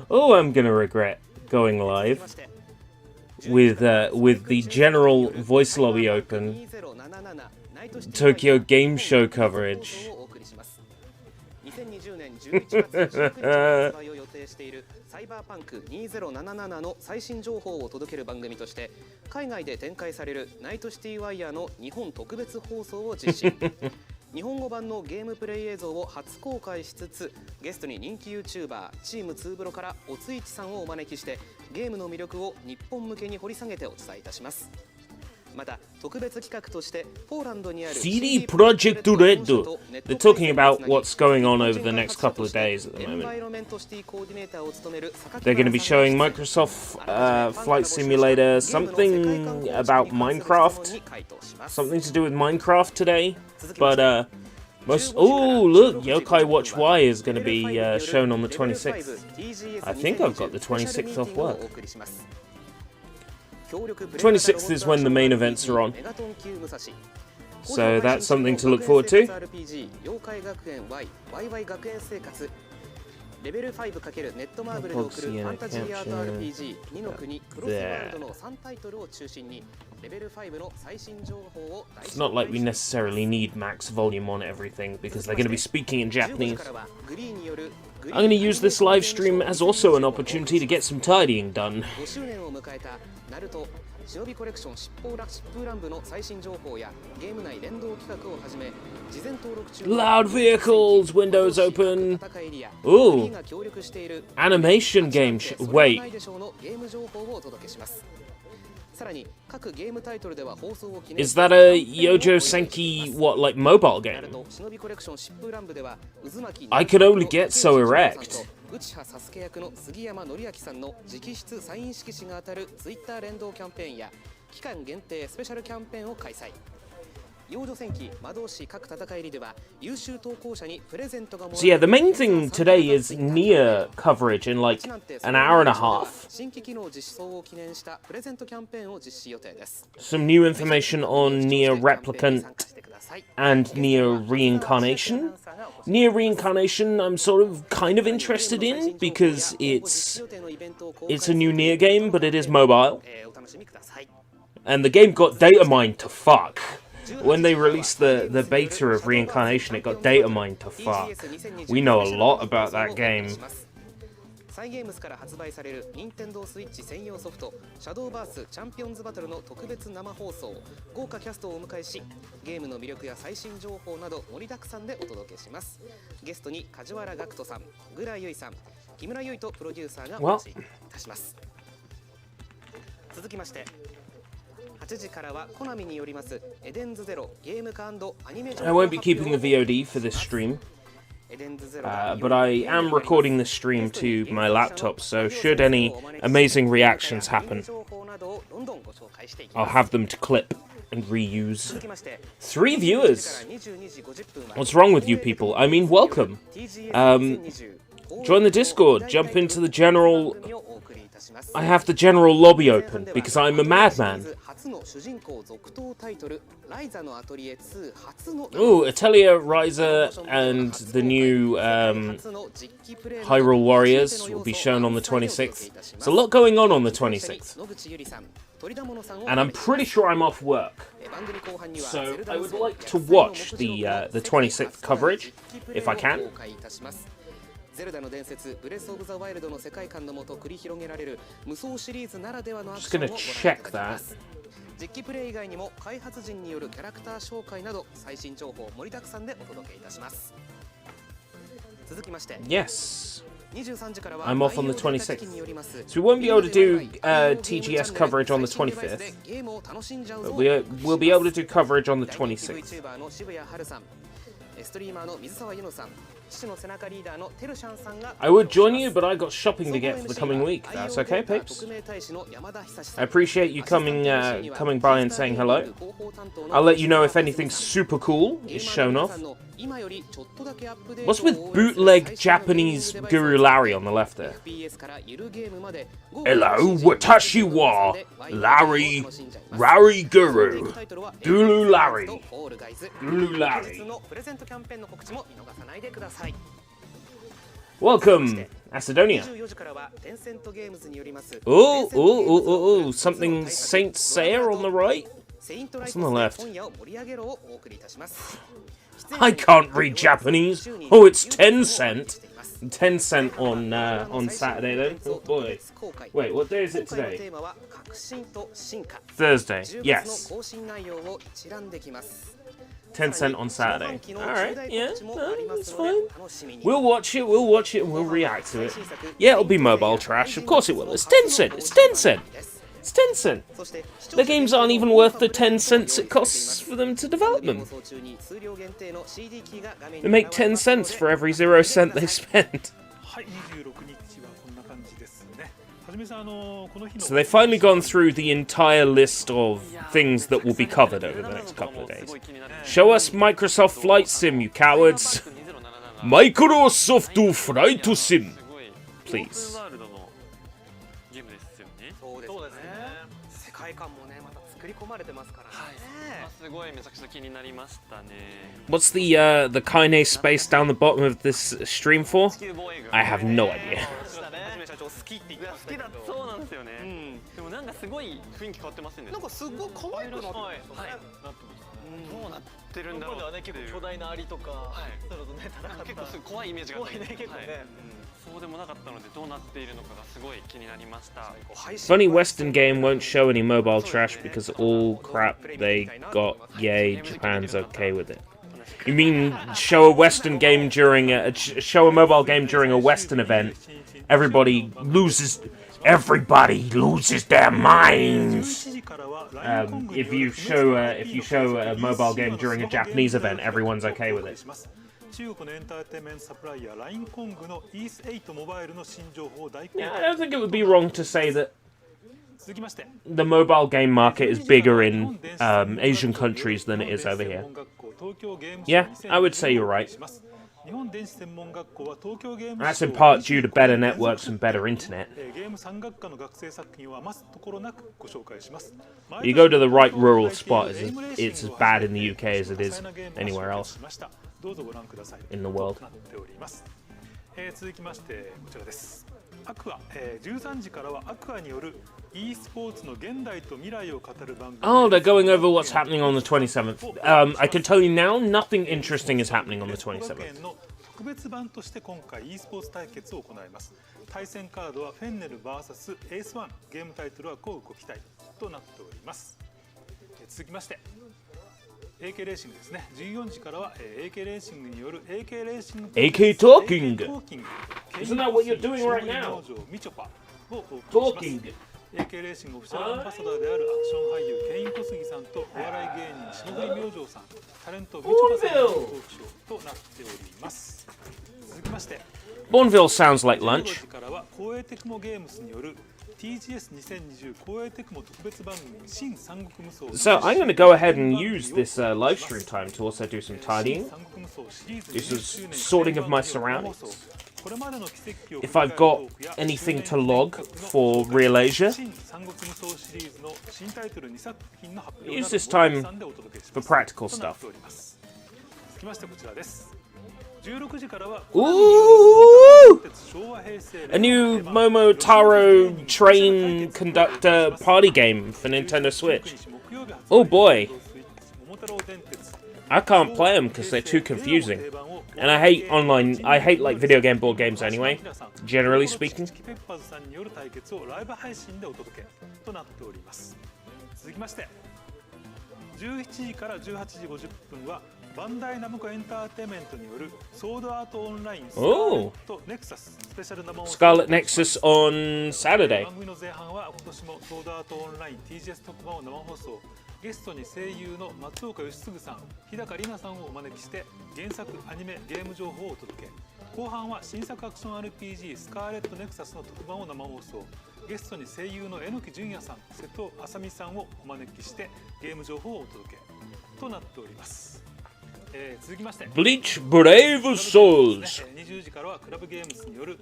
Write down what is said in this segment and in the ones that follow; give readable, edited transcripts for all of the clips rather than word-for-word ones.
Oh, I'm gonna regret going live with the general voice lobby open. Tokyo Game Show coverage. 2020年11月19日発売を予定しているサイバーパンク2077の最新情報を届ける番組として海外で展開されるナイトシティワイヤーの日本特別放送を実施。日本語版のゲームプレイ映像を初公開しつつ、ゲストに人気 YouTuber チームツーブロからおついちさんをお招きしてゲームの魅力を日本向けに掘り下げてお伝えいたします。また特別企画としてポーランドにある CD Projekt Red. They're talking about what's going on over the next couple of days at the moment. They're going to be showing Microsoft Flight Simulator, something about Minecraft, something to do with Minecraft today. But oh look, Yokai Watch Y is going to be shown on the 26th. I think I've got the 26th off work. 26th is when the main events are on. So that's something to look forward to. It's not like we necessarily need max volume on everything because they're going to be speaking in Japanese. I'm going to use this live stream as also an opportunity to get some tidying done. Loud vehicles, windows open. Ooh, animation game. Wait. Is that a Yojo Senki, what, like mobile game? I could only get so erect. So yeah, the main thing today is Nier coverage in like an hour and a half. Some new information on Nier Replicant and Nier Reincarnation. Nier Reincarnation I'm sort of kind of interested in because it's a new Nier game, but it is mobile. And the game got data mined to fuck. When they released the beta of Reincarnation, it got data mined to fuck. We know a lot about that game. Well, I won't be keeping the VOD for this stream, but I am recording this stream to my laptop, so should any amazing reactions happen, I'll have them to clip and reuse. 3 viewers! What's wrong with you people? I mean, welcome. Join the Discord, jump into the general... I have the general lobby open, because I'm a madman. Ooh, Atelier Riser and the new Hyrule Warriors will be shown on the 26th. There's a lot going on the 26th. And I'm pretty sure I'm off work. So I would like to watch the 26th coverage, if I can. Just gonna check that. Yes. I'm off on the 26th. So we won't be able to do TGS coverage on the 25th. But we'll be able to do coverage on the 26th. I would join you, but I got shopping to get for the coming week. That's okay, peeps. I appreciate you coming by and saying hello. I'll let you know if anything super cool is shown off. What's with bootleg Japanese Guru Larry on the left there? Hello, watashi wa Larry Guru. Guru Larry. Guru Larry. Welcome, Macedonia. Oh, something Saint Seiya on the right? What's on the left? I can't read Japanese. Oh, it's 10 cent. 10 cent on Saturday then. Oh boy. Wait, what day is it today? Thursday. Yes. 10 cent on Saturday. Alright, yeah, no, that's fine. We'll watch it, and we'll react to it. Yeah, it'll be mobile trash. Of course it will. It's 10 cent. It's 10 cent. It's 10 cent. The games aren't even worth the 10 cents it costs for them to develop them. They make 10 cents for every 0 cent they spend. So they've finally gone through the entire list of things that will be covered over the next couple of days. Show us Microsoft Flight Sim, you cowards. Microsoft Flight Sim. Please. What's the Kaine space down the bottom of this stream for? I have no idea. Funny Western game won't show any mobile trash because all crap they got, yay, Japan's okay with it. You mean show a Western game during show a mobile game during a Western event, everybody loses their minds. If you show a mobile game during a Japanese event, everyone's okay with it. Yeah, I don't think it would be wrong to say that the mobile game market is bigger in Asian countries than it is over here. Yeah, I would say you're right. That's in part due to better networks and better internet. You go to the right rural spot, it's as bad in the UK as it is anywhere else in the world. Oh, they're going over what's happening on the 27th. I can tell you now, nothing interesting is happening on the 27th. 特別版として今回 e スポーツ対決を行います。対戦カードはフェンネル vs エース1。ゲームタイトルはこうご期待となっております。続きまして AK レーシングですね。14時からは AK レーシングによる AK レーシング AK Talking. Isn't that what you're doing right now? Talking. AK レーシングオフィシャルアンバサダーであるアクション俳優ケイン小杉さんとお笑い芸人霜降り明星さん、タレントみちょぱさんのトークショーとなっております。続きまして Bourneville sounds like lunch. からは光栄テクモゲームスによる TGS2020 光栄テクモ特別番組新三国無双 So I'm going to go ahead and use this live stream time to also do some tidying, do some sorting of my surroundings. If I've got anything to log for Real Asia, use this time for practical stuff. Ooh! A new Momotaro train conductor party game for Nintendo Switch. Oh boy. I can't play them because they're too confusing. And I hate like video game board games anyway, generally speaking. 17時から18時50分はバンダイナムコエンターテインメントによるソードアートオンラインスカーレットネクサススペシャル生放送 Scarlet Nexus on Saturday 番組の前半は今年もソードアートオンライン TGS 特番を生放送ゲストに声優の松岡義嗣さん、日高里奈さんをお招きして原作アニメゲーム情報をお届け後半は新作アクション RPG スカーレットネクサスの特番を生放送ゲストに声優の榎木純也さん、瀬戸麻美さんをお招きしてゲーム情報をお届けとなっております。続きまして Bleach Brave Souls. 20時からはクラブゲームズによる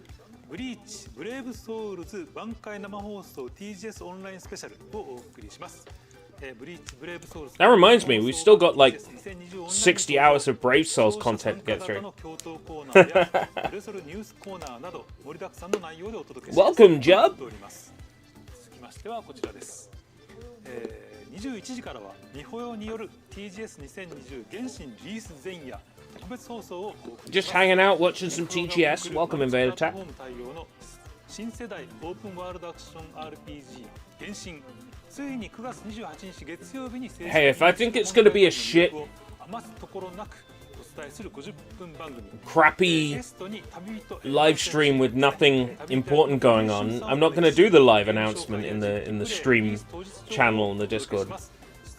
ブリーチブレイブソウルズ挽回生放送 TGS オンラインスペシャルをお送りします。ブリーチブレイブソウルズ That reminds me, we've still got like 60 hours of Brave Souls content to get through. Welcome, Jub. 続きましてはこちらです。21時からは日本用による TGS2020 原神リリース前夜特別放送を Just hanging out, watching some TGS. Welcome, Invader Tap. 新世代オープンワールドアクション RPG 原神ついに9月28日月曜日に Hey, if I think it's gonna be a shit, 余すところなくお伝えする50分番組 crappy live stream with nothing important going on, I'm not gonna do the live announcement in the stream channel in the Discord.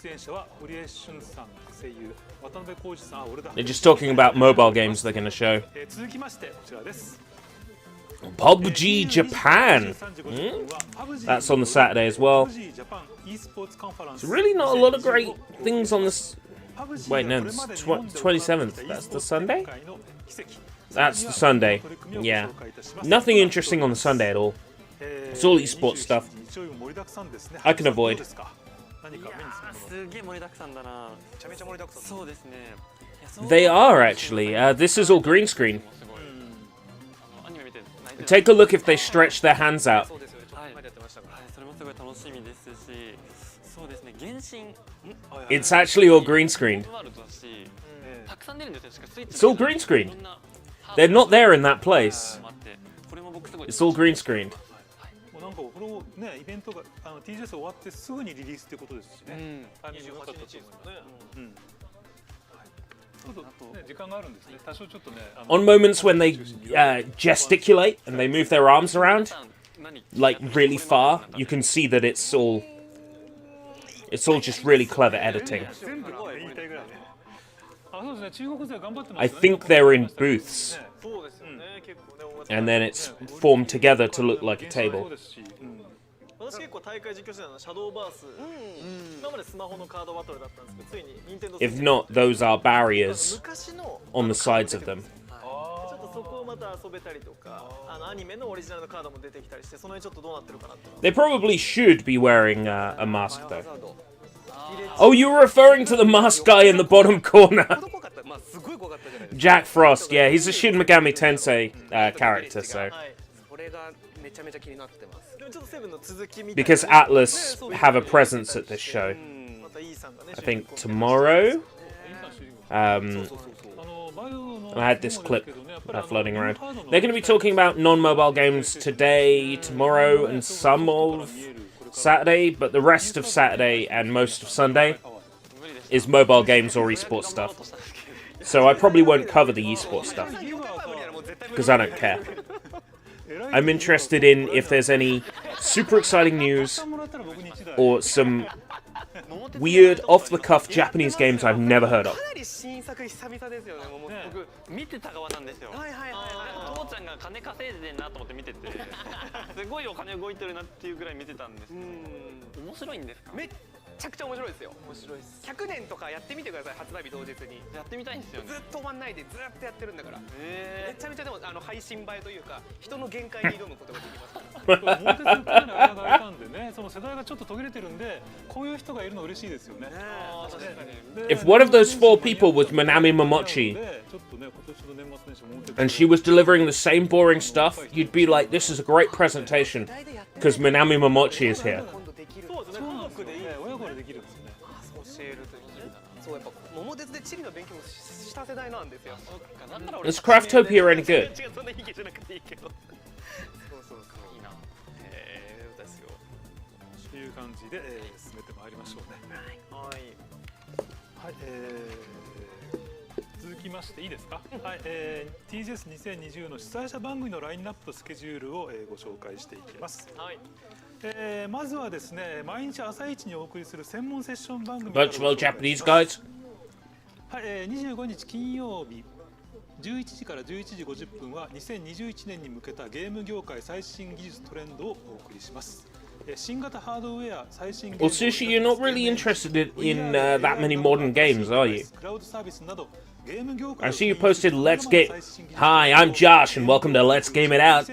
出演者は堀江俊さん声優渡辺浩二さんは俺だ They're just talking about mobile games they're gonna show. 続きましてこちらです PUBG Japan. That's on the Saturday as well. There's really not a lot of great things on this. Wait, no, it's 27th. That's the Sunday? That's the Sunday. Yeah. Nothing interesting on the Sunday at all. It's all esports stuff. I can avoid. They are actually. This is all green screen. Take a look if they stretch their hands out. It's actually all green screened. It's all green screened. They're not there in that place. It's all green screened. なんかこのねイベントがTGS 終わってすぐにリリースってことですしね。28日ですね。On moments when they gesticulate and they move their arms around, like really far, you can see that it's all just really clever editing. I think they're in booths, and then it's formed together to look like a table. 私結構大会実況してたのはシャドーバース、今までスマホのカードバトルだったんですけど、ついに任天堂 If not, those are barriers on the sides of them. ちょっとそこをまた遊べたりとか、アニメのオリジナルのカードも出てきたりして、その辺ちょっとどうなってるかなって。 They probably should be wearing a mask though. Oh, you were referring to the masked guy in the bottom corner. Jack Frost, yeah, he's a Shin Megami Tensei character, so. Because Atlas have a presence at this show. I think tomorrow. I had this clip floating around. They're going to be talking about non-mobile games today, tomorrow, and some of Saturday, but the rest of Saturday and most of Sunday is mobile games or esports stuff. So I probably won't cover the esports stuff, because I don't care. I'm interested in if there's any super exciting news or some weird off-the-cuff Japanese games I've never heard of. 見てた側なんですよ。父ちゃんが金稼いでんなと思って見てて、すごいお金動いてるなっていうぐらい見てたんですけど、面白いんですか？めっちゃくちゃ面白いですよ。面白いです。100年とかやってみてください。発売日当日にやってみたいんですよね。ずっと止まんないでずっとやってるんだから。めちゃめちゃでも配信映えというか人の限界に挑むことができます。モンテスの間が空いたんでね、その世代がちょっと途切れてるんで、こういう人がいるの嬉しいですよね。If one of those four people was Manami Momochi, and she was delivering the same boring stuff, you'd be like, this is a great presentation, because Manami Momochi is here. Is Craftopia any good? という感じで進めてまいりましょうね。はい。続きましていいですか？はい。TGS2020 の主催者番組のラインナップとスケジュールをご紹介していきます。はい。まずはですね、毎日朝一にお送りする専門セッション番組。Virtual Japanese guys. はい。25日金曜日。11時から11時50分は2021年に向けたゲーム業界最新技術トレンドをお送りします。新型ハードウェア最新 Well, Sushi, you're not really interested in that many modern games, are you? クラウドサービスなど I see you posted Let's Game. Hi, I'm Josh, and welcome to Let's Game It Out.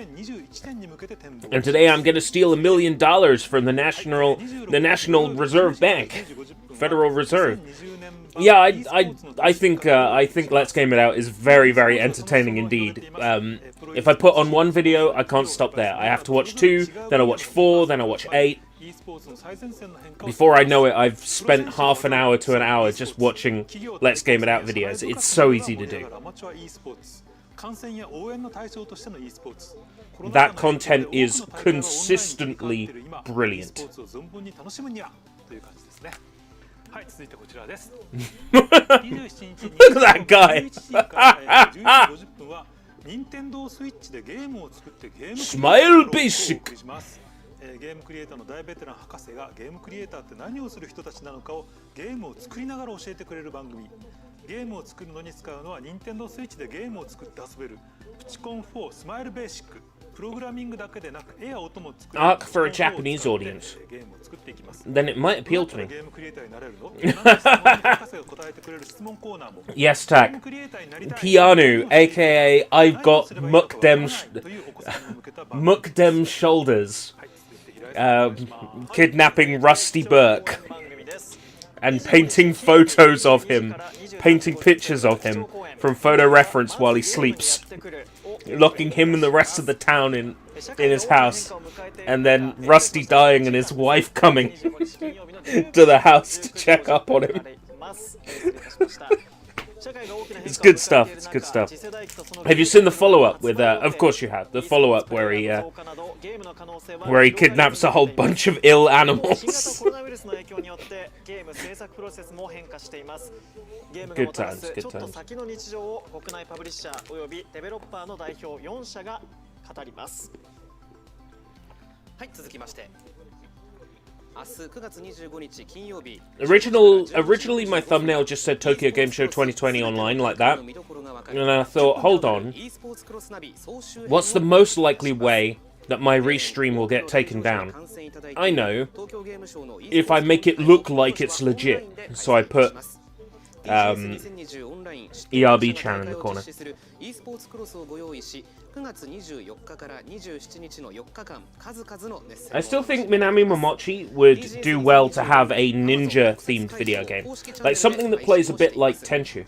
And today I'm gonna steal $1 million from the National Reserve Bank, Federal Reserve. Yeah, I think Let's Game It Out is very, very entertaining indeed. If I put on one video, I can't stop there. I have to watch 2, then I watch 4, then I watch 8. Before I know it, I've spent half an hour to an hour just watching Let's Game It Out videos. It's so easy to do. That content is consistently brilliant. Look at that guy. Smile basic. ゲームクリエイターの大ベテラン博士がゲームクリエイターって何をする人たちなのかをゲームを作りながら教えてくれる番組。ゲームを作るのに使うのは任天堂スイッチでゲームを作って遊べるプチコン4スマイルベーシック。プログラミングだけでなく絵や音も作る Arc for a Japanese audience. ゲームを作っていきます。 Then it might appeal to me. ゲームクリエイターになれるの？博士が答えてくれる質問コーナーも。Yes, Tack. Keanu, aka I've got Mukdem shoulders. Kidnapping Rusty Burke and painting photos of him, painting pictures of him from photo reference while he sleeps, locking him and the rest of the town in his house, and then Rusty dying and his wife coming to the house to check up on him. It's good stuff. It's good stuff. Have you seen the follow-up with? Of course you have. The follow-up where he kidnaps a whole bunch of ill animals. Good times. Good times. はい、続きまして。 Originally my thumbnail just said Tokyo Game Show 2020 online like that, and I thought, hold on, what's the most likely way that my restream will get taken down? I know, if I make it look like it's legit, so I put ERB channel in the corner. I still think Minami Momochi would do well to have a ninja-themed video game. Like something that plays a bit like Tenchu.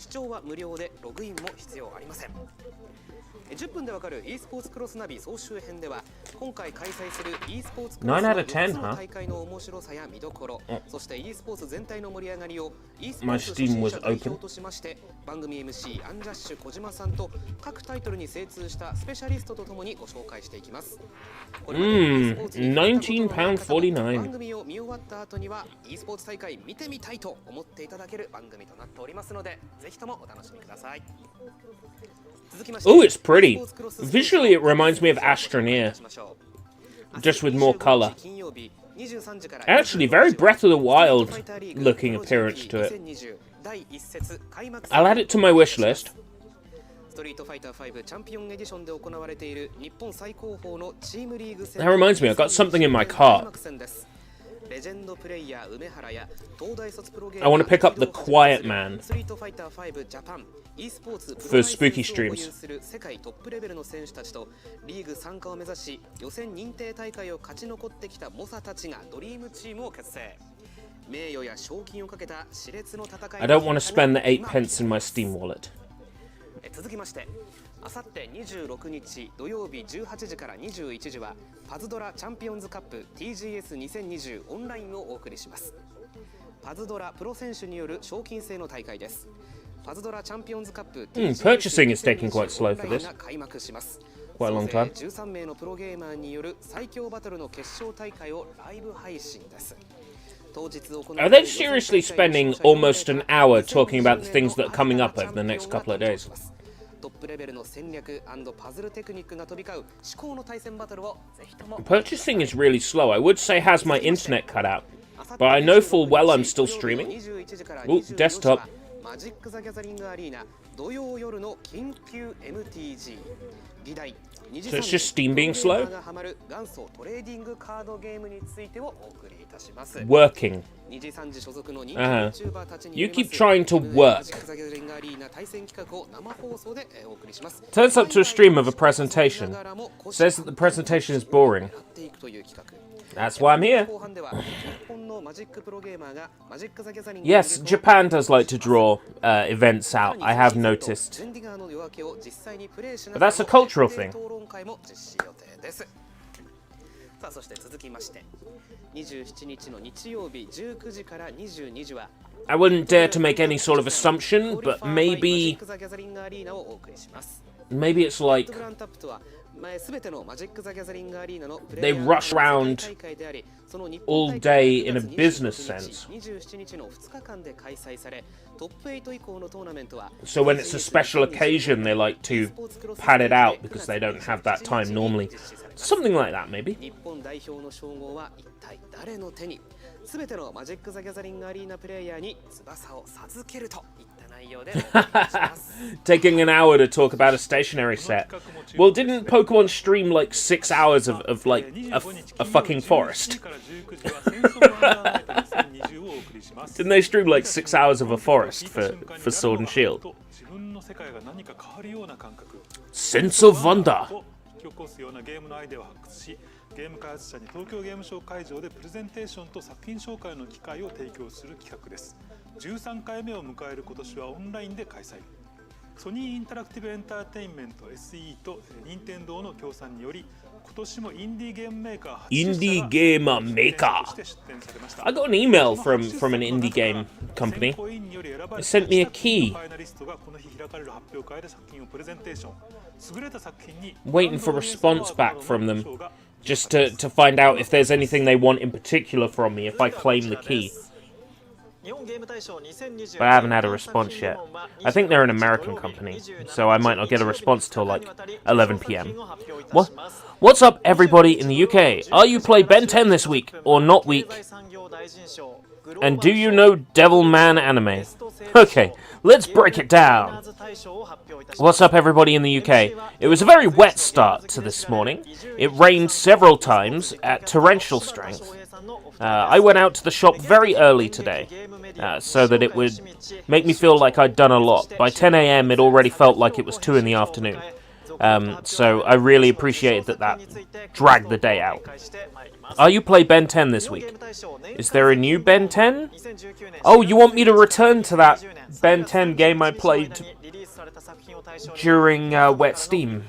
10分でわかる e スポーツクロスナビ総集編では今回開催する e スポーツク9ロス out of 10, の大会の面白さや見どころ、そして e スポーツ全体の盛り上がりを e スポーツ初心者代表としまして番組 MC アンジャッシュ小島さんと各タイトルに精通したスペシャリストとともにご紹介していきます。£19.49. 番組を見終わった後には e スポーツ大会見てみたいと思っていただける番組となっておりますのでぜひともお楽しみください。 Oh, it's pretty. Visually, it reminds me of Astroneer, just with more color. Actually, very Breath of the Wild looking appearance to it. I'll add it to my wish list. That reminds me, I got something in my cart. I want to pick up the Quiet Man for spooky streams. 世界トップレベルの選手たちとリーグ参加を目指し予選認定大会を勝ち残ってきた猛者たちがドリームチームを結成。名誉や賞金をかけた熾烈の戦い。 I don't want to spend the 8 pence in my Steam wallet. 続きまして、あさって26日土曜日18時から21時はパズドラチャンピオンズカップ TGS2020 オンラインをお送りします。パズドラプロ選手による賞金制の大会です。 Purchasing is taking quite slow for this. Quite a long time. Are they seriously spending almost an hour talking about the things that are coming up over the next couple of days? Purchasing is really slow. I would say has my internet cut out, but I know full well I'm still streaming. Ooh, desktop. マジック・ザ・ギャザリング・アリーナ土曜夜の緊急 MTG 議題 So it's just Steam being slow? がハマる元祖トレーディングカードゲームについてをお送りいたします。 Working. 2時3時所属の人気 YouTuber たちに You よります keep trying to マジッ work. ク・ザ・ギャザリング・アリーナ対戦企画を生放送でお送りします。 Turns up to a stream of a presentation. Says that the presentation is boring. That's why I'm here. Yes, Japan does like to draw events out, I have noticed. But that's a cultural thing. さあそして続きまして27日の日曜日19時から22時は I wouldn't dare to make any sort of assumption, but maybe it's like they rush around all day in a business sense. So when it's a special occasion, they like to pad it out because they don't have that time normally. Something like that, maybe. Taking an hour to talk about a stationary set. Well, didn't Pokemon stream like 6 hours of like a fucking forest? Didn't they stream like 6 hours of a forest for Sword and Shield? Sense of wonder. 起こすようなゲームのアイデアを発掘し、ゲーム開発者に東京ゲームショウ会場でプレゼンテーションと作品紹介の機会を提供する企画です。13回目を迎える今年はオンラインで開催。ソニーインタラクティブエンターテインメント SE と任天堂の協賛により、今年もインディーゲームメーカー Indie gamer maker. I got an email from an indie game company. They sent me a key. Waiting for a response back from them, just to find out if there's anything they want in particular from me if I claim the key. But I haven't had a response yet. I think they're an American company, so I might not get a response till like 11 PM. What's up, everybody in the UK? Are you play Ben 10 this week, or not week? And do you know Devilman anime? Okay, let's break it down. What's up, everybody in the UK? It was a very wet start to this morning. It rained several times at torrential strength. I went out to the shop very early today, so that it would make me feel like I'd done a lot. By 10 AM, it already felt like it was 2 in the afternoon. So I really appreciated that dragged the day out. Are you play Ben 10 this week? Is there a new Ben 10? Oh, you want me to return to that Ben 10 game I played during Wet Steam?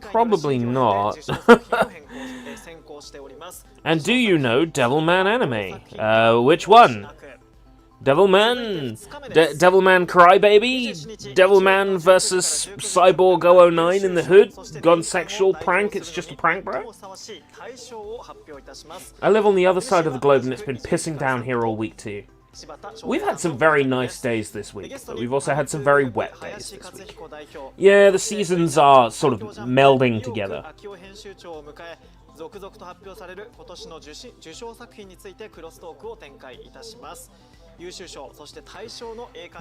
Probably not. And do you know Devilman anime? Which one? Devilman? Devilman Crybaby? Devilman versus Cyborg 009 in the hood? Gone sexual prank? It's just a prank, bro? I live on the other side of the globe and it's been pissing down here all week too. We've had some very nice days this week, but we've also had some very wet days this week. Yeah, the seasons are sort of melding together.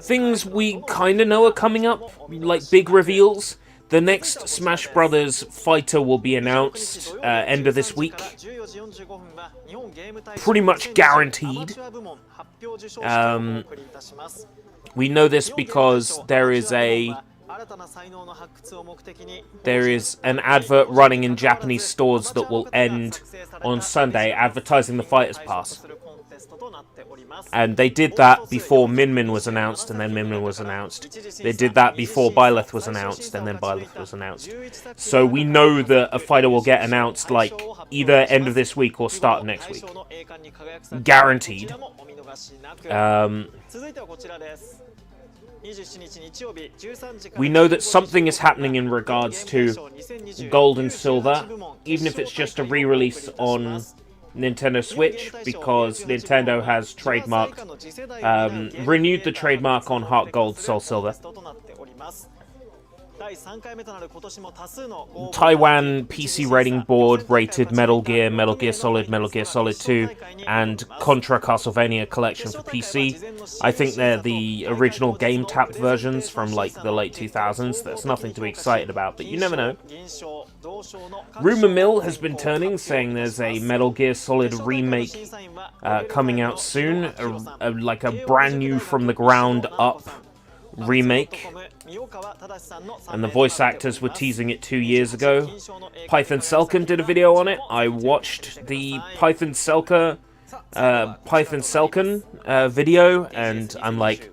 Things we kinda know are coming up, like big reveals. The next Smash Brothers fighter will be announced end of this week. Pretty much guaranteed. We know this because there is an advert running in Japanese stores that will end on Sunday advertising the Fighters Pass. And they did that before Min Min was announced, and then Min Min was announced. They did that before Byleth was announced, and then Byleth was announced. So we know that a fighter will get announced like either end of this week or start of next week. Guaranteed. We know that something is happening in regards to Gold and Silver, even if it's just a re-release on Nintendo Switch, because Nintendo has renewed the trademark on Heart Gold, Soul Silver. Taiwan PC rating board rated Metal Gear, Metal Gear Solid, Metal Gear Solid 2, and Contra Castlevania Collection for PC. I think they're the original game tapped versions from like the late 2000s. There's nothing to be excited about, but you never know. Rumor mill has been turning, saying there's a Metal Gear Solid remake coming out soon, like a brand new from the ground up remake, and the voice actors were teasing it 2 years ago. Python Selkin did a video on it. I watched the Python Selkin video, and I'm like,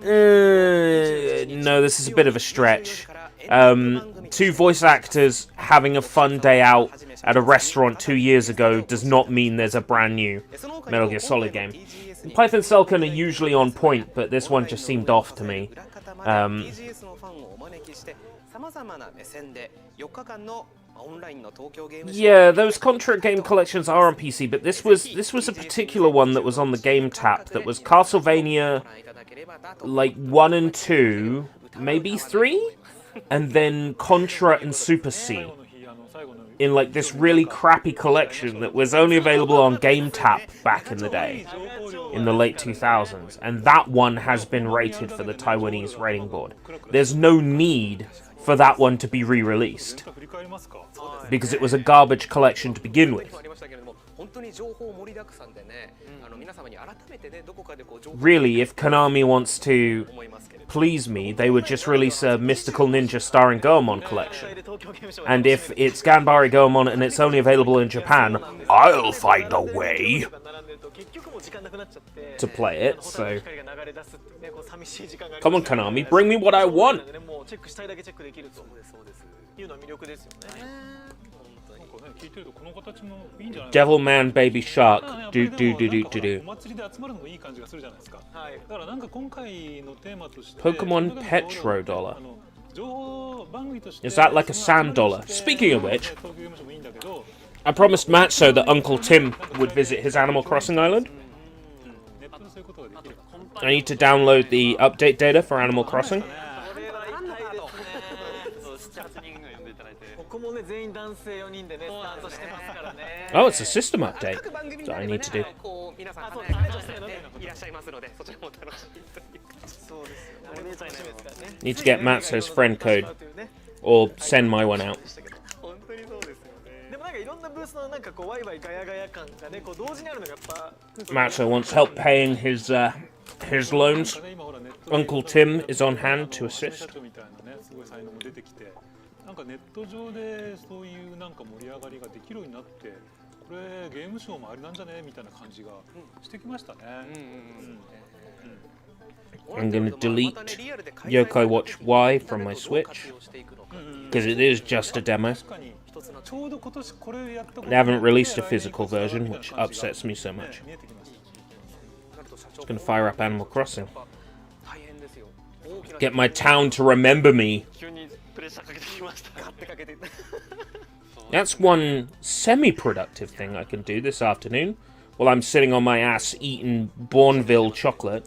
no, this is a bit of a stretch. 2 voice actors having a fun day out at a restaurant 2 years ago does not mean there's a brand new Metal Gear Solid game. Python Selkin are usually on point, but this one just seemed off to me. Yeah, those Contra game collections are on PC, but this was a particular one that was on the game tap that was Castlevania, like 1 and 2, maybe 3, and then Contra and Super C, in like this really crappy collection that was only available on Game Tap back in the day, in the late 2000s, and that one has been rated for the Taiwanese rating board. There's no need for that one to be re-released, because it was a garbage collection to begin with. Really, if Konami wants to please me, they would just release a Mystical Ninja starring Goemon collection. And if it's Ganbare Goemon and it's only available in Japan, I'll find a way to play it, so... Come on, Konami, bring me what I want! Devilman Baby Shark. Do. Pokemon Petrodollar. Is that like a sand dollar? Speaking of which, I promised Matzo that Uncle Tim would visit his Animal Crossing island. I need to download the update data for Animal Crossing. Oh, it's a system update that I need to do. Need to get Matzo's friend code, or send my one out. Matzo wants help paying his loans. Uncle Tim is on hand to assist. ネット上でそういうなんか盛り上がりができるようになって、これゲームショーもありなんじゃねみたいな感じがしてきましたね。I'm gonna delete Yokai Watch Y from my Switch because it is just a demo. They haven't released a physical version, which upsets me so much. Just gonna fire up Animal Crossing. Get my town to remember me. That's one semi-productive thing I can do this afternoon while I'm sitting on my ass eating Bourneville chocolate.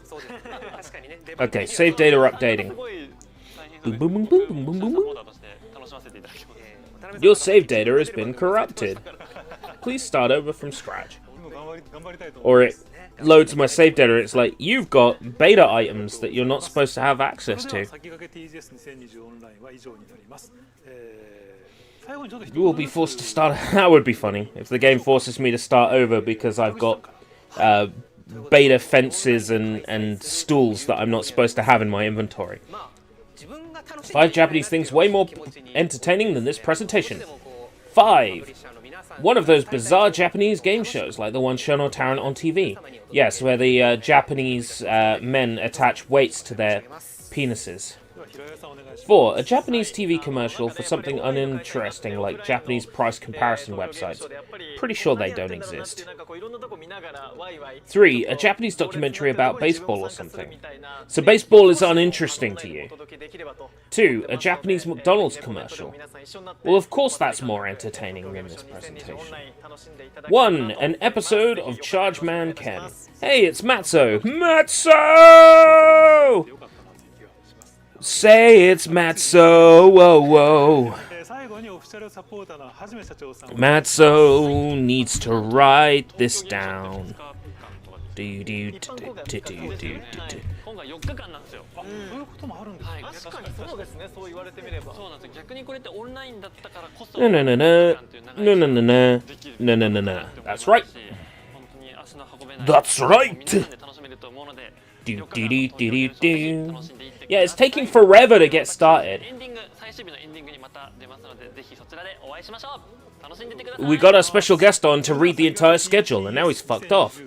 Okay, save data updating. Boom, boom, boom, boom, boom, boom, boom, boom. Your save data has been corrupted. Please start over from scratch. Or it loads my save data, it's like, you've got beta items that you're not supposed to have access to. You will be forced to start... That would be funny, if the game forces me to start over because I've got beta fences and stools that I'm not supposed to have in my inventory. 5 Japanese things way more entertaining than this presentation. 5. One of those bizarre Japanese game shows, like the one shown on Tarrant on TV. Yes, where the Japanese men attach weights to their penises. 4. A Japanese TV commercial for something uninteresting like Japanese price comparison websites. Pretty sure they don't exist. 3. A Japanese documentary about baseball or something. So baseball is uninteresting to you. 2. A Japanese McDonald's commercial. Well, of course that's more entertaining than this presentation. 1. An episode of Charge Man Ken. Hey, it's Matzo! Matzo! Say it's Matzo. Whoa, whoa. 最後にオフィシャルサポーターのはじめ社長さん Matzo needs to write this down. Do do do 一般公 do 開 do は do 2日 do ですね do. 今回4日間なんですよ。そういうこともあるんですか、はい、確かにそうですねそう言われてみればそうなんですよ。逆にこれってオンラインだったからこそ No, no, no, no. No, no, no, no. No, no, no, no. That's right. 本当に足の運べない That's right. 皆さんで楽しめると思うので Do 4 do 日間 do の do 東京 do 楽 do. しんでいってく Yeah, だ it's さい taking forever to get started. エンディング最終日のエンディングにまた出ますのでぜひそちらでお会いしましょう。楽しんでいってください。 We got our special guest on to read the entire schedule, and now he's fucked off.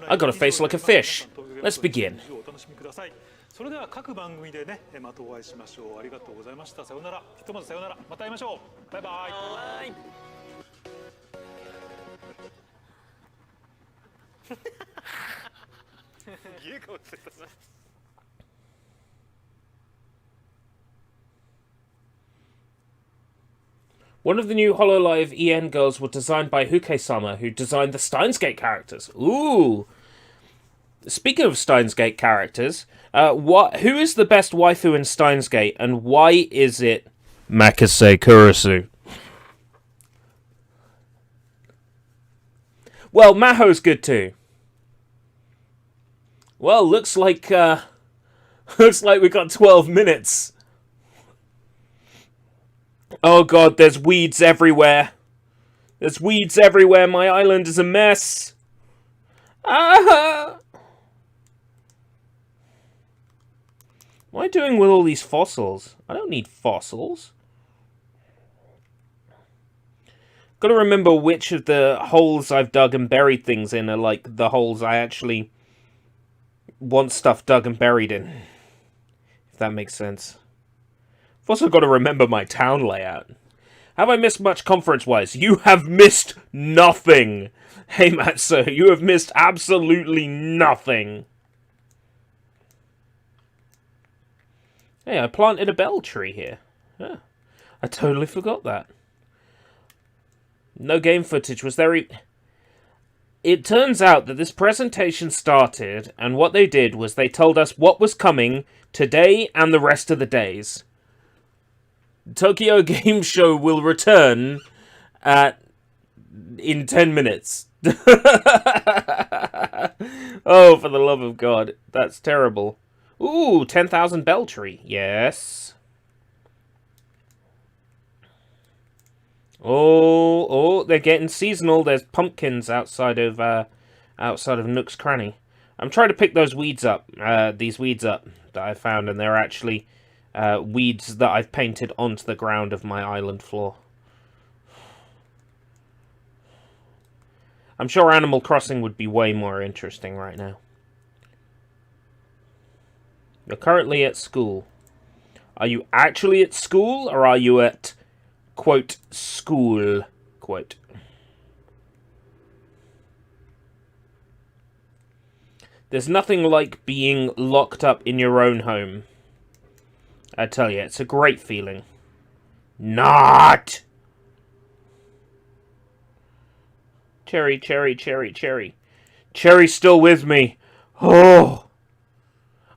I got a face like a fish. Let's begin. お楽しみください。それでは各番組でねまたお会いしましょう。ありがとうございました。さようなら。ひとまずさようなら。また会いましょう。バイバイ。はい One of the new HoloLive EN girls was designed by Huke-sama, who designed the Steins Gate characters. Ooh! Speaking of Steins Gate characters, who is the best waifu in Steins Gate, and why is it Makase Kurisu? Well, Maho's good too. Well, looks like we got 12 minutes. Oh god, there's weeds everywhere. There's weeds everywhere. My island is a mess. Ah! What am I doing with all these fossils? I don't need fossils. Gotta remember which of the holes I've dug and buried things in are like the holes I actually want stuff dug and buried in. If that makes sense. I've also got to remember my town layout. Have I missed much conference-wise? You have missed nothing! Hey, Matsu, you have missed absolutely nothing! Hey, I planted a bell tree here. Yeah, I totally forgot that. No game footage. Was there... It turns out that this presentation started, and what they did was they told us what was coming today and the rest of the days. Tokyo Game Show will return in 10 minutes. Oh, for the love of God. That's terrible. Ooh, 10,000 bell tree. Yes. Oh, they're getting seasonal. There's pumpkins outside of Nook's Cranny. I'm trying to pick those weeds up, these weeds up that I found, and they're actually weeds that I've painted onto the ground of my island floor. I'm sure Animal Crossing would be way more interesting right now. You're currently at school. Are you actually at school, or are you at, quote, school, quote? There's nothing like being locked up in your own home. I tell you, it's a great feeling. Not! Cherry, cherry, cherry, cherry. Cherry's still with me. Oh!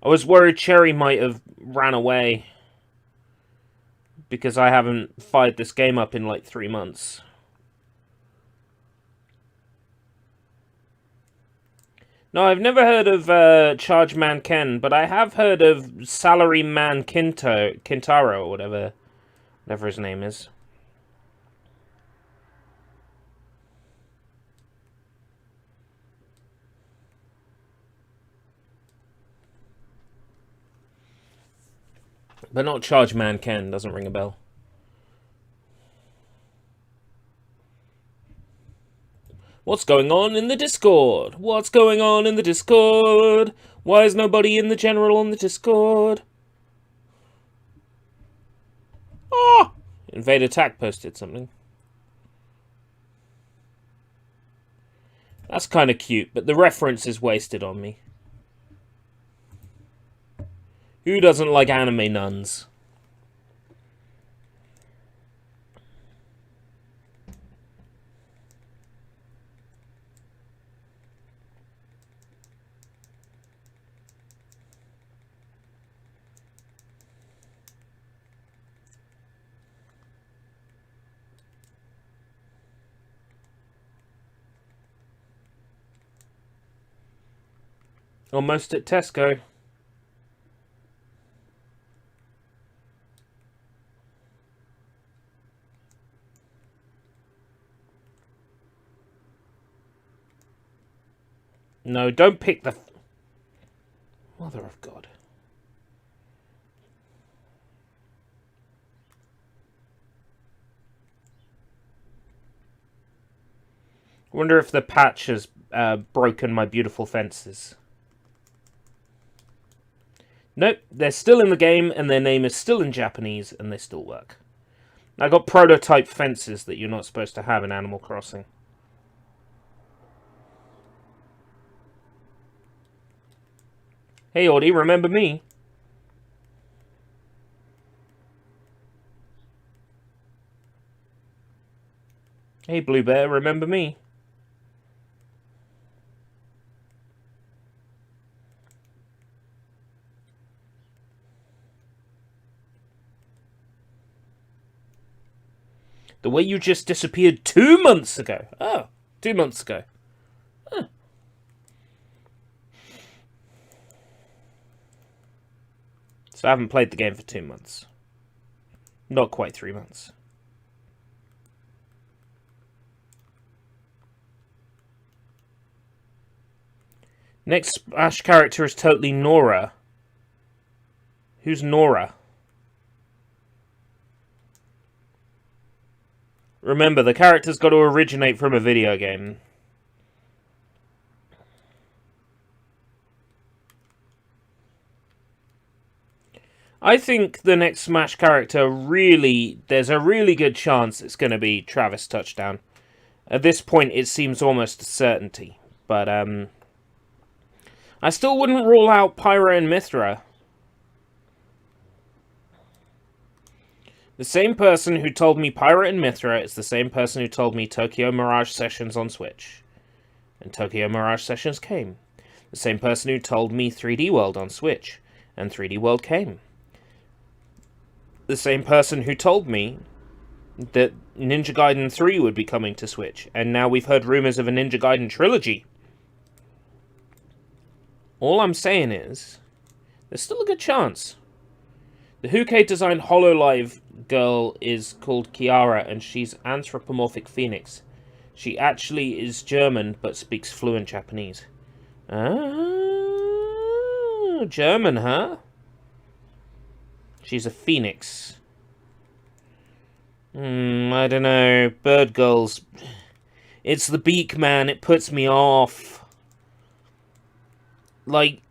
I was worried Cherry might have ran away. Because I haven't fired this game up in like 3 months. No, I've never heard of Charge Man Ken, but I have heard of Salary Man Kintaro, or whatever his name is. But not Charge Man Ken, doesn't ring a bell. What's going on in the Discord? What's going on in the Discord? Why is nobody in the general on the Discord? Ah! Invade Attack posted something. That's kind of cute, but the reference is wasted on me. Who doesn't like anime nuns? Almost at Tesco. No, don't pick the... Mother of God. I wonder if the patch has broken my beautiful fences. Nope, they're still in the game, and their name is still in Japanese, and they still work. I got prototype fences that you're not supposed to have in Animal Crossing. Hey, Audie, remember me? Hey, Blue Bear, remember me? The way you just disappeared 2 months ago. Oh, 2 months ago. Huh. So I haven't played the game for 2 months. Not quite 3 months. Next Smash character is totally Nora. Who's Nora? Remember, the character's got to originate from a video game. I think the next Smash character there's a really good chance it's going to be Travis Touchdown. At this point, it seems almost a certainty. But, I still wouldn't rule out Pyra and Mythra. The same person who told me Pyra and Mythra is the same person who told me Tokyo Mirage Sessions on Switch. And Tokyo Mirage Sessions came. The same person who told me 3D World on Switch. And 3D World came. The same person who told me that Ninja Gaiden 3 would be coming to Switch. And now we've heard rumors of a Ninja Gaiden trilogy. All I'm saying is, there's still a good chance. The Huke-designed HoloLive girl is called Kiara, and she's anthropomorphic phoenix. She actually is German, but speaks fluent Japanese. Ah, German, huh? She's a phoenix. I don't know. Bird girls. It's the beak, man. It puts me off. Like,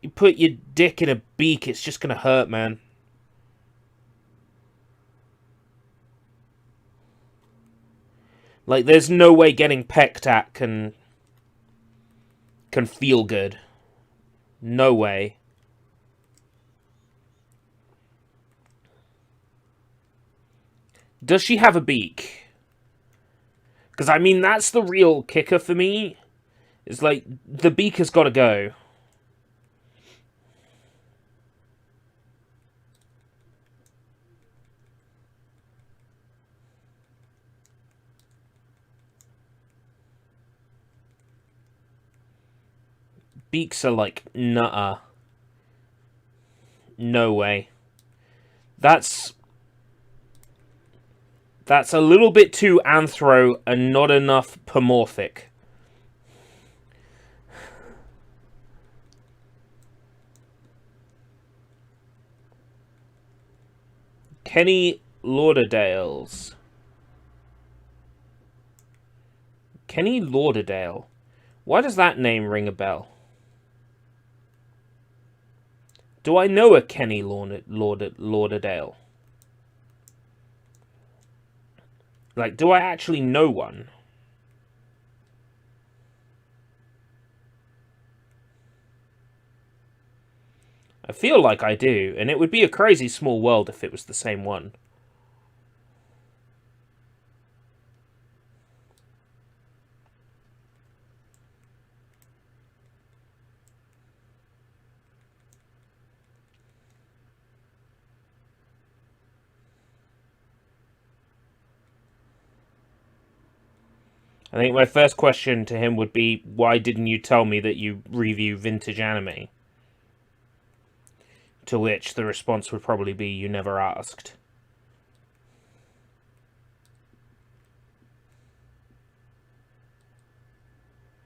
you put your dick in a beak, it's just gonna hurt, man. Like, there's no way getting pecked at can feel good. No way. Does she have a beak? Because, I mean, that's the real kicker for me. It's like, the beak has got to go. Beaks are like, nuh-uh. No way. That's a little bit too anthro and not enough pomorphic. Kenny Lauderdale's. Kenny Lauderdale. Why does that name ring a bell? Do I know a Kenny Lauderdale? Like, do I actually know one? I feel like I do, and it would be a crazy small world if it was the same one. I think my first question to him would be, why didn't you tell me that you review vintage anime? To which the response would probably be, you never asked.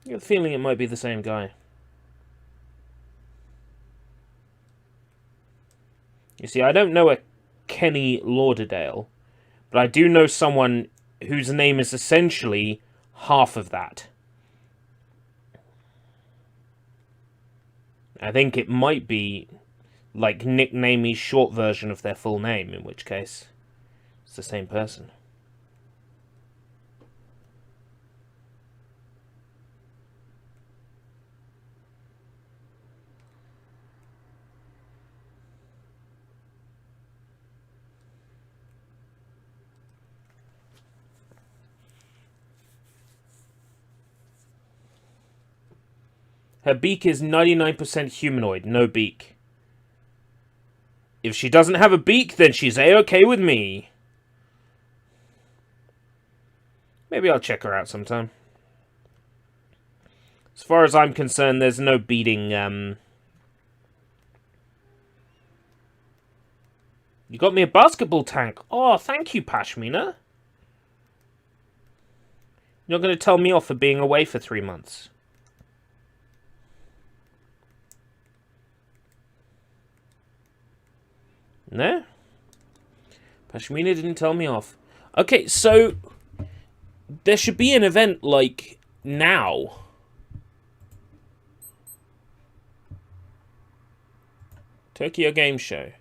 I have a feeling it might be the same guy. You see, I don't know a Kenny Lauderdale, but I do know someone whose name is essentially half of that. I think it might be like nicknamey short version of their full name, in which case it's the same person. Her beak is 99% humanoid, no beak. If she doesn't have a beak, then she's A-okay with me. Maybe I'll check her out sometime. As far as I'm concerned, there's no beating, You got me a basketball tank. Oh, thank you, Pashmina. You're not going to tell me off for being away for 3 months. No? Pashmina didn't tell me off. Okay, so there should be an event, like, now. Tokyo Game Show.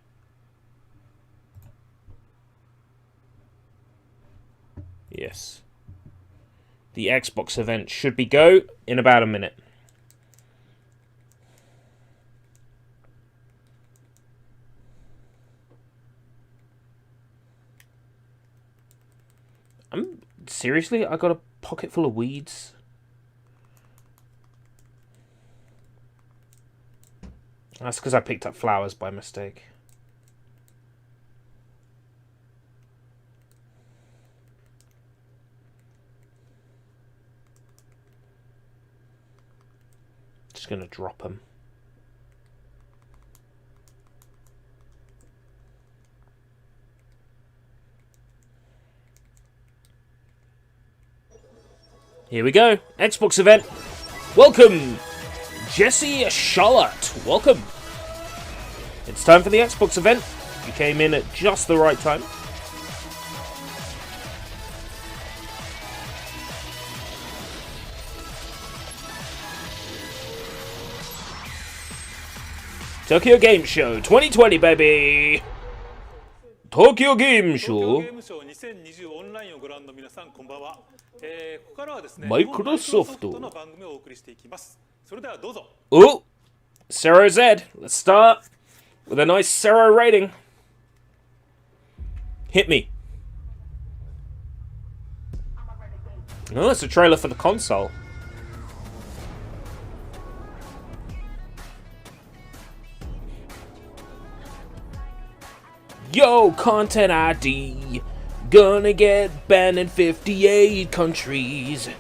Yes. The Xbox event should be go in about a minute. Seriously? I got a pocket full of weeds? That's because I picked up flowers by mistake. Just gonna drop them. Here we go. Xbox event. Welcome, Jesse Charlotte. Welcome. It's time for the Xbox event. You came in at just the right time. Tokyo Game Show 2020, baby. Tokyo Game Show. Microsoft. Oh, Zero Z. Let's start with a nice Zero rating. Hit me. Oh, it's a trailer for the console. Yo, content ID. Gonna get banned in 58 countries.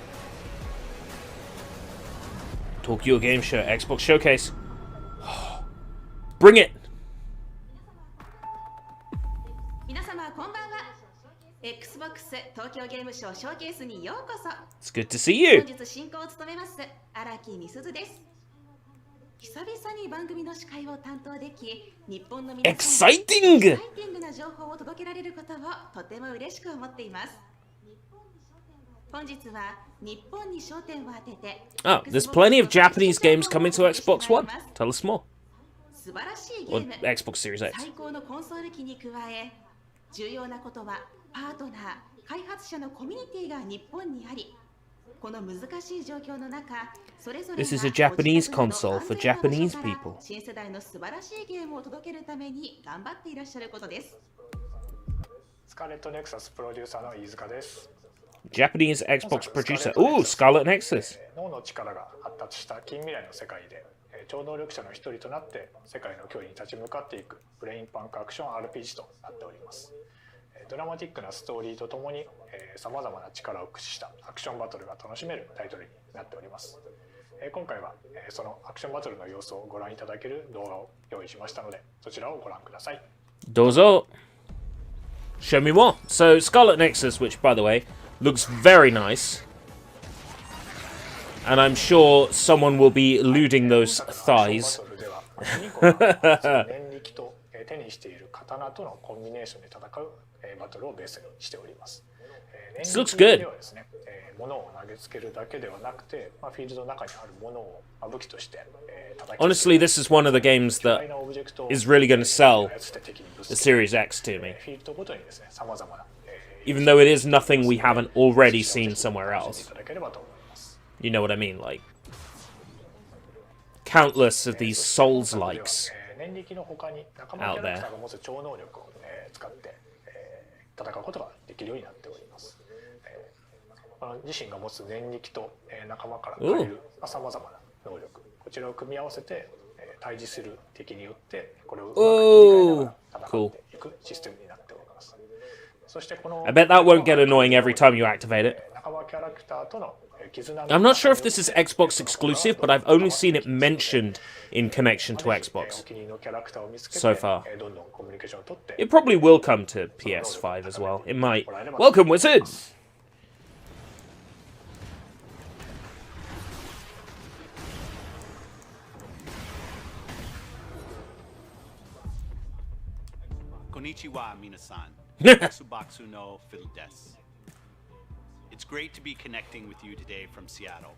Tokyo Game Show, Xbox Showcase. Bring it! It's good to see you. Exciting! Oh, there's plenty of Japanese games coming to Xbox One. Tell us more. Or Xbox Series X. This is a Japanese console for Japanese people. Japanese Xbox producer. Ooh, Scarlet Nexus. 超能力者の一人となって世界の脅威に立ち向かっていくブレインパンクアクション RPG となっております。ドラマティックなストーリーとともにさまざまな力を駆使したアクションバトルが楽しめるタイトルになっております。今回はそのアクションバトルの様子をご覧いただける動画を用意しましたので、そちらをご覧ください。どうぞ. Show me more. So, Scarlet Nexus, which, by the way, looks very nice. And I'm sure someone will be looting those thighs. 念力と手にしている刀とのコンビネーションで戦うバトルをベースにしております。This looks good. ではですね、物を投げつけるだけではなくて、フィールドの中にある物を武器として叩き Honestly, this is one of the games that is really going to sell the Series X to me. フィールドごとにですね、様々な Even though it is nothing we haven't already seen somewhere else. You know what I mean? Like, countless of these Souls-likes out there. 戦うことができるようになっております。自身が持つ念力と仲間から借りるさまざまな能力、こちらを組み合わせて対峙する敵によってこれをうまく切り替えながら戦っていくシステムになっております。そしてこの I bet that won't get annoying every time you activate it. 仲間キャラクターとの I'm not sure if this is Xbox exclusive, but I've only seen it mentioned in connection to Xbox so far. It probably will come to PS5 as well. It might. Welcome, Wizard! Konnichiwa, minasan. Tsubaksu no fiddle desu. It's great to be connecting with you today from Seattle.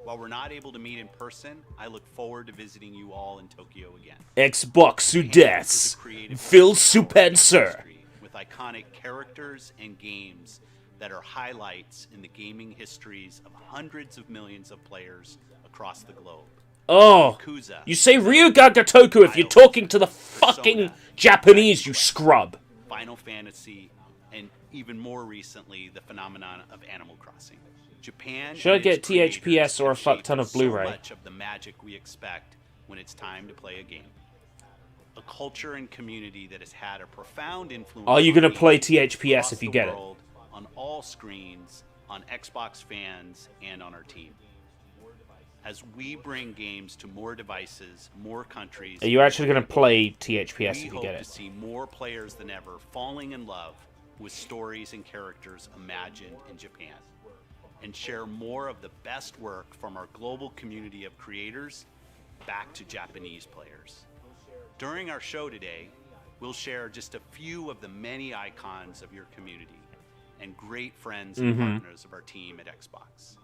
While we're not able to meet in person, I look forward to visiting you all in Tokyo again. Xbox Sudes, Phil Spencer. With iconic characters and games that are highlights in the gaming histories of hundreds of millions of players across the globe. Oh, you say Ryuga Gotoku if you're talking to the fucking Japanese, you scrub. Final Fantasy, and even more recently, the phenomenon of Animal Crossing. Japan should I get THPS or a fuck ton of Blu-ray? So much of the magic we expect when it's time to play a game. A culture and community that has had a profound influence. Are you going to play THPS if you get it? On all screens, on Xbox fans, and on our team. As we bring games to more devices, more countries. Are you actually going to play THPS if you get it? We hope to see more players than ever falling in love with stories and characters imagined in Japan, and share more of the best work from our global community of creators back to Japanese players. During our show today, we'll share just a few of the many icons of your community and great friends and partners of our team at Xbox.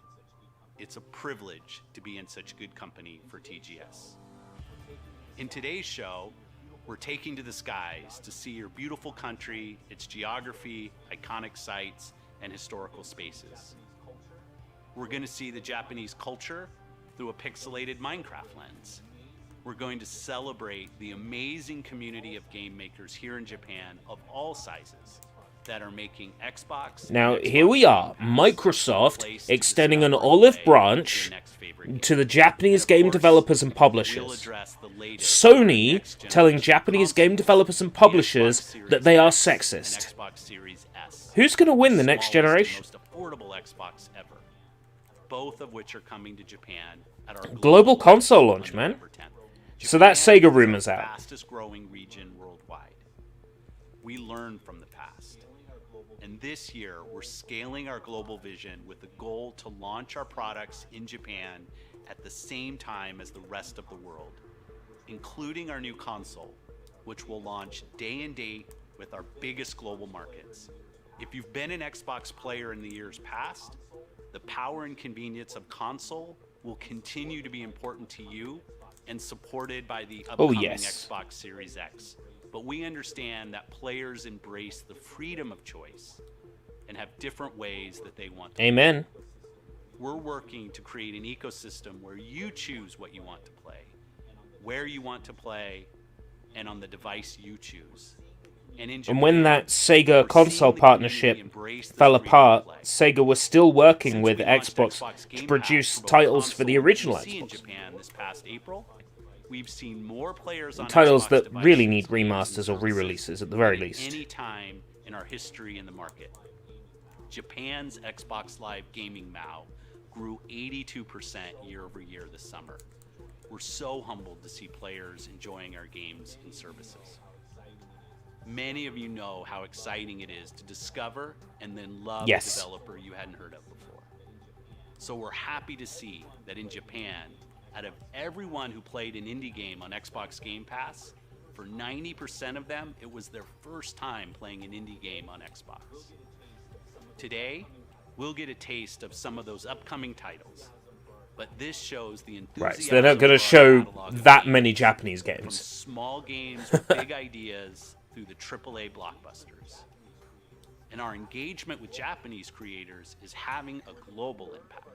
It's a privilege to be in such good company for TGS. In today's show, we're taking to the skies to see your beautiful country, its geography, iconic sites, and historical spaces. We're going to see the Japanese culture through a pixelated Minecraft lens. We're going to celebrate the amazing community of game makers here in Japan of all sizes that are making Xbox. Now, here we are, Microsoft extending an olive branch to the Japanese game developers and publishers. Sony telling Japanese game developers and publishers that they are sexist. Who's going to win the next generation? Affordable Xbox ever. Both of which are coming to Japan at our global console launch, man. So that Sega rumor's out. Fastest growing region worldwide. We learn from the past. And this year, we're scaling our global vision with the goal to launch our products in Japan at the same time as the rest of the world, including our new console, which will launch day and date with our biggest global markets. If you've been an Xbox player in the years past, the power and convenience of console will continue to be important to you and supported by the upcoming Xbox Series X. But we understand that players embrace the freedom of choice and have different ways that they want to Amen. play. We're working to create an ecosystem where you choose what you want to play, where you want to play, and on the device you choose. And when that Sega console partnership fell apart, Sega was still working with Xbox to produce titles for the original Xbox. We've seen more players on titles Xbox that really need remasters or re-releases at the very least. Any time in our history in the market. Japan's Xbox Live gaming MAU grew 82% year over year this summer. We're so humbled to see players enjoying our games and services. Many of you know how exciting it is to discover and then love a developer you hadn't heard of before. So we're happy to see that in Japan, out of everyone who played an indie game on Xbox Game Pass, for 90% of them, it was their first time playing an indie game on Xbox. Today, we'll get a taste of some of those upcoming titles, but this shows the enthusiasm. Right, so they're not going to show that many Japanese games. From small games with big ideas through the AAA blockbusters. And our engagement with Japanese creators is having a global impact.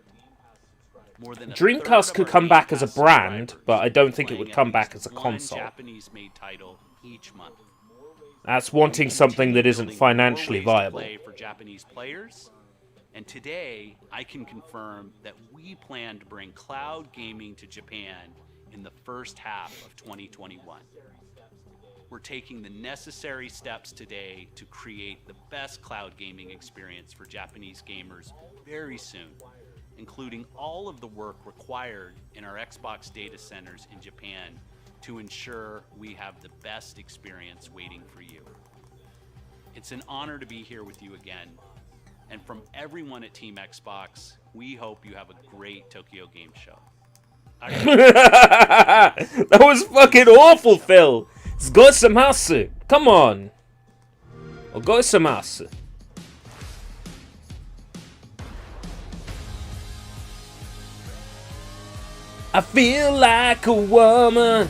More than Dreamcast could come back as a brand, but I don't think it would come back as a console. Japanese-made title each month. That's wanting something that isn't financially viable. For Japanese players, and today I can confirm that we plan to bring cloud gaming to Japan in the first half of 2021. We're taking the necessary steps today to create the best cloud gaming experience for Japanese gamers very soon, including all of the work required in our Xbox data centers in Japan to ensure we have the best experience waiting for you. It's an honor to be here with you again, and from everyone at Team Xbox, we hope you have a great Tokyo Game Show. That was fucking awful, Phil. Gozaimasu. Come on. Gozaimasu. I feel like a woman.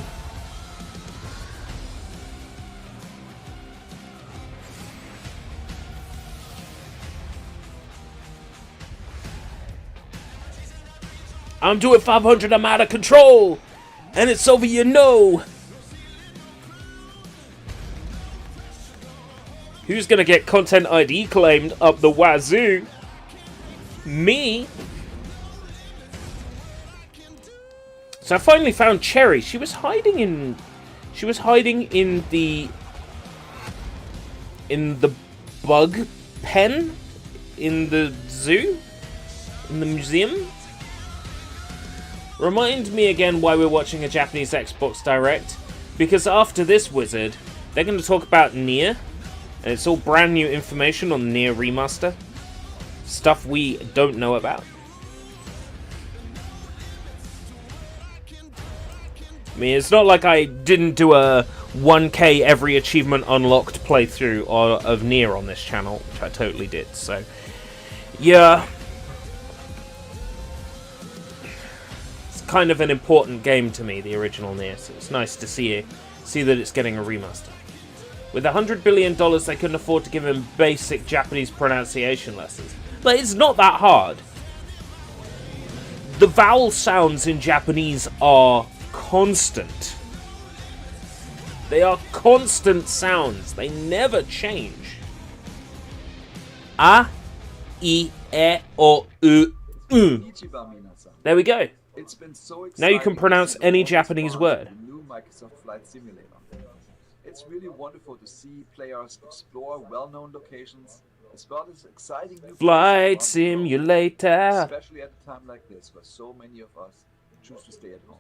I'm doing 500, I'm out of control. And it's over, you know. Who's gonna get Content ID claimed up the wazoo? Me? So I finally found Cherry. She was hiding in the bug pen in the zoo, in the museum. Remind me again why we're watching a Japanese Xbox Direct, because after this wizard, they're going to talk about Nier, and it's all brand new information on the Nier remaster, stuff we don't know about. I mean, it's not like I didn't do a 1K every achievement unlocked playthrough of Nier on this channel, which I totally did, so yeah. It's kind of an important game to me, the original Nier, so it's nice to see that it's getting a remaster. With $100 billion, they couldn't afford to give him basic Japanese pronunciation lessons. But it's not that hard. The vowel sounds in Japanese are constant. They are constant sounds. They never change. A, I, E, O, U, U. There we go. It's been so now you can pronounce any Japanese word. New Microsoft Flight Simulator. It's really wonderful to see players explore well-known locations as well as exciting new Flight Simulator. Especially at a time like this where so many of us choose to stay at home.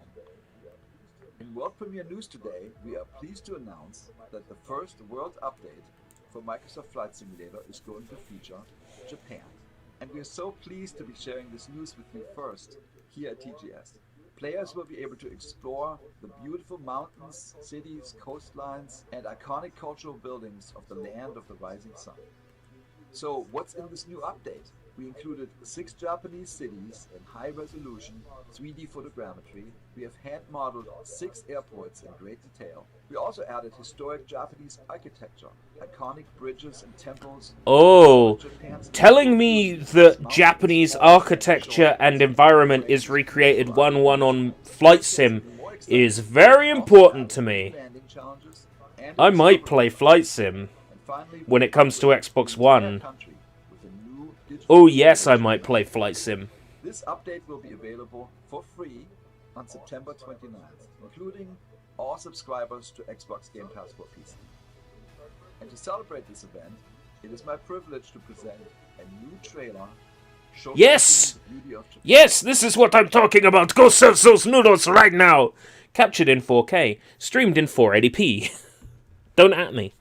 In World Premiere News today, we are pleased to announce that the first world update for Microsoft Flight Simulator is going to feature Japan. And we are so pleased to be sharing this news with you first here at TGS. Players will be able to explore the beautiful mountains, cities, coastlines, and iconic cultural buildings of the land of the rising sun. So what's in this new update? We included 6 Japanese cities in high resolution 3D photogrammetry. We have hand-modeled 6 airports in great detail. We also added historic Japanese architecture, iconic bridges and temples. Oh, telling me that Japanese architecture and environment is recreated 1-1 on Flight Sim is very important to me. I might play Flight Sim when it comes to Xbox One. Oh yes, I might play Flight Sim. This update will be available for free on September 29th, including all subscribers to Xbox Game Pass for PC. And to celebrate this event, it is my privilege to present a new trailer. Yes! The beauty of Japan. Yes, this is what I'm talking about. Go search those noodles right now. Captured in 4K, streamed in 480p. Don't at me.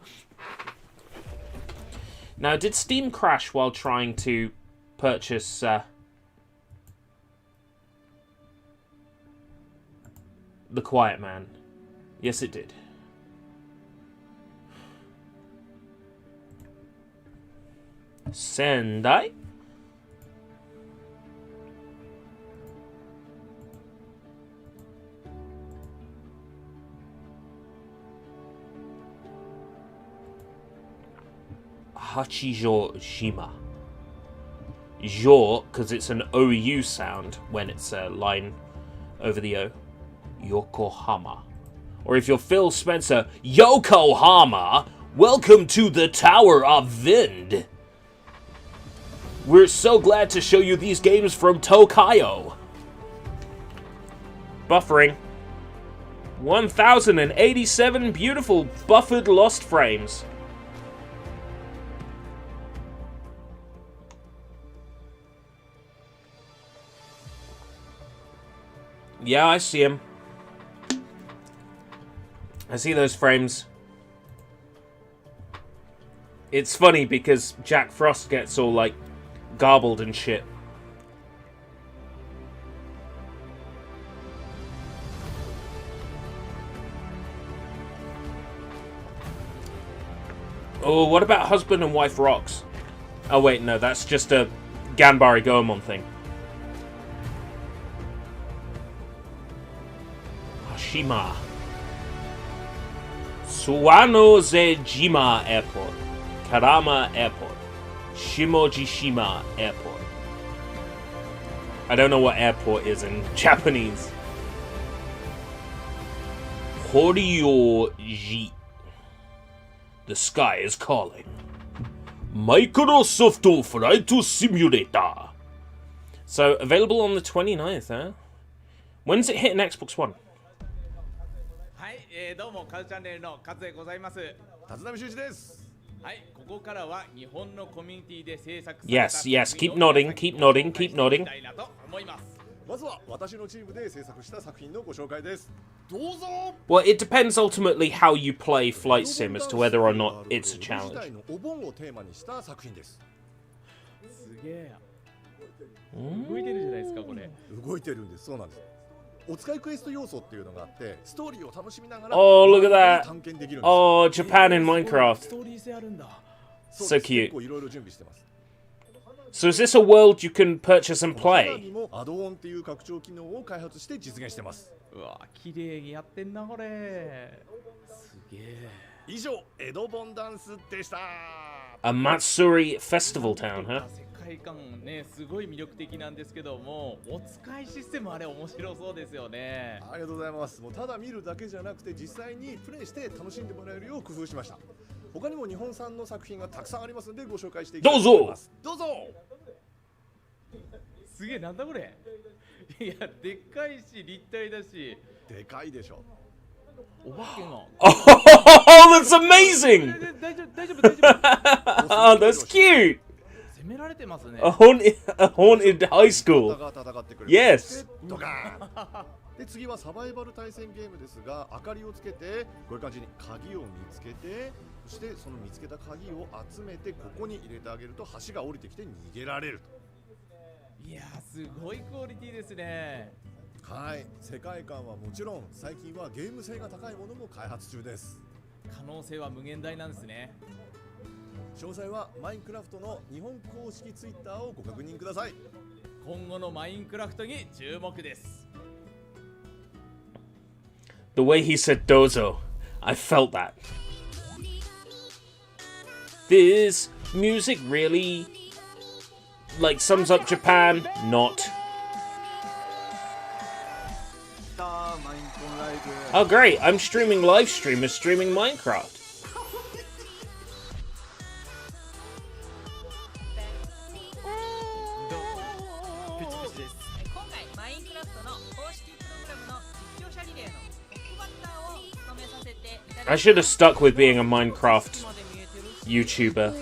Now, did Steam crash while trying to purchase The Quiet Man? Yes, it did. Sendai? Hachijojima. Jo, because it's an OU sound when it's a line over the O. Yokohama. Or if you're Phil Spencer, Yokohama, welcome to the Tower of Vind. We're so glad to show you these games from Tokayo. Buffering. 1087 beautiful buffered lost frames. Yeah, I see him. I see those frames. It's funny because Jack Frost gets all, like, garbled and shit. Oh, what about Husband and Wife Rocks? Oh, wait, no, that's just a Ganbare Goemon thing. Hashima. Suwano-ze-jima Airport. Karama Airport. Shimojishima Airport. I don't know what airport is in Japanese. Horyoji. The sky is calling. Microsoft Flight Simulator. So, available on the 29th, huh? When's it hitting Xbox One? はい、どうもカズチャンネルのカズでございます。立浪修一です。はい、ここからは日本のコミュニティで制作された Yes, yes, keep nodding, keep nodding, keep nodding. まずは私のチームで制作した作品のご紹介です。どうぞ。 Well, it depends ultimately how you play Flight Sim as to whether or not it's a challenge. お盆をテーマにした作品です。すげえ。動いてるじゃないですかこれ。動いてるんです。そうなんです。お使いクエスト要素っていうのがあってストーリーを楽しみながら Oh, look at that. Oh, Japan in Minecraft. ストーリー性あるんだ。 So cute. 結構いろいろ準備してます。 So is this a world you can purchase and play? アドオンっていう拡張機能を開発して実現してます。うわ、綺麗にやってんなこれ。すげえ。以上、江戸盆ダンスでした。A Matsuri festival town, huh? 世界観ね、すごい魅力的なんですけども、お使いシステムあれ面白そうですよね。ありがとうございます。もうただ見るだけじゃなくて実際にプレイして楽しんでもらえるよう工夫しました。他にも日本産の作品がたくさんありますのでご紹介していきたいと思います。どうぞ。すげえ、なんだこれ。いや、でっかいし立体だし。でかいでしょ。お化けが。Oh, that's amazing! 大丈夫、大丈夫、大丈夫。Oh, that's cute! 攻められてますね。A haunted high school. Yes. で次はサバイバル対戦ゲームですが、明かりをつけてこういう感じに鍵を見つけて、そしてその見つけた鍵を集めてここに入れてあげると橋が降りてきて逃げられると。いやー、すごいクオリティですね。はい、世界観はもちろん最近はゲーム性が高いものも開発中です。可能性は無限大なんですね。詳細はマインクラフトの日本公式ツイッターをご確認ください。今後のマインクラフトに注目です。 The way he said dozo, I felt that. This music really, like, sums up Japan? Not. Oh great, I'm streaming live streamers streaming Minecraft. I should have stuck with being a Minecraft YouTuber.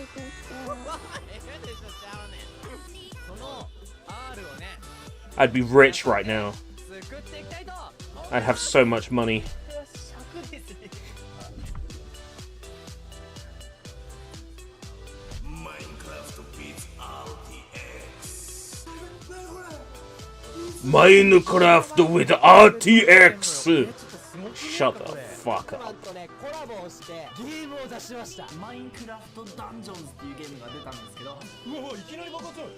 I'd be rich right now. I'd have so much money. Minecraft with RTX! Shut the fuck up. ゲームを出しました。マインクラフトダンジョンズっていうゲームが出たんですけど、うわいきなり爆発。こ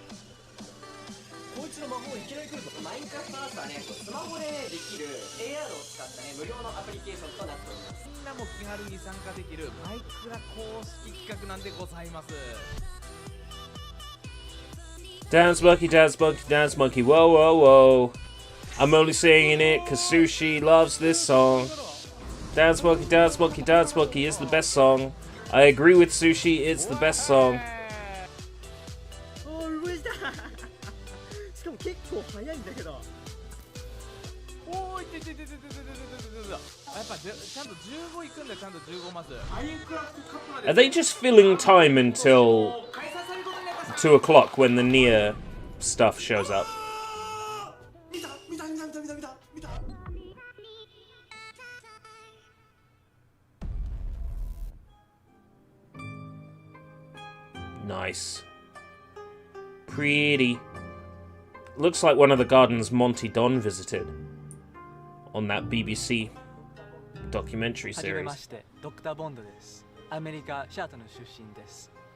いつの魔法いきなり来るぞ。マインクラフトダンスはね、スマホでできる AR を使ったね無料のアプリケーションとなっております。みんなも気軽に参加できるマイクラ公式企画なんでございます。Dance monkey, dance monkey, dance monkey, whoa, whoa, whoa. I'm only singing it cause Sushi loves this song. Dance monkey, dance monkey, dance monkey is the best song. I agree with Sushi, it's the best song. しかも結構早いんだけど。おーいてててててててててて。やっぱちゃんと15いくんだよ、ちゃんと15マス。Are they just filling time until 2 o'clock when the Nier stuff shows up? Nice. Pretty. Looks like one of the gardens Monty Don visited on that BBC documentary series.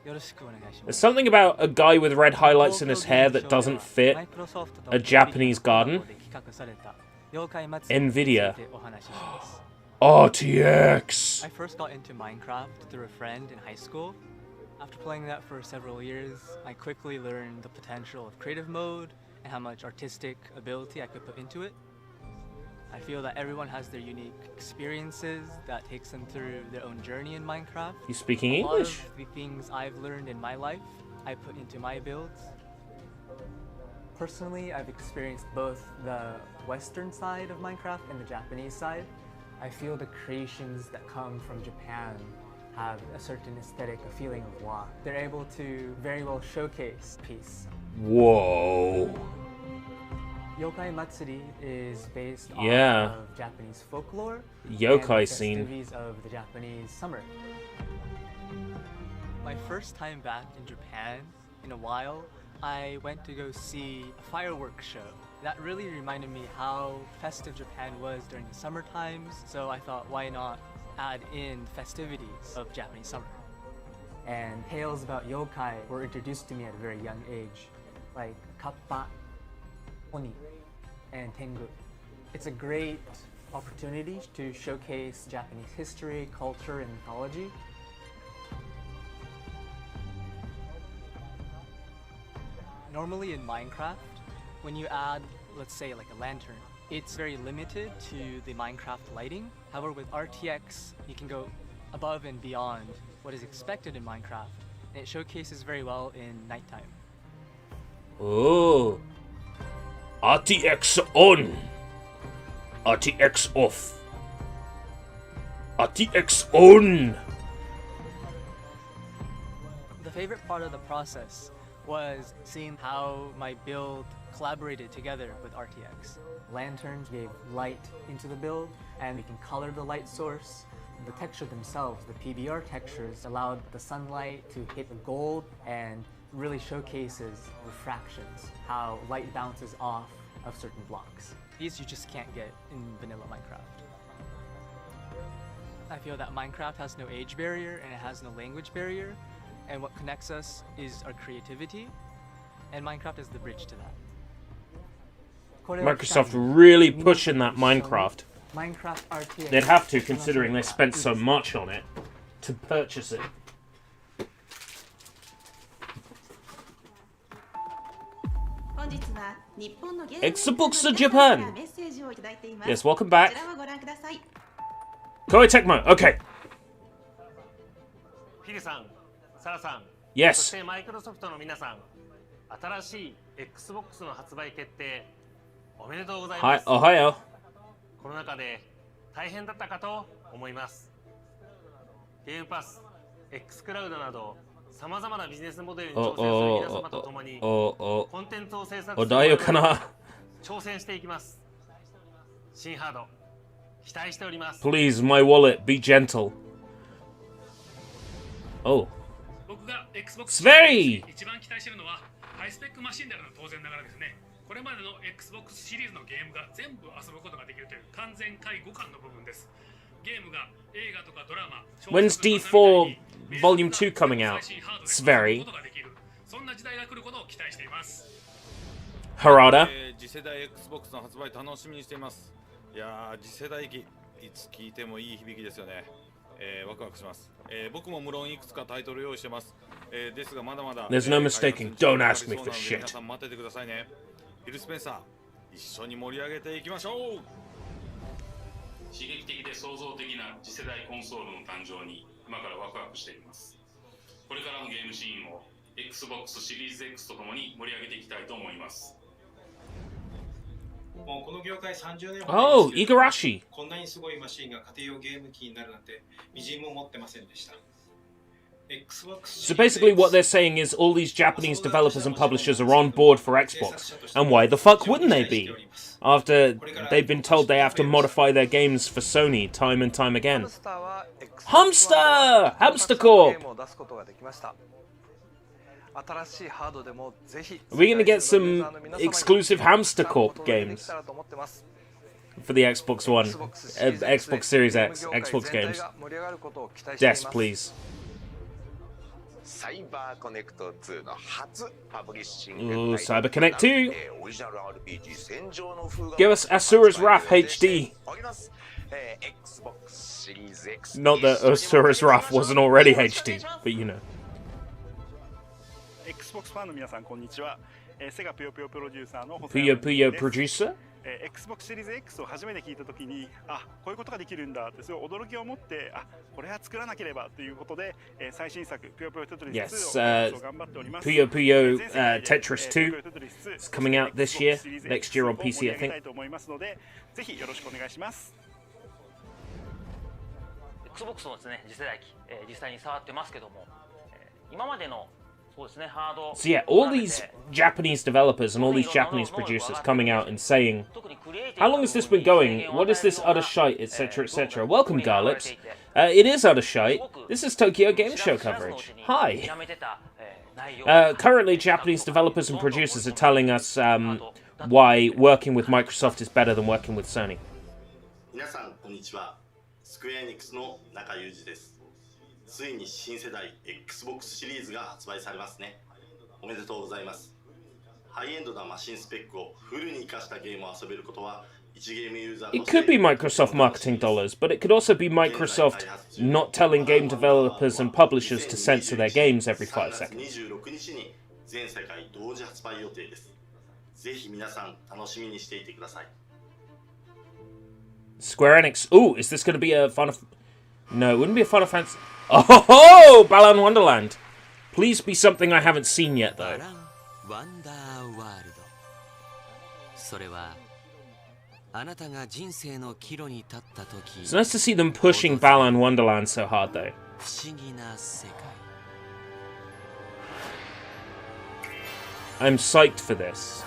There's something about a guy with red highlights in his hair that doesn't fit a Japanese garden. Nvidia. RTX. I first got into Minecraft through a friend in high school. After playing that for several years, I quickly learned the potential of creative mode and how much artistic ability I could put into it. I feel that everyone has their unique experiences that takes them through their own journey in Minecraft. You speaking English? A lot of the things I've learned in my life, I put into my builds. Personally, I've experienced both the Western side of Minecraft and the Japanese side. I feel the creations that come from Japan have a certain aesthetic, a feeling of wow. They're able to very well showcase peace. Whoa. Yokai Matsuri is based Yeah. off of Japanese folklore Yokai and the scene. festivities of the Japanese summer. My first time back in Japan in a while, I went to go see a fireworks show. That really reminded me how festive Japan was during the summer times, so I thought why not add in festivities of Japanese summer. And tales about yokai were introduced to me at a very young age, like Kappa, Oni, and Tengu. It's a great opportunity to showcase Japanese history, culture, and mythology. Normally in Minecraft, when you add, let's say, like a lantern, it's very limited to the Minecraft lighting. However, with RTX, you can go above and beyond what is expected in Minecraft, and it showcases very well in nighttime. Oh. RTX on. RTX off. RTX on. The favorite part of the process was seeing how my build collaborated together with RTX. Lanterns gave light into the build, and we can color the light source. The texture themselves, the PBR textures, allowed the sunlight to hit the gold and really showcases refractions, how light bounces off of certain blocks. These you just can't get in vanilla Minecraft. I feel that Minecraft has no age barrier and it has no language barrier, and what connects us is our creativity, and Minecraft is the bridge to that. Microsoft really pushing that Minecraft. Minecraft RTX. They'd have to, considering they spent so much on it to purchase it. Xbox of Japan. Yes, welcome back. Koei Tecmo, okay. ヒデさん、サラさん、 Yes. そしてマイクロソフトの皆さん、新しい Xbox の発売決定おめでとうございます。Ohio. コロナ禍で大変だったかと思います。ゲームパス、X クラウドなどさまざまなビジネスモデルに挑戦する皆様と共にコンテンツを制作する挑戦していきます。新ハード期待しております。 Please, my wallet, be gentle. Oh. 僕が Xbox 一番期待しているのはハイスペックマシンであるのは当然ながらですね。これまでの Xbox シリーズのゲームが全部遊ぶことができるという完全介護感の部分です。ゲームが映画とかドラマ、 When's D4 Volume 2 coming out? It's very. そんな時代が来ることを期待しています。 Harada. 次世代 Xbox の発売楽しみにしています。いやー、次世代機いつ聞いてもいい響きですよね。ワクワクします。僕も無論いくつかタイトル用意してます。ですがまだまだ There's no mistaking. Don't ask me for shit. 皆さん待っててくださいね。フィル・スペンサー、一緒に盛り上げていきましょう。刺激的で創造的な次世代コンソールの誕生に今からワクワクしています。これからのゲームシーンを Xbox シリーズ X とともに盛り上げていきたいと思います。もうこの業界30年 Oh, Igarashi. こんなにすごいマシンが家庭用ゲーム機になるなんて微塵も思ってませんでした。 So basically what they're saying is all these Japanese developers and publishers are on board for Xbox. And why the fuck wouldn't they be? After they've been told they have to modify their games for Sony time and time again. Hamster! Hamster Corp! Are we gonna get some exclusive Hamster Corp games for the Xbox One, Xbox Series X, Xbox games? Yes, please. サイバーコネクト2の初パブリッシング Ooh, Cyber Connect 2. オリジナル RPG 戦場の風が Give us Asura's Wrath HD. Xbox シリーズ X Not that Asura's Wrath wasn't already HD, but you know. Xbox ファンの皆さんこんにちは。セガぷよぷよプロデューサーの Puyo Puyo Producer? Xbox シリーズ X を初めて聞いたときに、あ、こういうことができるんだってすごい驚きを持って、あ、これは作らなければということで、最新作ぷよぷよテトリス2を頑張っております。Puyo Puyo Tetris 2 is coming out this year, next year on PC, I think. と思いますので、ぜひよろしくお願いします。Xbox のですね、次世代機、実際に触ってますけども、今までの So yeah, all these Japanese developers and all these Japanese producers coming out and saying, how long has this been going? What is this utter shite, etc, etc. Welcome, Garlips. It is utter shite. This is Tokyo Game Show coverage. Hi. Currently, Japanese developers and producers are telling us why working with Microsoft is better than working with Sony. 皆さんこんにちは。スクエアエニックスの中裕二です。ついに新世代 Xbox シリーズが発売されますね。おめでとうございます。ハイエンドなマシンスペックをフルに活かしたゲームを遊べることは一ゲームユーザー It could be Microsoft marketing dollars, but it could also be Microsoft not telling game developers and publishers to censor their games every 5 seconds. 26日に全世界同時発売予定です。ぜひ皆さん楽しみにしていてください。Square Enix. Ooh, is this going to be a Final... No, it wouldn't be a Final Fantasy... Oh, Balan Wonderland. Please be something I haven't seen yet, though. It's nice to see them pushing Balan Wonderland so hard, though. I'm psyched for this.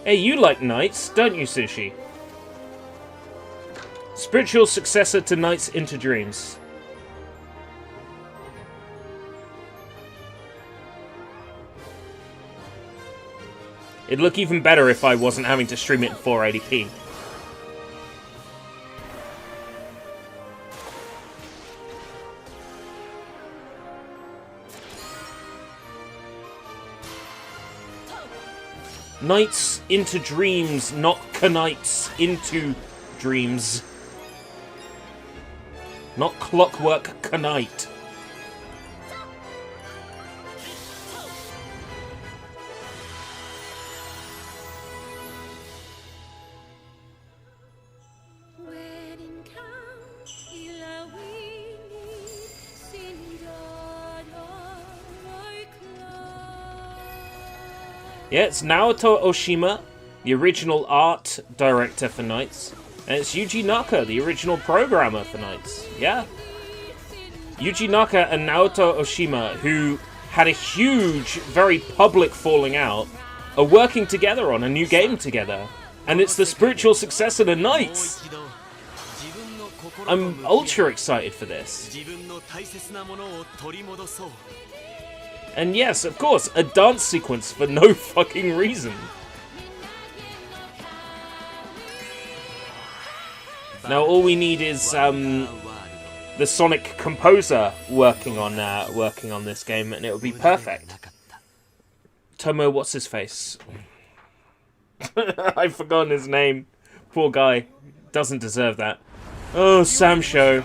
Hey, you like Knights, don't you, Sushi? Spiritual successor to Knights into Dreams. It'd look even better if I wasn't having to stream it in 480p. Knights into Dreams, not Knights into Dreams. Not Clockwork Knight. Yeah, it's Naoto Oshima, the original art director for Knights. And it's Yuji Naka, the original programmer for Knights. Yeah. Yuji Naka and Naoto Oshima, who had a huge, very public falling out, are working together on a new game together. And it's the spiritual successor to Knights. I'm ultra excited for this. And yes, of course, a dance sequence for no fucking reason. Now all we need is the Sonic composer working on this game, and it'll be perfect. Tomo, what's his face? I've forgotten his name. Poor guy. Doesn't deserve that. Oh, Sam Show.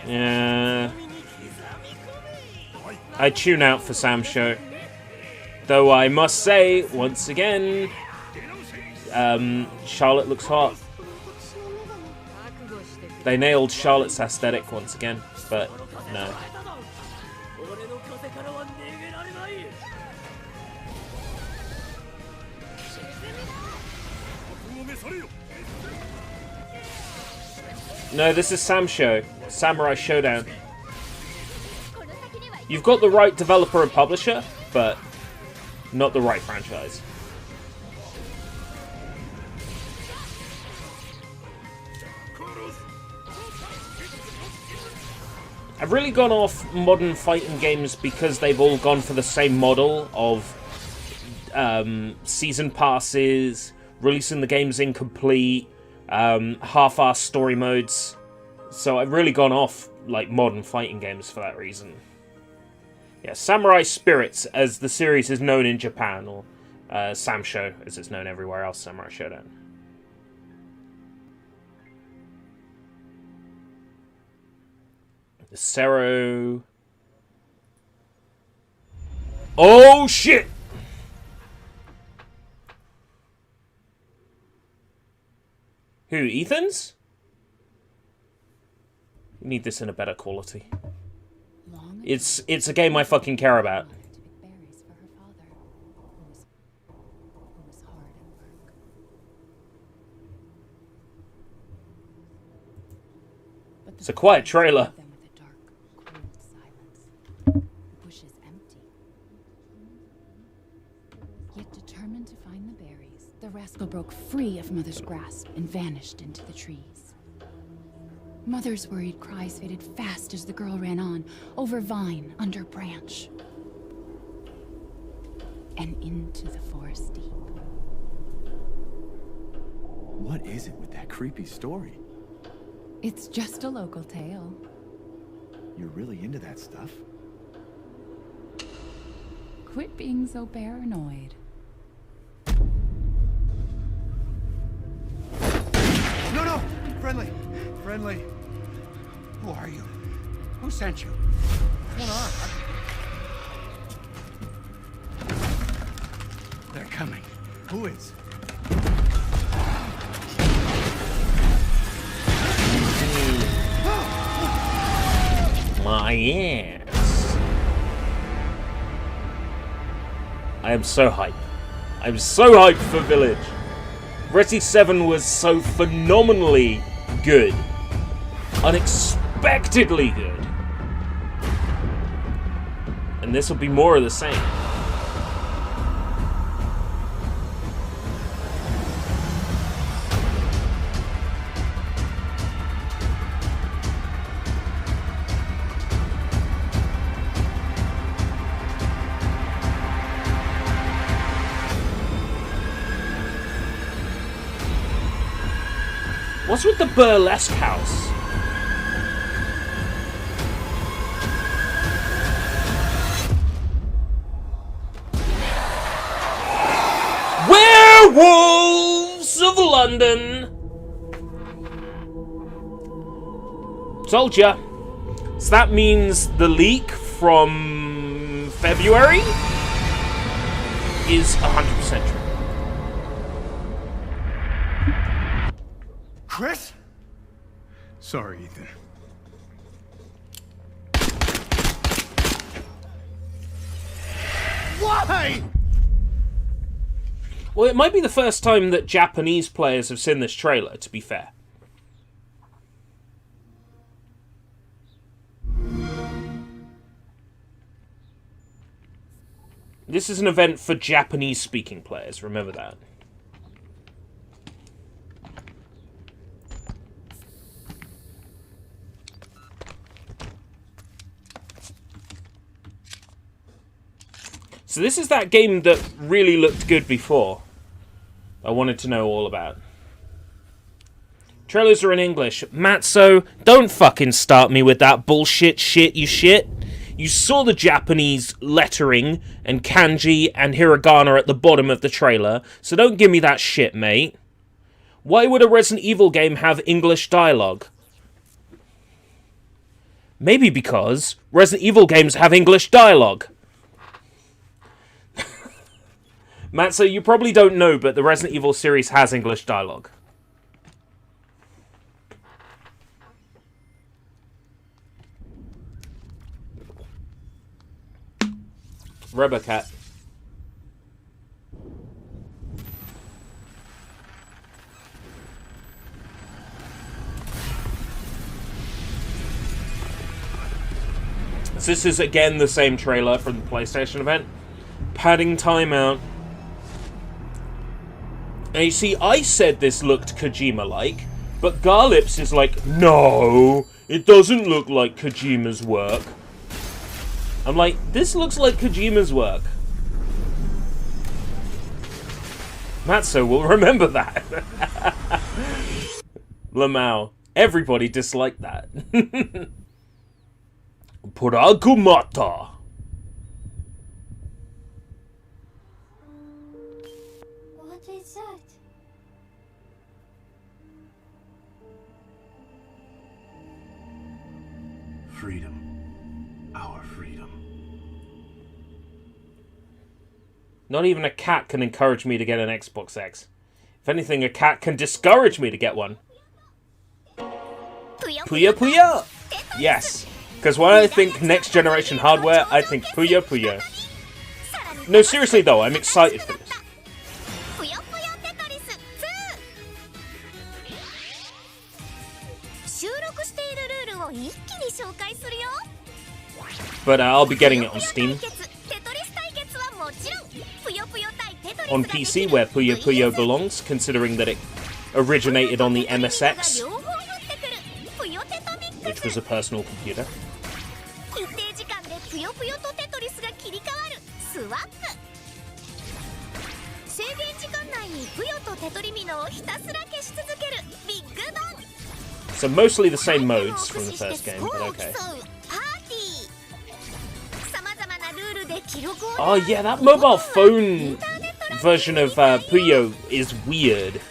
Yeah. I tune out for Sam Show. Though I must say, once again, Charlotte looks hot. They nailed Charlotte's aesthetic once again, but no. No, this is Sam Show. Samurai Showdown. You've got the right developer and publisher, but not the right franchise. I've really gone off modern fighting games because they've all gone for the same model of season passes, releasing the games incomplete, half-assed story modes. So I've really gone off like modern fighting games for that reason. Yeah, Samurai Spirits, as the series is known in Japan, or Sam Show, as it's known everywhere else, Samurai Showdown. Sero. Oh shit! Who, Ethan's? We need this in a better quality. It's a game I fucking care about. It's a quiet trailer. Yet determined to find the berries, the rascal broke free of Mother's grasp and vanished into the trees. Mother's worried cries faded fast as the girl ran on, over vine, under branch, and into the forest deep. What is it with that creepy story? It's just a local tale. You're really into that stuff? Quit being so paranoid. No, no! Friendly! Friendly! Who are you? Who sent you? What's going on? They're coming. Who is? My ass. I am so hyped. I'm so hyped for Village. Resi 7 was so phenomenally good. Unexpectedly good. And this will be more of the same. What's with the burlesque house? Werewolves of London! Told ya. So that means the leak from February is 100% true. Chris? Sorry, Ethan. Why? Well, it might be the first time that Japanese players have seen this trailer, to be fair. This is an event for Japanese-speaking players, remember that. So this is that game that really looked good before. I wanted to know all about. Trailers are in English. Matzo, don't fucking start me with that bullshit shit, you shit. You saw the Japanese lettering and kanji and hiragana at the bottom of the trailer, so don't give me that shit, mate. Why would a Resident Evil game have English dialogue? Maybe because Resident Evil games have English dialogue. Matzo, you probably don't know, but the Resident Evil series has English dialogue. Robocat. So this is again the same trailer from the PlayStation event. Padding timeout. And you see, I said this looked Kojima-like, but Garlips is like, no, it doesn't look like Kojima's work. I'm like, this looks like Kojima's work. Matzo will remember that. Lamau. Everybody disliked that. Pragmata. What is that? Freedom. Our freedom. Not even a cat can encourage me to get an Xbox X. If anything, a cat can discourage me to get one. Puyo Puyo! Yes. Because when I think next generation hardware, I think Puyo Puyo. No, seriously though, I'm excited for this. But I'll be getting it on Steam. On PC, where Puyo Puyo belongs, considering that it originated on the MSX, which was a personal computer. So mostly the same modes from the first game, but okay. Oh yeah, that mobile phone version of Puyo is weird.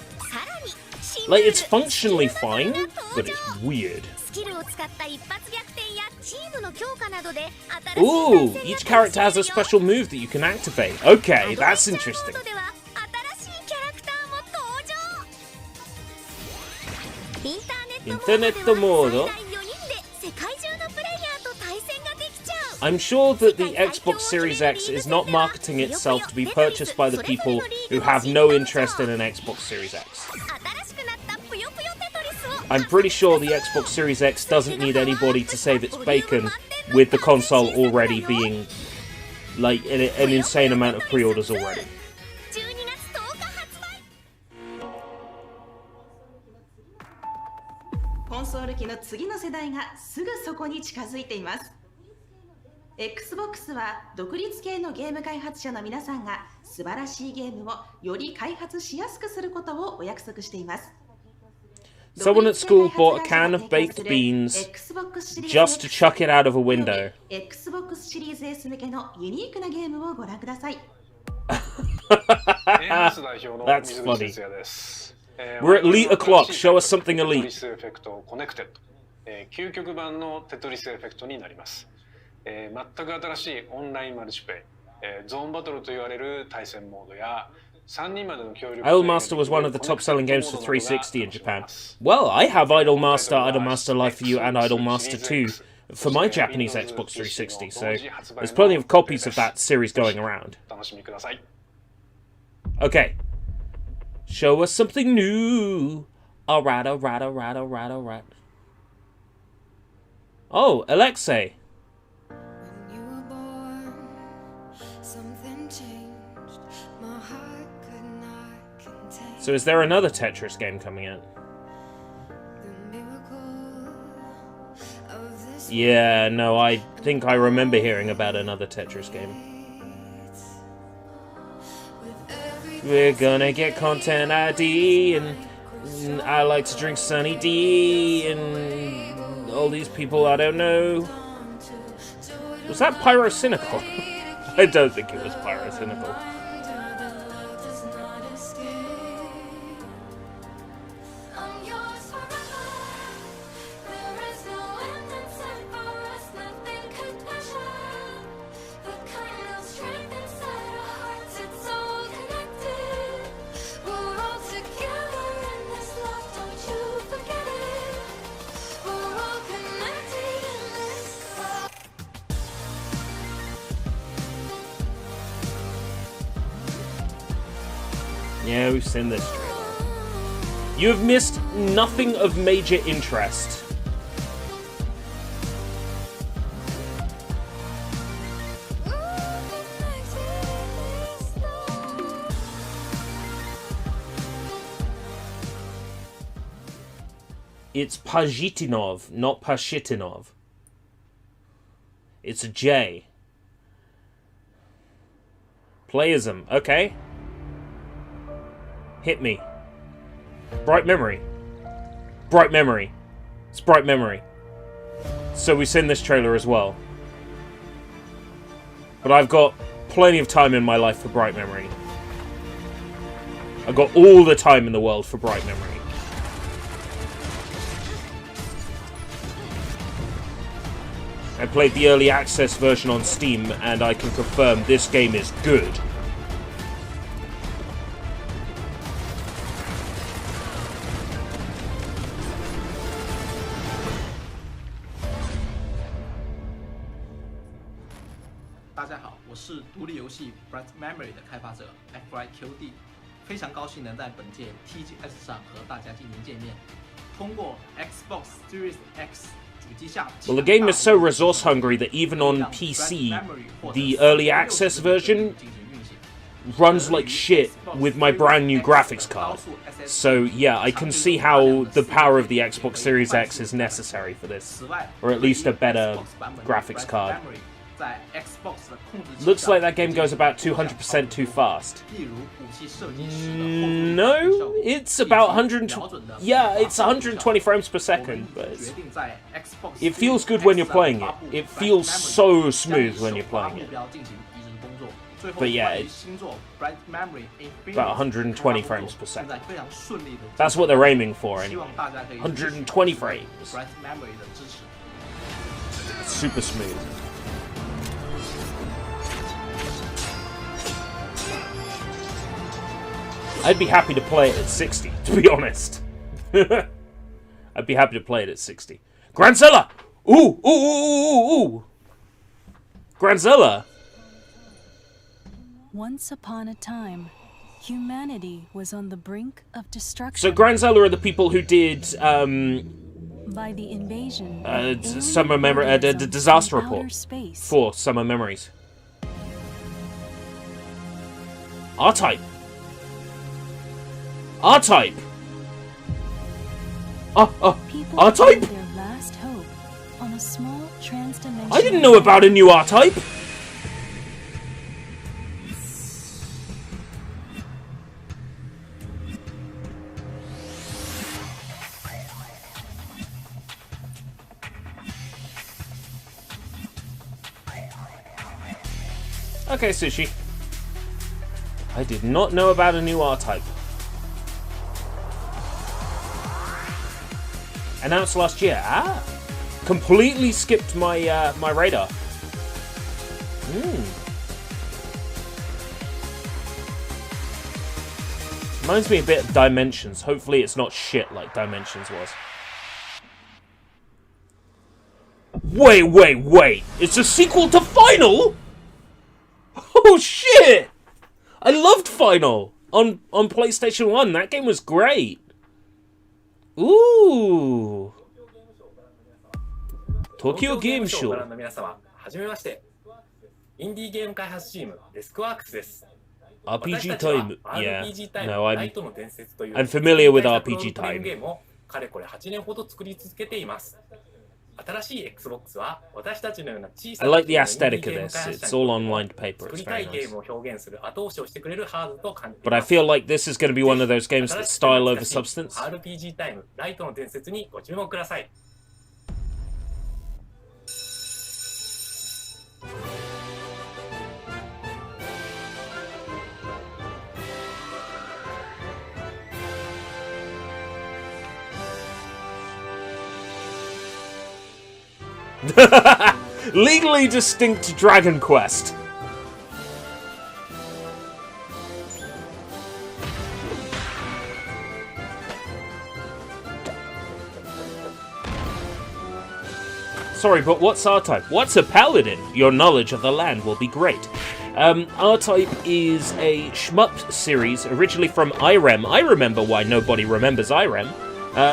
Like, it's functionally fine, but it's weird. Ooh, each character has a special move that you can activate. Okay, that's interesting. Internet modo. I'm sure that the Xbox Series X is not marketing itself to be purchased by the people who have no interest in an Xbox Series X. I'm pretty sure the Xbox Series X doesn't need anybody to save its bacon, with the console already being, like, an insane amount of pre-orders already. Xbox は独立系のゲーム開発者の皆さんが素晴らしいゲームをより開発しやすくすることをお約束しています。Someone at school bought a can of baked beans just to chuck it out of a window. Xbox シリーズ S 向けのユニークなゲームをご覧ください。That's funny. We're at elite o'clock. Show us something elite. 究極版のテトリスエフェクトになります。全く新しいオンラインマルチプレイ、ゾーンバトルと言われる対戦モードや3人までの協力。Idolmaster was one of the top-selling games for 360 in Japan. Well, I have Idolmaster, Idolmaster Live for You, and Idolmaster 2 for my Japanese Xbox 360, so there's plenty of copies of that series going around. Okay, Show us something new. Alright, alright, alright, alright, alright. Oh, Alexei. So is there another Tetris game coming out? Yeah, no, I think I remember hearing about another Tetris game. We're gonna get content ID, and I like to drink Sunny D, and all these people I don't know. Was that Pyrocynical? I don't think it was Pyrocynical. Yeah, we've seen this trailer. You have missed nothing of major interest. It's Pazhitinov, not Pashitinov. It's a J. Playism, okay. Hit me. Bright memory. Bright memory. It's bright memory. So we've seen this trailer as well. But I've got plenty of time in my life for bright memory. I've got all the time in the world for bright memory. I played the early access version on Steam, and I can confirm this game is good. Bright Memory 的开发者 FYQD， 非常高兴能在本届 TGS 上和大家进行见面。通过 Xbox Series X 主机下， Well, the game is so resource hungry that even on PC, the early access version runs like shit with my brand new graphics card. So yeah, I can see how the power of the Xbox Series X is necessary for this, or at least a better graphics card. Looks like that game goes about 200% too fast. No, it's about 120. Yeah, it's 120 frames per second, but it feels good when you're playing it. It feels so smooth when you're playing it. But yeah, it's about 120 frames per second. That's what they're aiming for anyway. 120 frames. Super smooth. I'd be happy to play it at 60, to be honest. I'd be happy to play it at 60. Granzilla! Ooh, ooh, ooh, ooh, ooh! Granzilla! Once upon a time, humanity was on the brink of destruction. So Granzilla are the people who did, by the invasion Summer Memory, the Disaster Report for Summer Memories. R-Type! R-Type! R-Type? Their last hope on a small trans-dimensional... I didn't know about a new R-Type! Okay, Sushi. I did not know about a new R-Type. Announced last year. Ah, completely skipped my my radar. Reminds me a bit of Dimensions. Hopefully, it's not shit like Dimensions was. Wait! It's a sequel to Final? Oh shit! I loved Final. on PlayStation 1. That game was great. Ooh. Tokyo Game Show. RPG Time. Yeah. No, I'm familiar with RPG Time. I like the aesthetic of this. It's all on lined paper. It's very nice. But I feel like this is going to be one of those games that's style over substance. Legally distinct Dragon Quest. Sorry, but what's R-Type? What's a paladin? Your knowledge of the land will be great. R-Type is a shmup series originally from IREM. I remember why nobody remembers IREM.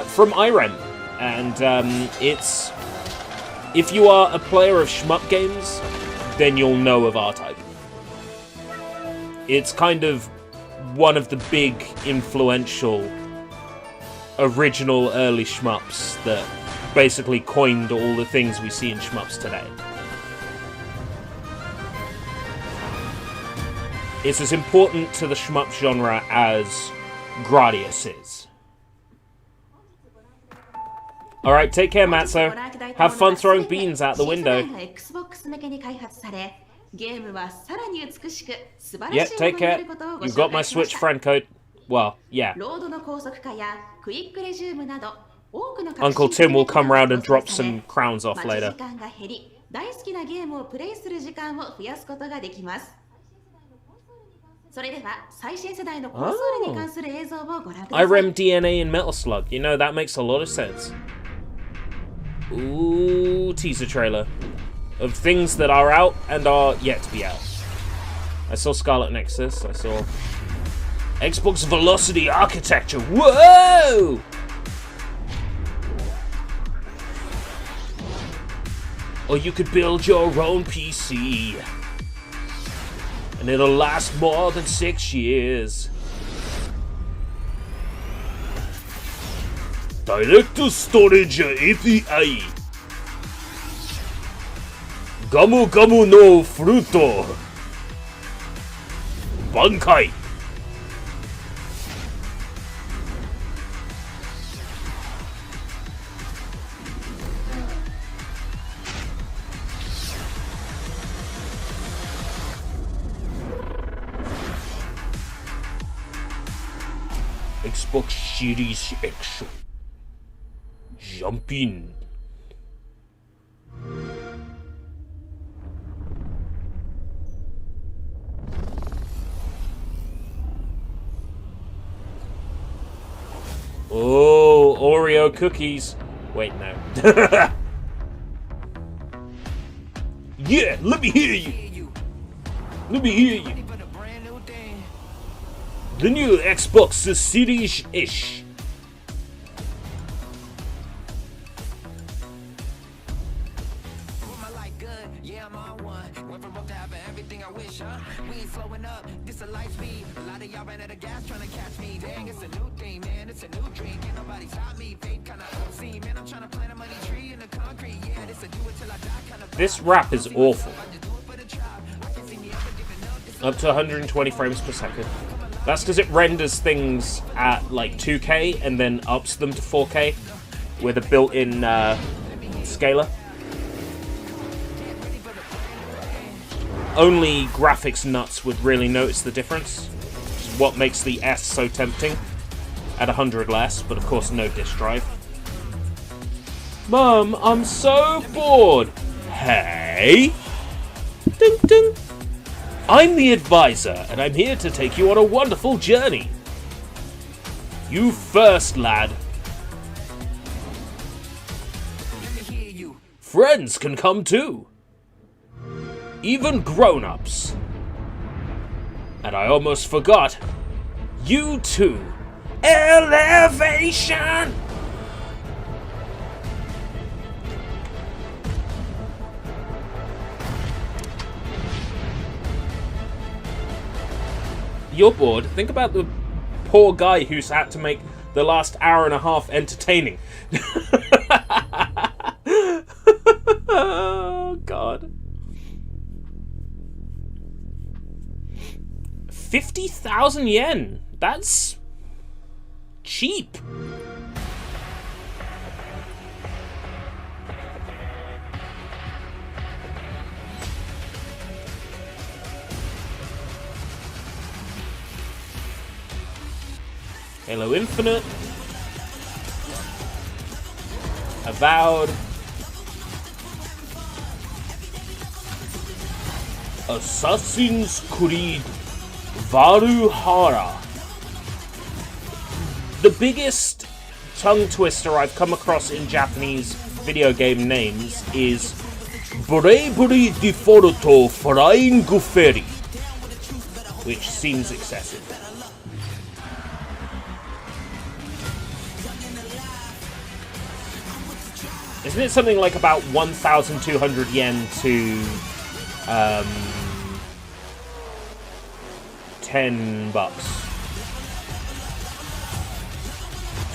From IREM. And it's... If you are a player of shmup games, then you'll know of R-Type. It's kind of one of the big, influential, original early shmups that basically coined all the things we see in shmups today. It's as important to the shmup genre as Gradius is. Alright, take care, Matzo. Have fun throwing beans out the window. Yeah, take care. You've got my Switch friend code. Well, yeah. Uncle Tim will come round and drop some crowns off later. IREM DNA in Metal Slug. You know, that makes a lot of sense. Ooh, teaser trailer of things that are out and are yet to be out. I saw Scarlet Nexus. I saw Xbox Velocity Architecture. Whoa! Or you could build your own PC. And it'll last more than 6 years. Direct Storage API. Gamu Gamu no Fruto. Bankai. Xbox Series X. Jump in. Oh, Oreo cookies. Wait, no. Yeah, let me hear you. Let me hear you. The new Xbox Series-ish. This rap is awful. Up to 120 frames per second. That's because it renders things at like 2K and then ups them to 4K with a built-in scaler. Only graphics nuts would really notice the difference, which is what makes the S so tempting at 100 less, but of course no disk drive. Mum, I'm so bored. Hey? Ding ding. I'm the advisor, and I'm here to take you on a wonderful journey. You first, lad. Friends can come too. Even grown-ups. And I almost forgot. You too. Elevation! You're bored. Think about the poor guy who's had to make the last hour and a half entertaining. Oh, God. 50,000 yen. That's cheap. Halo Infinite. Avowed. Assassin's Creed Valhalla. The biggest tongue twister I've come across in Japanese video game names is Bravely Default Flying Ferry, which seems excessive. Isn't it something like about 1,200 yen to $10?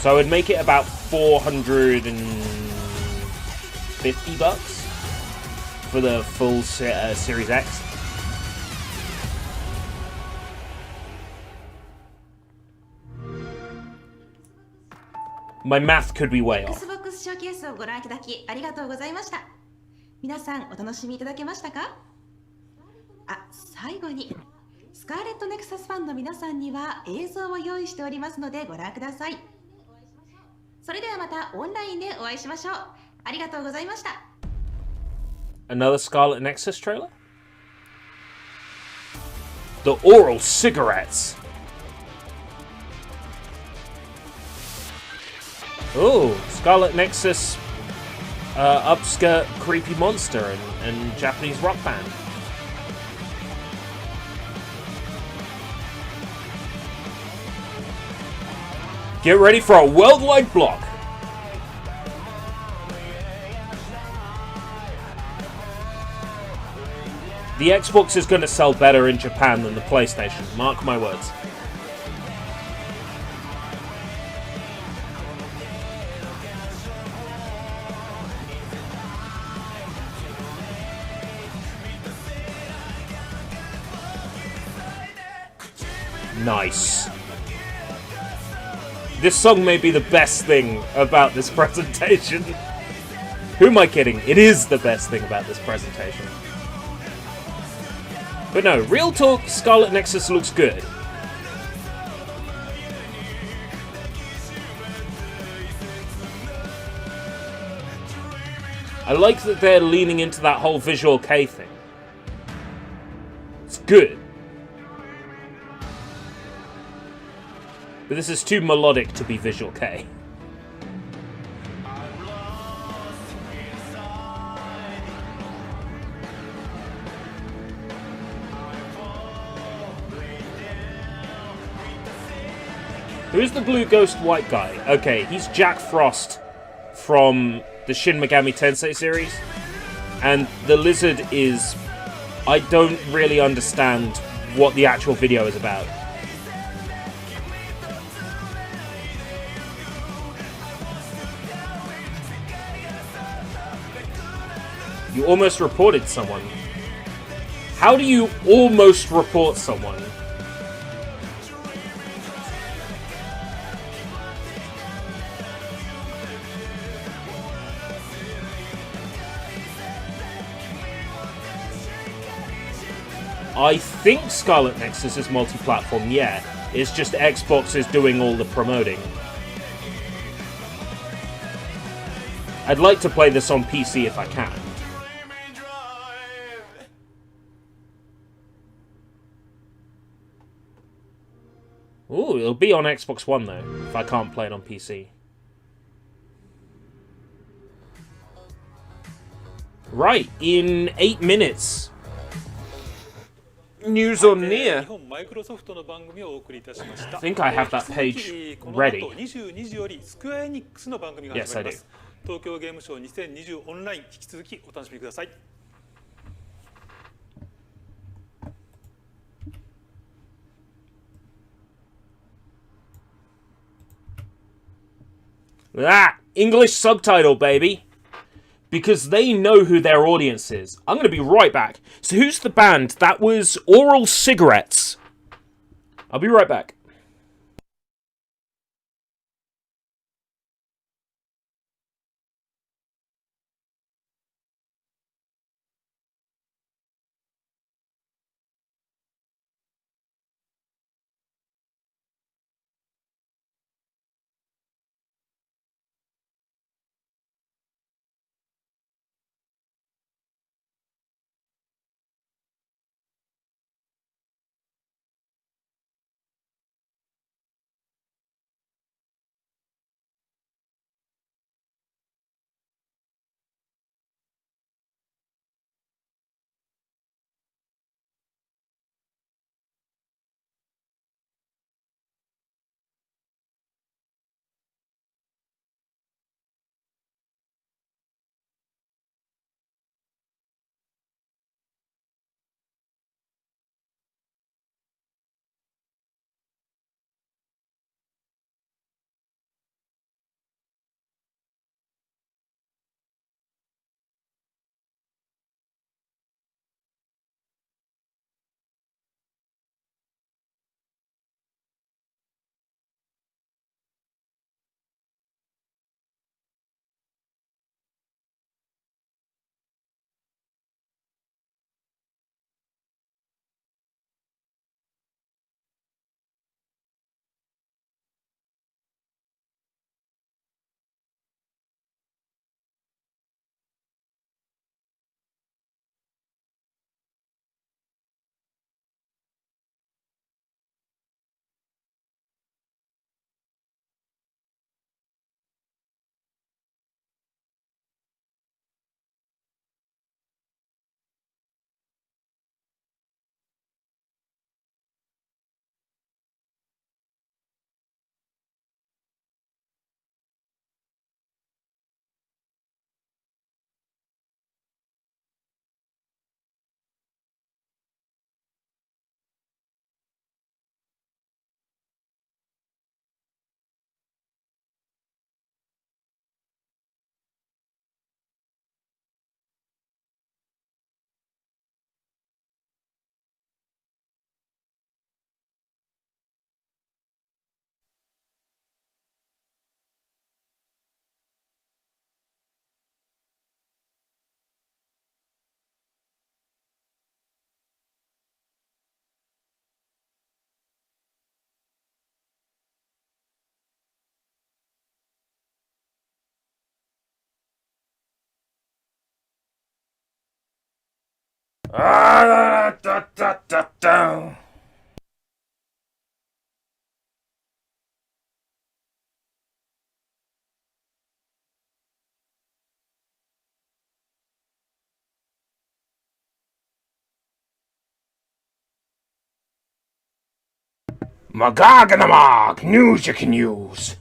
So I would make it about 450 bucks for the full Series X. My math could be way off. Xbox ショーケースをご覧いただきありがとうございました。皆さんお楽しみいただけましたか？あ、最後にスカーレットネクサスファンの皆さんには映像を用意しておりますのでご覧ください。それではまたオンラインでお会いしましょう。ありがとうございました。Another Scarlet Nexus trailer? The oral cigarettes. Oh, Scarlet Nexus, upskirt creepy monster and Japanese rock band. Get ready for a worldwide block. The Xbox is going to sell better in Japan than the PlayStation, mark my words. Nice. This song may be the best thing about this presentation. Who am I kidding? It is the best thing about this presentation. But no, real talk, Scarlet Nexus looks good. I like that they're leaning into that whole Visual K thing. It's good. But this is too melodic to be Visual K. Who's the blue ghost white guy? Okay, he's Jack Frost from the Shin Megami Tensei series. And the lizard is... I don't really understand what the actual video is about. You almost reported someone. How do you almost report someone? I think Scarlet Nexus is multi-platform, yeah. It's just Xbox is doing all the promoting. I'd like to play this on PC if I can. Ooh, it'll be on Xbox One though, if I can't play it on PC. Right, in 8 minutes, news on Nier. I think I have that page ready. Yes, I do. 東京ゲームショウ2020オンライン引き続きお楽しみください。Ah, English subtitle, baby. Because they know who their audience is. I'm going to be right back. So who's the band? That was Oral Cigarettes. I'll be right back. Magaganamag! News you can use!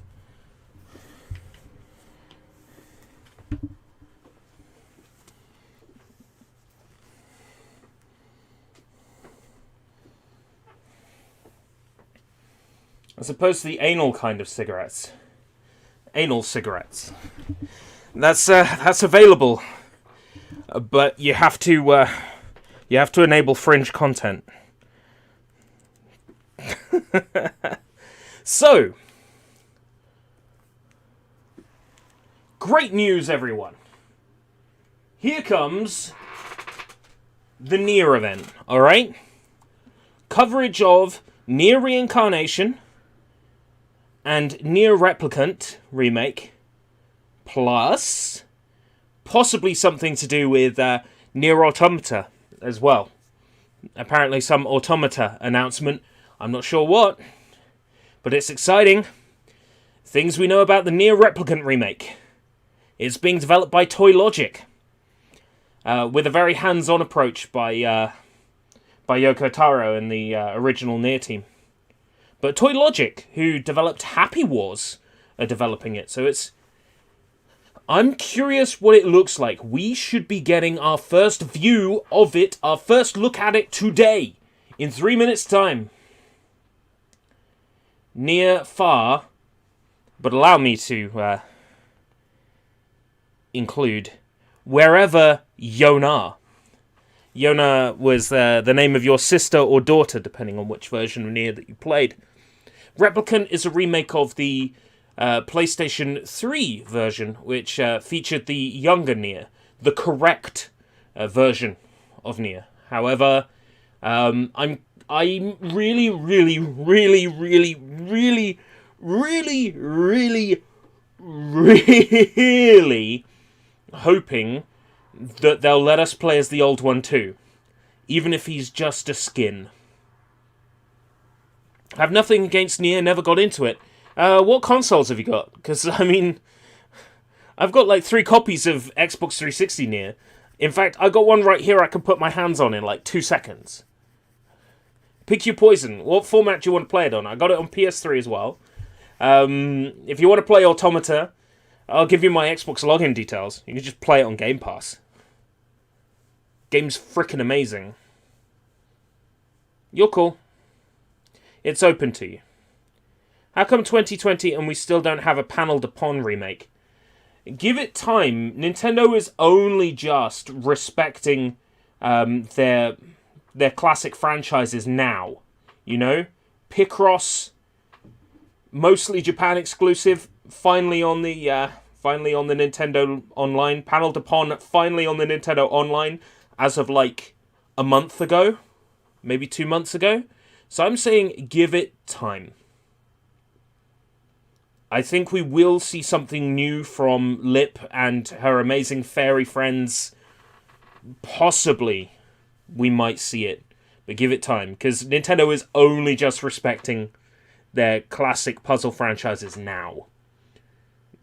As opposed to the anal kind of cigarettes. Anal cigarettes. That's available. But you have to enable fringe content. So, great news, everyone. Here comes the Nier event, alright? Coverage of Nier Reincarnation and Nier Replicant remake, plus possibly something to do with Nier Automata as well. Apparently some Automata announcement. I'm not sure what, but it's exciting. Things we know about the Nier Replicant remake. It's being developed by Toy Logic, with a very hands-on approach by by Yoko Taro and the original Nier team. But Toy Logic, who developed Happy Wars, are developing it. So I'm curious what it looks like. We should be getting our first view of it, our first look at it today, in 3 minutes' time. Near far, but allow me to include wherever Yona. Yona was the name of your sister or daughter, depending on which version of Nier that you played. Replicant is a remake of the PlayStation 3 version, which featured the younger Nier, the correct version of Nier. However, I'm really hoping that they'll let us play as the old one too, even if he's just a skin. I have nothing against Nier, never got into it. What consoles have you got? Because, I mean, I've got like 3 copies of Xbox 360 Nier. In fact, I got one right here I can put my hands on in like 2 seconds. Pick your poison. What format do you want to play it on? I got it on PS3 as well. If you want to play Automata, I'll give you my Xbox login details. You can just play it on Game Pass. Game's freaking amazing. You're cool. It's open to you. How come 2020 and we still don't have a Panel Upon remake? Give it time. Nintendo is only just respecting their classic franchises now. You know? Picross, mostly Japan exclusive, finally on the Nintendo Online. Panel Upon finally on the Nintendo Online as of like a month ago, maybe 2 months ago. So I'm saying give it time. I think we will see something new from Lip and her amazing fairy friends. Possibly we might see it, but give it time, because Nintendo is only just respecting their classic puzzle franchises now.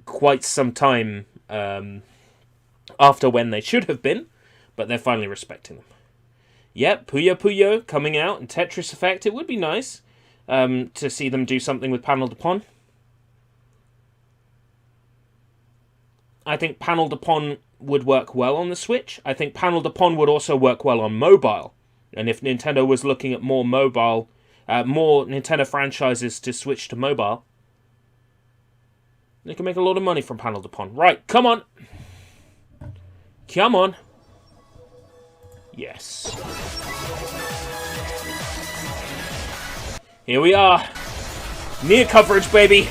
Quite some time after when they should have been, but they're finally respecting them. Yep, Puyo Puyo coming out and Tetris Effect. It would be nice to see them do something with Panel Upon. I think Panel Upon would work well on the Switch. I think Panel Upon would also work well on mobile. And if Nintendo was looking at more mobile, more Nintendo franchises to switch to mobile, they can make a lot of money from Panel Upon. Right, come on. Come on. Yes. Here we are. Nier coverage, baby.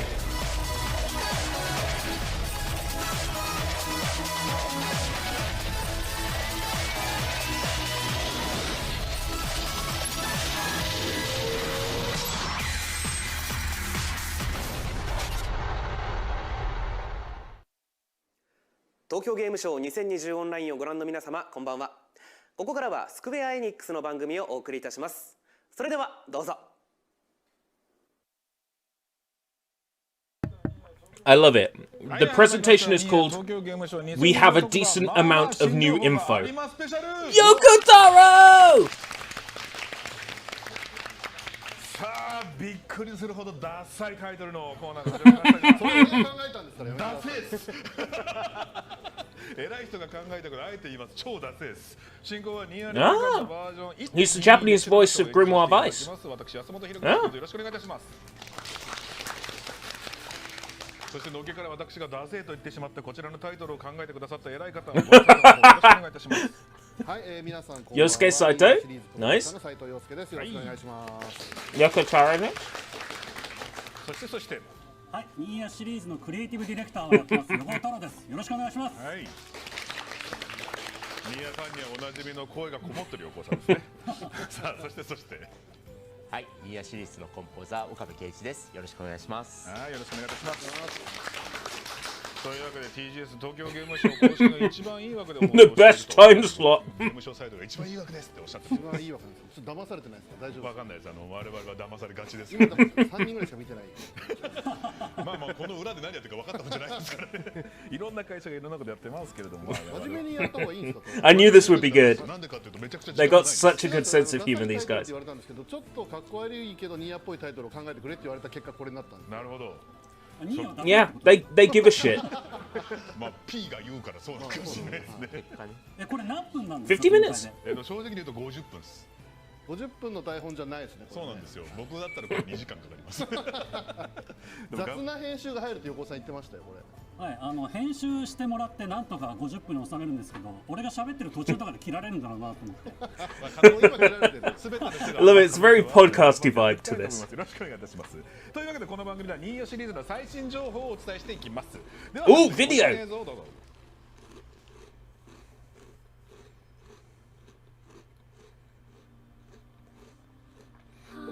東京ゲームショー2020オンラインをご覧の皆様、こんばんは。ここからはスクウェアエニックスの番組をお送りいたします。それではどうぞ。I love it. The presentation is called We Have a Decent Amount of New Info. Yoko Taro! さあ、びっくりするほどダッサいタイトルのコーナーが始まりましたけど、それを考えたんですから、ダセーです。偉い人が考えたことあえて言います。超ダセーです。進行はニアリバージョン He's the Japanese voice of Grimoire Vice. 私、安本博之です。よろしくお願いいたします。そしてのっけから私がダセーと言ってしまったこちらのタイトルを考えてくださった偉い方をよろしくお願いいたします。はい、皆さんこんばんは。Yosuke Saito? Nice. 斉藤洋介です。よろしくお願いします。Yoko Taro next? そして。はい、ニーヤシリーズのクリエイティブディレクターをやってます横尾太郎です。よろしくお願いします。はい。ニーヤファンにはおなじみの声がこもってる横尾さんですね。さあ、そして。はい、ニーヤシリーズのコンポーザー岡部圭一です。よろしくお願いします。はい、よろしくお願いいたします。というわけで TGS 東京ゲームショウ公式の一番いい枠で The best time slot ゲームショウサイトが一番いい枠ですっておっしゃって一番いい枠です。ちょっと騙されてないですか？大丈夫？わかんないです。我々は騙されがちです今多分3人ぐらいしか見てない。まあこの裏で何やってるか分かったもんじゃないですからね。いろんな会社がいろんなことやってますけれども、真面目にやった方がいいんですか？ I knew this would be good. なんでかっていうとめ They got such a good sense of humor, these guys. 言われたんですけど、ちょっとかっこ悪いけどニーヤっぽいタイトルを考えてくれって言われた結果これになったんです。なるほど。Yeah, they give a shit. まあ P が言うからそうなのかもしれないですね。これ何分なんです50かminutes? 正直に言うと50分です。50分の台本じゃないですね。そうなんですよ。僕だったらこれ2時間かかります。雑な編集が入ると横尾さん言ってましたよこれ。はい、編集してもらってなんとか50分に収めるんですけど、俺が喋ってる途中とかで切られるんだろうなと思って。I love it. It's very podcasty vibe to this. よろしくお願いいたします。というわけでこの番組ではニーヤシリーズの最新情報をお伝えしていきます。では、video! 映像をどうぞ。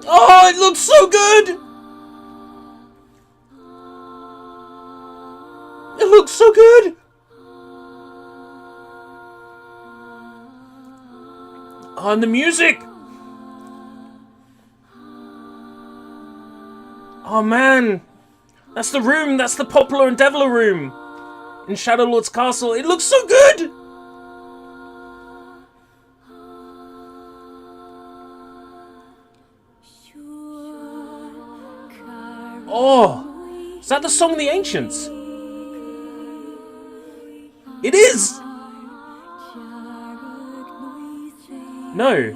Oh, it looks so good! It looks so good! Oh, and the music! Oh man! That's the room, that's the Poplar and Deviler room! In Shadow Lord's castle. It looks so good! Oh! Is that the Song of the Ancients? It is! No.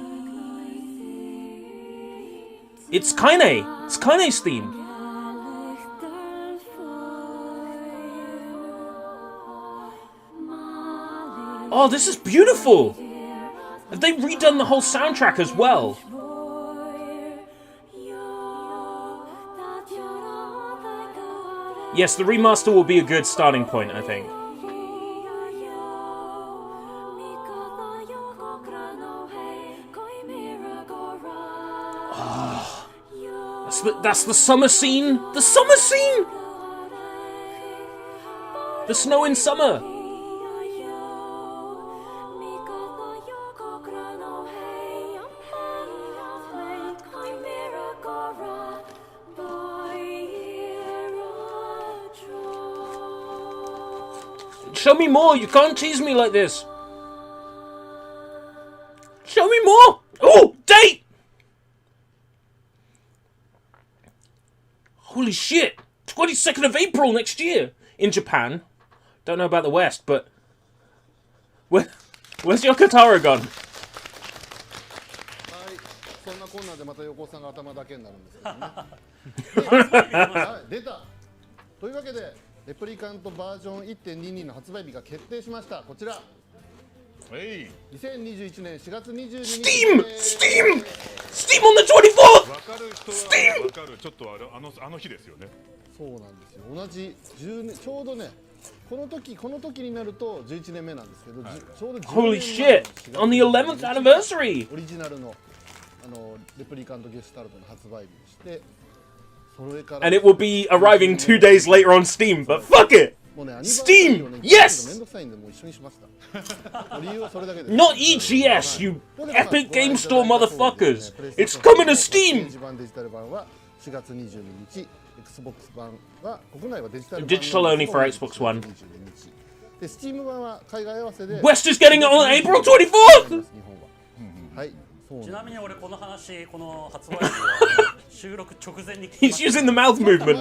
It's Kaine. It's Kaine's theme. Oh, this is beautiful! Have they redone the whole soundtrack as well? Yes, the remaster will be a good starting point, I think. Oh, that's the summer scene! The summer scene! The snow in summer! Show me more! You can't tease me like this! Show me more! Oh! Date! Holy shit! 22nd of April next year! In Japan. Don't know about the West, but... Where's your Katara gone? そんなこんなでまた横尾さんが頭だけになるんですけどね。出たというわけでレプリカントバージョン 1.22 の発売日が決定しました。こちら2021年4月22日 Steam! Steam! Steam on the 24th! わかる人はわかる。ちょっとあの日ですよね。そうなんですよ。同じ10年ちょうどねこの時になると11年目なんですけど、ちょうどHoly shit! On the 11th anniversary! オリジナルのレプリカントゲスタルトの発売日でして、それから And it will be arriving 2 days later on Steam, but fuck it! Steam! Yes! Not EGS, you Epic Game Store motherfuckers! It's coming to Steam! Digital only for Xbox One. West is getting it on April 24th! ちなみに俺この話この発売日は収録直前に He's using the mouth movement.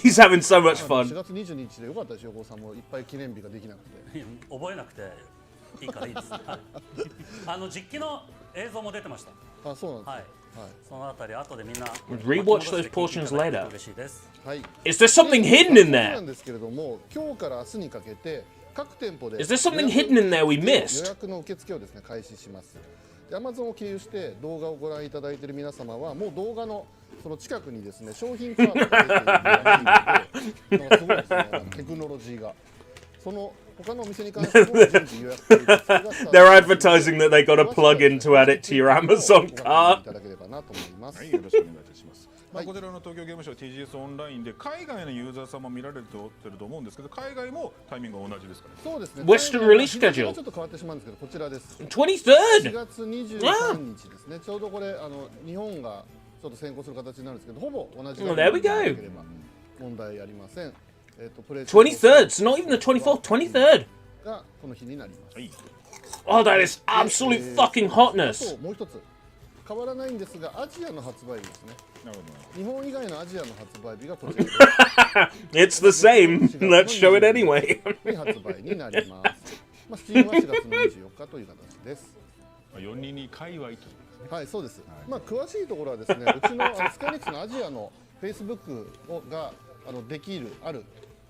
He's having so much fun. 4月22日でよかったですよ、横尾さんもいっぱい記念日ができなくて。覚えなくていいからいいです。実機の映像も出てました。あ、そうなんです。はい。そのあたり後でみんな Rewatch those portions later. 嬉しいです。はい。Is there something hidden in な there? んですけれども、今日から明日にかけて各店舗で Is there something hidden in there we 予 missed? 約の受付をですね開始します。Amazon を経由して動画をご覧いただいている皆様はもう動画のその近くにですね商品カードが出ているので、すごいですねテクノロジーがその他のお店に関しても順次予約というか They're advertising that they got a plug-in to add it to your Amazon cart. いただければなと思います。はい、よろしくお願いいたします。こちらの東京ゲームショウ TGS オンラインで海外のユーザーさんも見られてると思うんですけど、海外もタイミングは同じですかね。そうですね。 Western release schedule. ちょっと変わってしまうんですけど、こちらです。 23rd! 4月23日ですね。ちょうどこれ日本がちょっと先行する形になるんですけど、ほぼ同じ。Well, there we go. 問題ありません。23rd. It's not even the 24th. 23rd. がこの日になります。Oh, that is absolute fucking hotness. あともう一つ変わらないんですが、アジアの発売日ですね。日本以外のアジアの発売日がこちらです。It's the same. Let's show it anyway. に発売になります。まあ、スチームは4月の24日という形です。422界隈という。はい、そうです。まあ詳しいところはですね、うちのスカイネックスのアジアの Facebook ができるある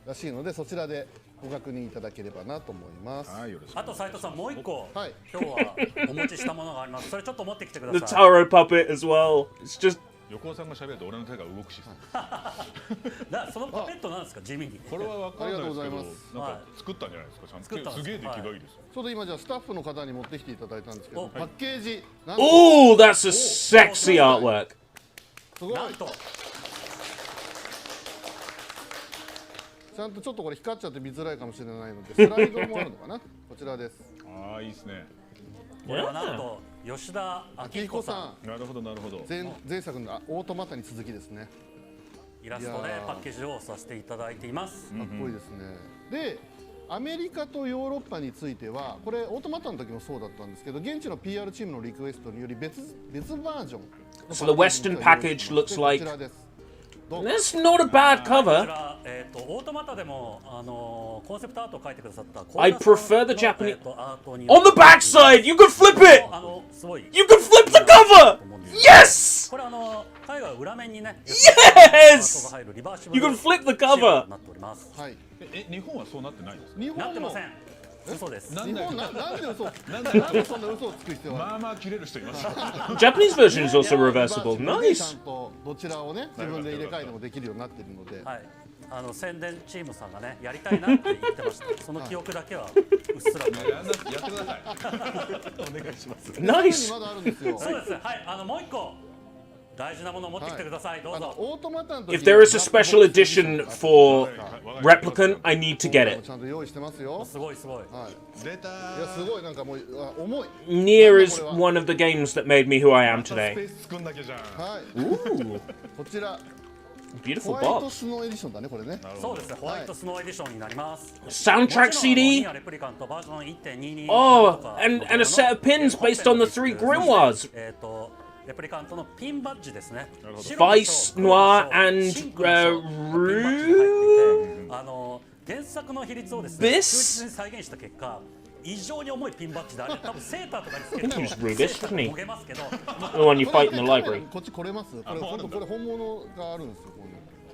らしいので、そちらでご確認いただければなと思います。あと斉藤さん、もう一個、今日はお持ちしたものがあります。それちょっと持ってきてください。 The Taro puppet as well. It's just横尾さんが喋ると俺の手が動くし。そのパペットなんですか、地味に。これはわかんないですけど、なんはいか作ったんじゃないですか。ちゃんとすげえ出来がいいです。ちょうど今じゃあスタッフの方に持ってきていただいたんですけど、パッケージ。Oh, that's a sexy artwork. すごい。ちゃんとちょっとこれ光っちゃって見づらいかもしれないので、スライドもあるのかな。こちらです。ああ、いいですね。これはなんと吉田明彦さん。なるほどなるほど。前作のオートマタに続きですね。イラストでパッケージをさせていただいています。かっこいいですね。で、アメリカとヨーロッパについては、これオートマタの時もそうだったんですけど、現地の PR チームのリクエストにより別バージョン。So the Western package looks like. That's not a bad cover. オートマタでもコンセプトアートを描いてくださった。 I prefer the Japanese. On the back side, you can flip it. You can flip the cover. Yes. これ海外裏面にね。Yes. You can flip the cover. はい。日本はそうなってないです。日本なってません。嘘です。なんで嘘？なんでそんな嘘をつく必要は？まあまあ切れる人います。Japanese version is also reversible. Nice. どちらをね自分で入れ替えてもできるようになっているので。はい。宣伝チームさんがねやりたいなって言ってました。その記憶だけはうっすらと。やってください。お願いします。Nice. まだあるんですよ。そうです。はい。もう一個大事なものを持ってきてください。どうぞ。If there is a special edition for Replicant, I need to get it. ちゃんと用意してますよ。すごいすごい。はい。出た。いやすごいなんかもう重い。Nier is one of the games that made me who I am today. はい。Ooh. こちら。Beautiful ホワイト box. スノーエディションだねこれね。そうですね。ホワイトスノーエディションになります。Soundtrack CD. Oh, and a set of pins based on the 3 grimoires. レプリカントのピンバッジですね。Vice, Noir, and Rue. 原作の比率をですね、忠実に再現した結果、異常に重いピンバッジであれ多分セーターとかにつけても焦げますけど、The one you fight in the library. こっち来れます？これ本当これ本物があるんですよ。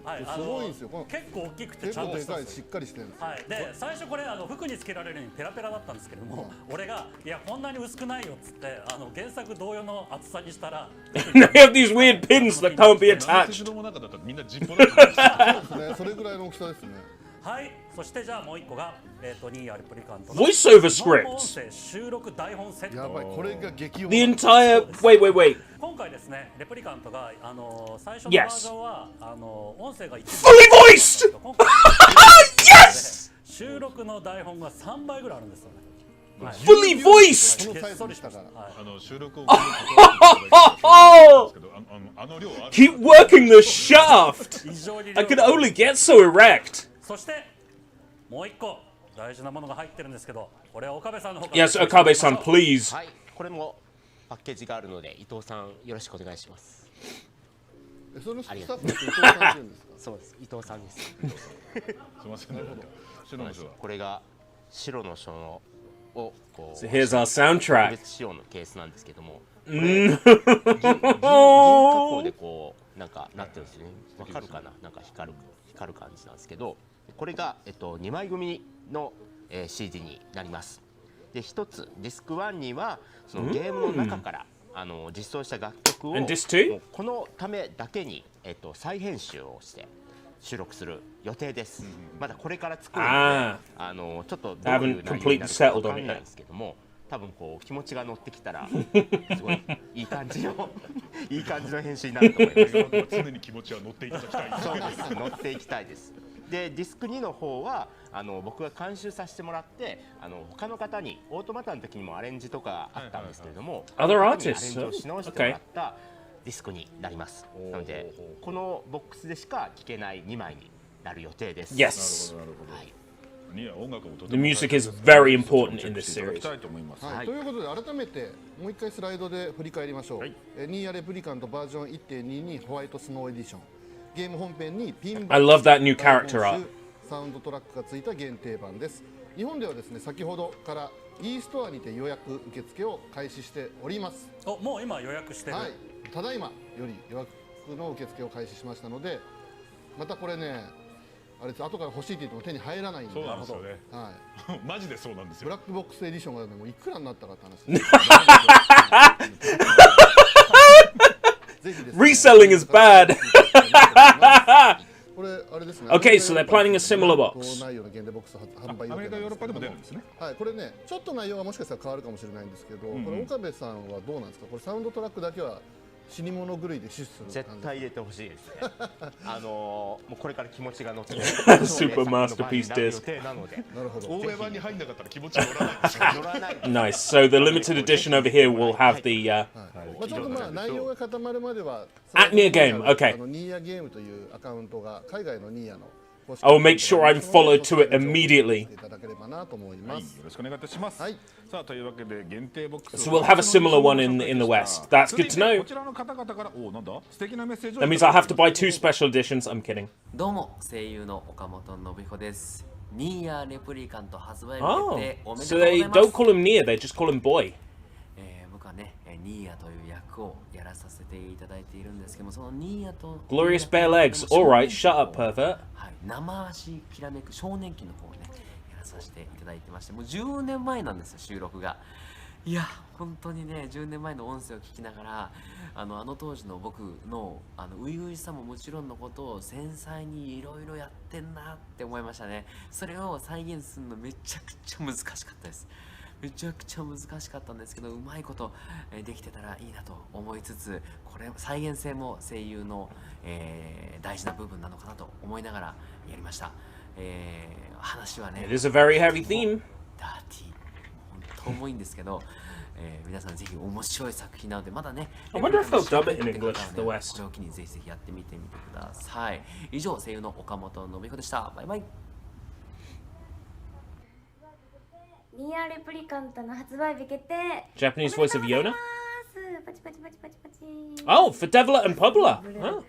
はい、すごいんですよ。結構大きくてちゃんとでかいしっかりしてるんです。はい。で最初これ服につけられるようにペラペラだったんですけれども、俺がいやこんなに薄くないよっつって原作同様の厚さにしたら They have these weird pins that can't be attached. みんなジッポだったんです。それぐらいの大きさですね。はい。そしてじゃあもう一個がニーヤレプリカント Voiceover script. 音声収録台本セット。やばいこれが激 The entire wait. 今回ですねレプリカントが最初のバージョンは音声が一部 Fully voiced. Yes. 収録の台本が3倍ぐらいあるんですよね。Fully voiced. 収録を Keep working the shaft. I can only get so erect. そしてもう一個大事なものが入ってるんですけど、これは岡部さんの方から。 Yes, Okabe-san, please. はい、これもパッケージがあるので伊藤さんよろしくお願いします。そのスタッフの伊藤さんって言うんですか？そうです、伊藤さんです。すみません。白の書。これが白の書のをこう。So here's our soundtrack. 別仕様のケースなんですけども。銀加工でこうなんかなってるんですね。わかるかな？なんか光る感じなんですけど、これが2枚組のCD になります。で一つディスク1にはそのゲームの中から実装した楽曲をこのためだけに再編集をして収録する予定です。まだこれから作るのでちょっとどういう内容になるかわかんないんですけども。多分こう気持ちが乗ってきたらすごいいい感じの編集になると思います。常に気持ちは乗っていただきたい。そうです。乗っていきたいです。でディスク2の方は僕が監修させてもらって他の方にオートマタの時にもアレンジとかあったんですけれども、Other アレン artists. ジをし直してもらったディスクになります。なのでこのボックスでしか聴けない2枚になる予定です。Yes. はい。The music is very important in this series. はい、ということで改めてもう一回スライドで振り返りましょう。ニーヤレプリカントバージョン 1.22 ホワイトスノーエディション。ゲーム本編にピンバ I love that new character art. サウンドトラックがついた限定版です。日本ではですね、先ほどから e ストアにて予約受付を開始しております。お、もう今予約してる。はい、ただいまより予約の受付を開始しましたので、またこれね、あれ後から欲しいって言っても手に入らないんで。そうなんですよね。はい。マジでそうなんですよ。ブラックボックスエディションがね、もういくらになったかって話。Reselling is bad. これあれですね。 Okay, so they're planning a similar box. 内容の限定ボックス販売予定なんですけど。アメリカヨーロッパでも出るんですね。はい、これね、ちょっと内容がもしかしたら変わるかもしれないんですけど、これ岡部さんはどうなんですか。これサウンドトラックだけは死に物狂いで死守する。絶対入れてほしいですね。もうこれから気持ちが乗って。Super masterpiece disc. なるほど。欧米版に入んなかったら気持ち乗らないですよ。乗らない。Nice. So the limited edition over here will have the. まあちょっとまあ内容が固まるまでは。At Nia Game. Okay. ニーヤゲームというアカウントが海外のニーヤの。I will make sure I'm followed to it immediately. いただければなと思います。よろしくお願いいたします。はい。さあというわけで限定ボックス。 So we'll have a similar one in the West. That's good to know. こちらの方々からなんだ素敵なメッセージを。 That means I'll have to buy 2 special editions. I'm kidding. どうも声優の岡本信彦です。ニーヤレプリカント発売日 Oh, でおめで so とうござ they います。 don't call him Nia, they just call him Boy. 僕はね、ニーヤという役をやらさせていただいているんですけども、そのニーヤと Glorious bare legs. All right, shut up, pervert. はい、生足きらめく少年期の方をねやらさせていただいてまして、もう10年前なんですよ収録が。いや本当にね10年前の音声を聞きながらあの当時の僕の初々しさももちろんのことを繊細にいろいろやってんなって思いましたね。それを再現するのめちゃくちゃ難しかったです。めちゃくちゃ難しかったんですけど、うまいことできてたらいいなと思いつつ、これ再現性も声優の、大事な部分なのかなと思いながらやりました。話はね It is a very heavy theme. ダーティー本当重いんですけど、皆さんぜひ面白い作品なのでまだね I wonder if they'll dub it in English for the West. これを機にぜひぜひやってみてください。以上声優の岡本信彦でした。バイバイ。ニーヤレプリカントの発売日決定。 Japanese voice of Yona? パチパチパチパチパチ。 Oh, for Devla and Publa. Oh.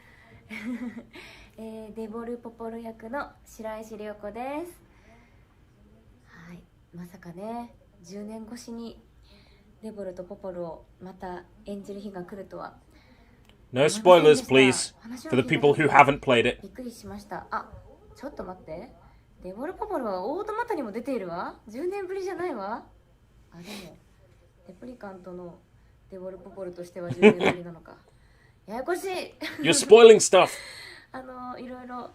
デボルポポル役の白石涼子です。はい、まさかね、10年越しにデボルとポポルをまた演じる日が来るとは。 No spoilers, please, for the people who haven't played it. びっくりしました。あ、ちょっと待って。デボルポポルはオートマタにも出ているわ。10年ぶりじゃないわ。あ、でもレプリカントのデボルポポルとしては10年ぶりなのか。ややこしい。You're spoiling stuff. いろいろ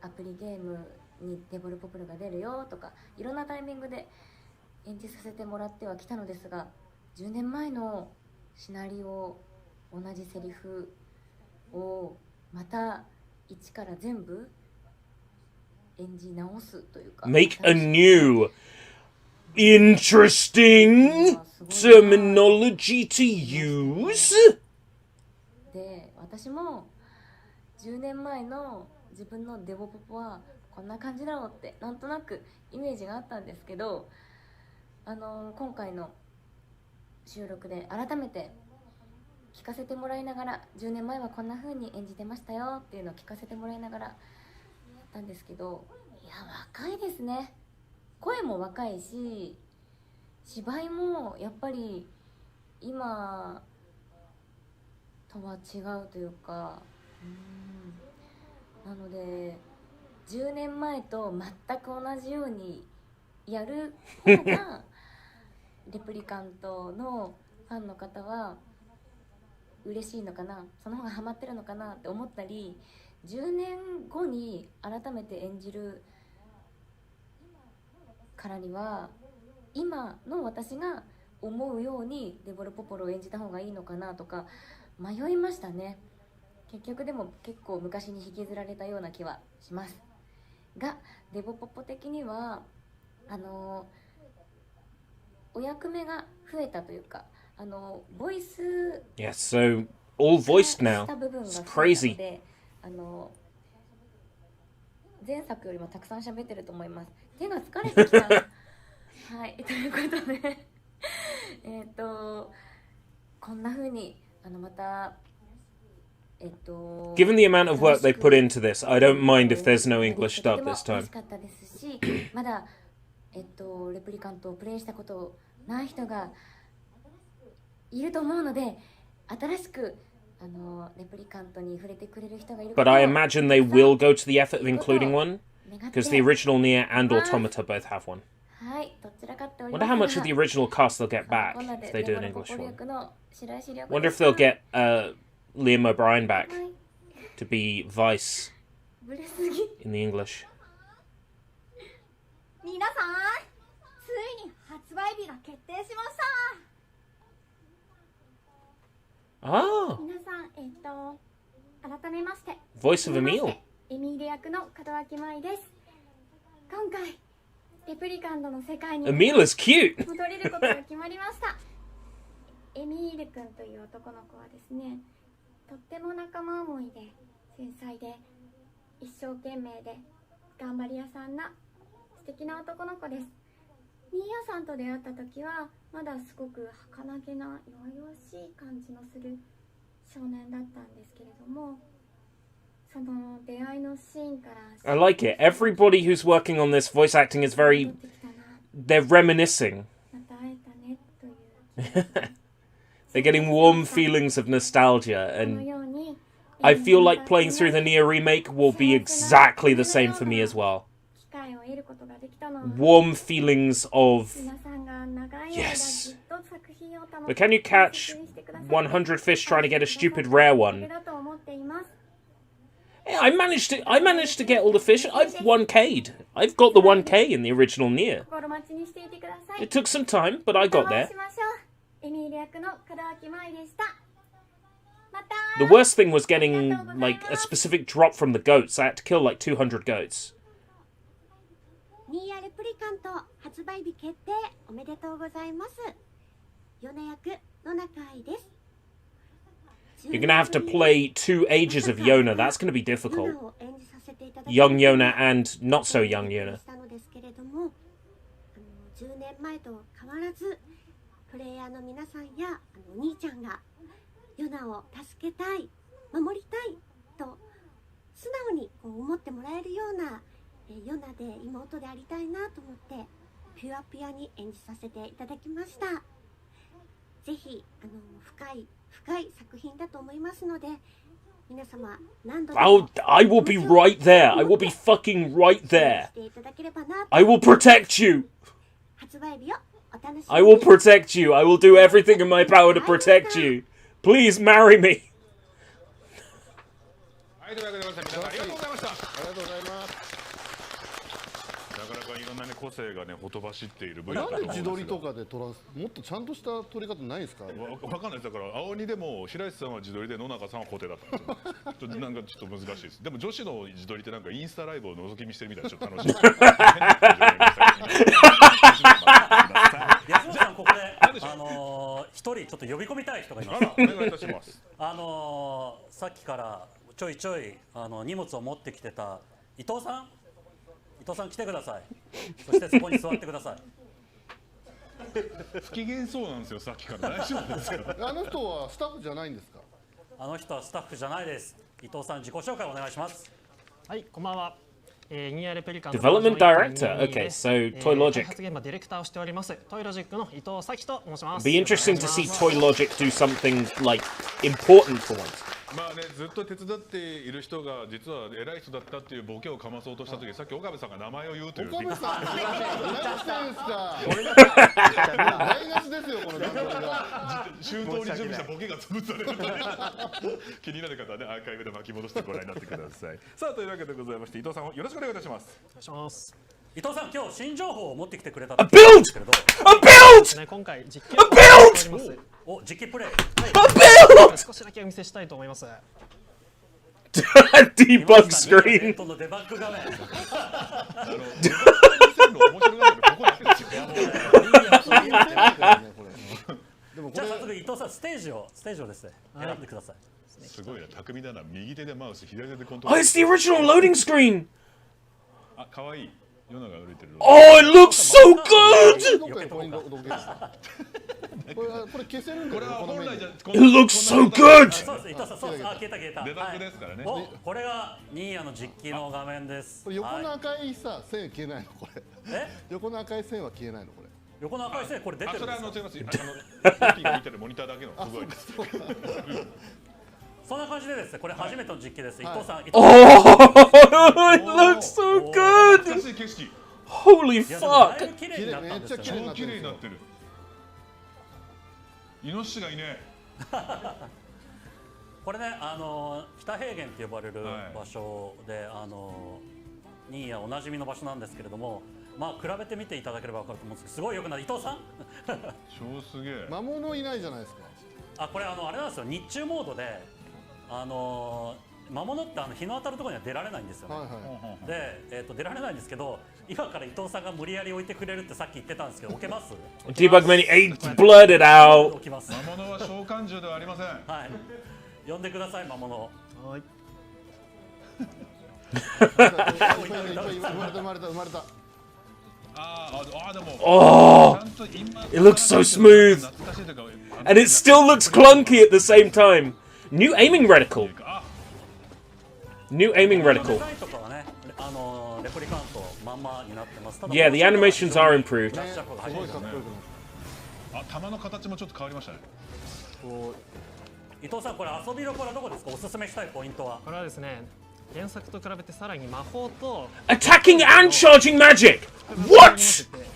アプリゲームにデボルポポルが出るよとかいろんなタイミングで演じさせてもらってはきたのですが、10年前のシナリオ、同じセリフをまた一から全部演じ直すというか Make a new interesting terminology to use. で、私も10年前の自分のデボポポはこんな感じだろうってなんとなくイメージがあったんですけど、今回の収録で改めて聞かせてもらいながら、10年前はこんな風に演じてましたよっていうのを聞かせてもらいながらやったんですけど、いや若いですね。声も若いし、芝居もやっぱり今とは違うというか、なので10年前と全く同じようにやる方がレプリカントのファンの方は嬉しいのかな、その方がハマってるのかなって思ったり、10年後に改めて演じるからには今の私が思うようにデボルポポルを演じた方がいいのかなとか迷いましたね。結局でも結構昔に引きずられたような気はしますが、デボポポ的にはお役目が増えたというか、ボイス Yeah, so all voiced now. It's crazy. 前作よりもたくさん喋ってると思います。手が疲れてきた。はい、ということでこんな風にまたGiven the amount of work they put into this, I don't mind if there's no English dub this 楽 time. しかったですし、まだレプリカントをプレイしたことない人がいると思うので、新しくレプリカントに触れてくれる人がいる。But I imagine they will go to the effort of including one, because the original Nier and Automata both have one. はい、どちらかっており Wonder ます how が much of the original cast they'll get back if they do an English one. Wonder if they'll get Liam O'Brien back to be Vice in the English. 皆さん、ついに発売日が決定しました。Ah, 皆さん、改めまして、 voice of Emil. エミール役の門脇舞です。今回、レプリカントの世界に Emil is cute. 戻れることが決まりました。エミール君という男の子はですね、とっても仲間思いで繊細で一生懸命で頑張り屋さんな素敵な男の子です。ミーヤさんと出会った時はまだすごく儚げな弱々しい感じのする少年だったんですけれども、その出会いのシーンから I like it. Everybody who's working on this voice acting is very... They're reminiscing. また会えたねという They're getting warm feelings of nostalgia, and I feel like playing through the Nier remake will be exactly the same for me as well. Warm feelings of... Yes. But can you catch 100 fish trying to get a stupid rare one? Yeah, I managed to get all the fish. I've 1K'd. I've got the 1K in the original Nier. It took some time, but I got there. The worst thing was getting, like, a specific drop from the goats. I had to kill, like, 200 goats. ニーアレプリカント発売日決定おめでとうございます。ヨナ役野中愛です。 You're gonna have to play 2 ages of Yona. That's gonna be difficult. Young Yona and not so young Yona. 10年前と変わらずプレイヤーの皆さんやお兄ちゃんがヨナを助けたい、守りたいと素直に思ってもらえるようなヨナで妹でありたいなと思ってピュアピュアに演じさせていただきました。ぜひ深い作品だと思いますので皆様何度でも I will be right there. I will be fucking right there. I will protect you. 発売日をお楽しみに。 I will protect you. I will do everything in my power to protect you. Please marry me. はい、というわけで皆さんありがとうございました。ありがとうございます。なかなかいろんなね個性がねほとばしっている分野だと思うんですが。なんで自撮りとかで撮らもっとちゃんとした撮り方ないですか？わかんないです。だから青鬼でも白石さんは自撮りで野中さんは固定だったんですよ。なんかちょっと難しいです。でも女子の自撮りってなんかインスタライブを覗き見してるみたいでちょっと楽しい。安野さんここで一人ちょっと呼び込みたい人がいます。お願いいたします。さっきからちょいちょい荷物を持ってきてた伊藤さん来てください。そしてそこに座ってください。不機嫌そうなんですよさっきから大丈夫ですか？あの人はスタッフじゃないんですか？あの人はスタッフじゃないです。伊藤さん自己紹介お願いします。はい、こんばんは。Development director. Okay, so Toy Logic. 開発現場ディレクターをしておりますトイロジックの伊藤咲と申します。 Be interesting to see Toy Logic do something like important for once. まあね、ずっと手伝っている人が実は偉い人だったっていうボケをかまそうとした時、さっき岡部さんが名前を言うという。岡部さん、何してんすか。台無しですよこの番組が。周到に準備したボケが潰される。気になる方はねアーカイブで巻き戻してご覧になってください。さあというわけでございまして伊藤さんをよろしくお願いいたします。お願いします。伊藤さん、今日新情報を持ってきてくれたんですけれど。今回実験をしております。お、実機プレイ。少しだけお見せしたいと思います。Debug screen. デバッグ画面。じゃあ早速伊藤さんステージをですね選んでください。すごいな、巧みだな。右手でマウス、左手でコントロール。Oh, it's the original loading screen. あ、可愛い。ヨナが歩いてる。Oh, it looks so good! これ消せるんだよ。これは本来じゃ。It looks so good! そうです。伊藤さん、そうです。あ、消えた消えた。デバッグですからね。お、これがニーヤの実機の画面です。横の赤いさ線消えないのこれ。横の赤い線は消えないのこれ。横の赤い線これ出てるんですか。それは違います。ヨキが見てるモニターだけの不具合です。そんな感じでですね、これ初めての実機です。伊藤さん。Oh, it looks so good! 懐かしい景色。Holy fuck! めっちゃ綺麗になったんですよ。超綺麗になってる。イノシシがいね。これね、北平原って呼ばれる場所で、ニーヤおなじみの場所なんですけれども、まあ比べてみていただければ分かると思うんですけど、すごい良くなる。伊藤さん超すげえ。魔物いないじゃないですか。あ、これあれなんですよ。日中モードで魔物って日の当たるところには出られないんですよね。で、出られないんですけど、今から伊藤さんが無理やり置いてくれるってさっき言ってたんですけど、置けます？Debug menu 8 blurted out. 置きます。魔物は召喚獣ではありません。はい。呼んでください魔物。はい。生まれた。Oh, it looks so smooth, and it still looks clunky at the same time. New aiming reticle. New aiming reticle. Yeah, the animations are improved. あ、弾の形もちょっと変わりましたね。伊藤さん、これ遊びどころはどこですか？おすすめしたいポイントは。これはですね、原作と比べてさらに魔法と Attacking and charging magic. What?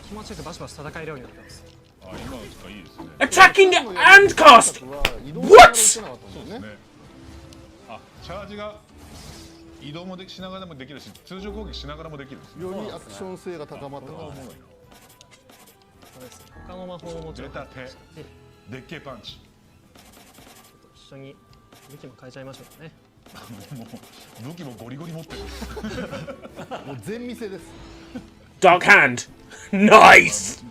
気持ちよくバシバシ戦えるようになってます。あ、今の使いいですね。Attacking and cast. What? そうですね。あ、チャージが移動もしながらもできるし、通常攻撃しながらもできるんですね。よりアクション性が高まったから。他の魔法も出た手。でっけえパンチ。一緒に武器も変えちゃいましょうかね。もう武器もゴリゴリ持ってる。もう全見せです。Dark hand. Nice.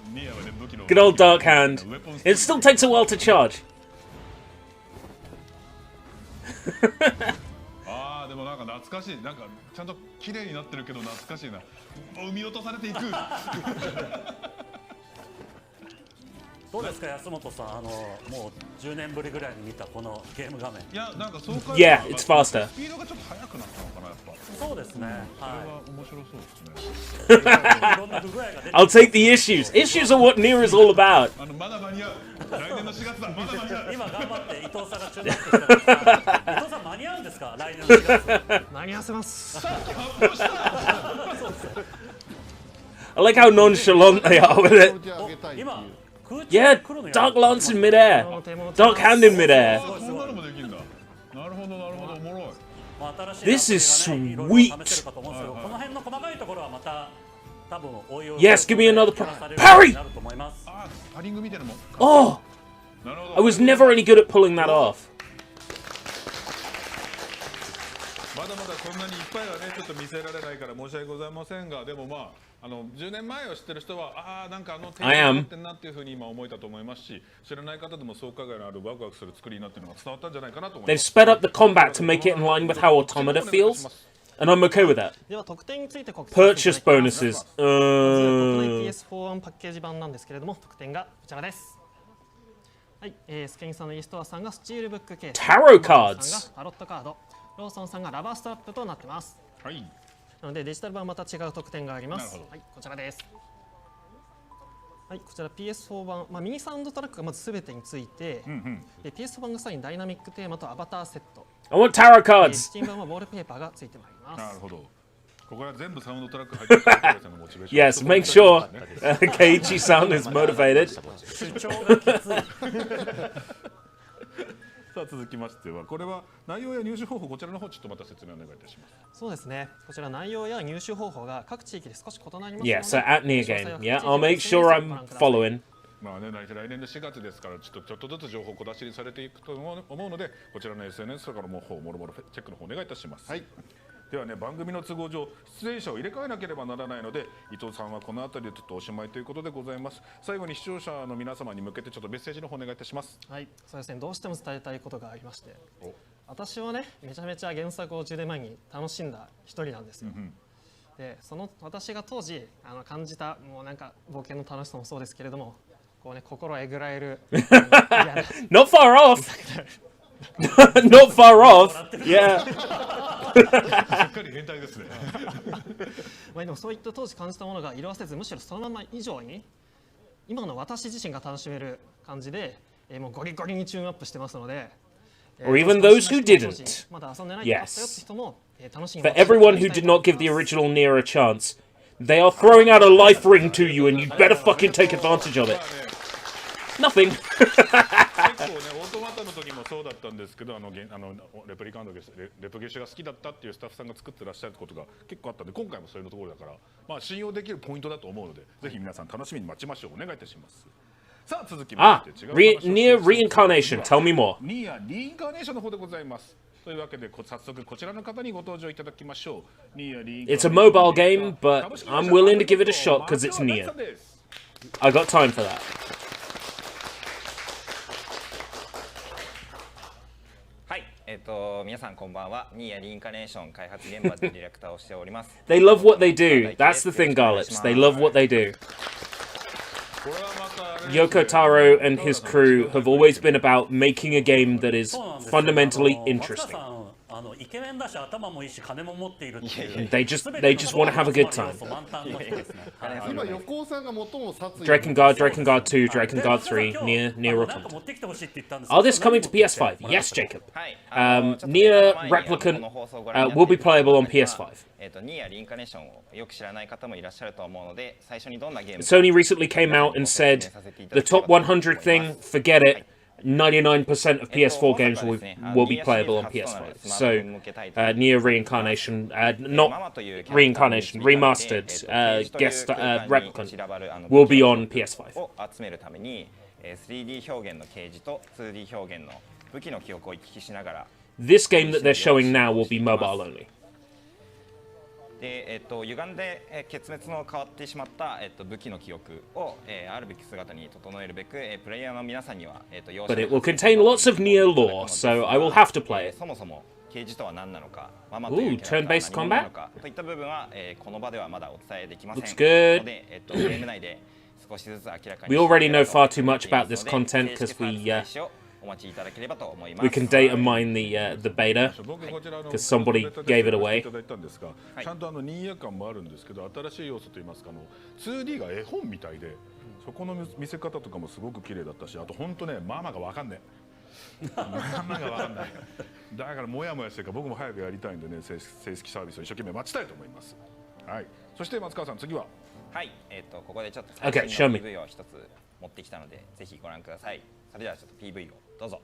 Good old dark hand. It still takes a while to charge. ああ、でもなんか懐かしい。なんかちゃんと綺麗になってるけど懐かしいな。生み落とされていく。どうですか安本さん、もう10年ぶりぐらいに見たこのゲーム画面。いや、なんかそうか。Yeah, it's faster. スピードがちょっと速くなったのかな、やっぱ。そうですね。それは面白そうですね。I'll take the issues. Issues are what Nier is all about. まだ間に合う。来年の4月だ。まだ間に合う。今頑張って伊藤さんが注目してるから伊藤さん間に合うんですか？来年の4月。間に合わせます。さっき発表した。 I like how nonchalant they are with it. Yeah, dark lance in midair. Dark hand in midair. This is sweet. Yes, give me another parry. Oh, I was never any good at pulling that off. まだまだこんなにいっぱいはねちょっと見せられないから申し訳ございませんが、でもまあ10年前を知ってる人はああなんかテーマになってんなっていうふうに今思えたと思いますし、知らない方でも創価外のあるワクワクする作りになっているのが伝わったんじゃないかなと思います。 They've sped up the combat to make it in line with how Automata feels, and I'm okay with that. では特典についてご Purchase bonuses. 国内 PS4 パッケージ版なんですけれども、特典がこちらです。はい、スケニさんのイーストアさんがスチールブックケース、 Tarot cards さんがタロットカード、ローソンさんがラバーストラップとなってます。はい。なのでデジタル版また違う特典があります。はい、こちらです。はい、こちら PS4 版、ミニサウンドトラックがまずすべてについて、で PS4 版がさらにダイナミックテーマとアバターセット。I want tarot cards. Steam 版はウォールペーパーがついてまいります。なるほど。ここは全部サウンドトラック入ってるからのモチベーション。Yes, make sure Keiichi-san is motivated. 主張がきつい。さあ続きましてはこれは内容や入手方法、こちらの方ちょっとまた説明お願いいたします。そうですね。こちら内容や入手方法が各地域で少し異なりますので。Yeah, so at Near Game. Yeah, I'll make sure I'm following. まあね、来年の4月ですからちょっとずつ情報を小出しにされていくと思うので、こちらの SNS とかのもろチェックの方お願いいたします。はい。ではね、番組の都合上出演者を入れ替えなければならないので、伊藤さんはこの辺りでちょっとおしまいということでございます。最後に視聴者の皆様に向けてちょっとメッセージの方お願いいたします。はい、そうですね。どうしても伝えたいことがありまして、私はねめちゃめちゃ原作を10年前に楽しんだ一人なんですよ。でその私が当時感じたもうなんか冒険の楽しさもそうですけれども、こうね心えぐらえるNot far off. Not far off. Yeah. しっかり変態ですね。まあでもそういった当時感じたものが色あせず、むしろそのまま以上に今の私自身が楽しめる感じで、もうゴリゴリにチューンアップしてますので。Or even those who didn't. Yes. For everyone who did not give the original Nier a chance, they are throwing out a life ring to you and you'd better fucking take advantage of it. Nothing. 結構ね、オートマタの時もそうだったんですけど、レプリカントレプゲシュが好きだったっていうスタッフさんが作ってらっしゃることが結構あったんで、今回もそういうところだから、まあ信用できるポイントだと思うので、ぜひ皆さん楽しみに待ちましょう。お願いいたします。さあ続きまして、Nier Reincarnation. Tell me more. Nier Reincarnation の方でございます。というわけで早速こちらの方にご登場いただきましょう。It's a mobile game, but I'm willing to give it a shot because it's Nier. I got time for that. はい、皆さんこんばんは。ニーヤリインカネーション開発現場でディレクターをしております。They love what they do. That's the thing, Garlics. They love what they do. Yoko Taro and his crew have always been about making a game that is fundamentally interesting. They just want to have a good time. Drakengard 2, Drakengard 3, Nier Automata. Are this coming to PS5? Yes, Jacob. Nier Replicant will be playable on PS5. Sony recently came out and said the top 100 thing, forget it. 99% of PS4 games will be playable on PS5. So, Nier Reincarnation, not Reincarnation, Remastered, guest Replicant will be on PS5. 3D 表現の掲示と 2D 表現の武器の記憶を行き来しながら This game that they're showing now will be mobile only. で歪んで結滅の変わってしまった、武器の記憶を、あるべき姿に整えるべく、プレイヤーの皆さんには、But it will contain lots of Nier lore, so I will have to play it. そもそも掲示とは何なのか、Ooh, turn-based combat? といった部分は、この場ではまだお伝えできません Looks good. ので、ゲーム内で少しずつ明らかに We already know far too much about this content because we can data mine the beta because somebody gave it away. ちゃんとニーヤ感もあるんですけど、新しい要素といいますか、2D が絵本みたいで、そこの見せ方とかもすごく綺麗だったし、あと本当ね、ママがわかんない。ママがわかんない。だからモヤモヤしてるから、僕も早くやりたいんでね、正式サービスを一生懸命待ちたいと思います。はい。そして松川さん、次は。はい、ここでちょっと最新の PV を一つ持ってきたので、ぜひご覧ください。それではちょっと PV をどうぞ。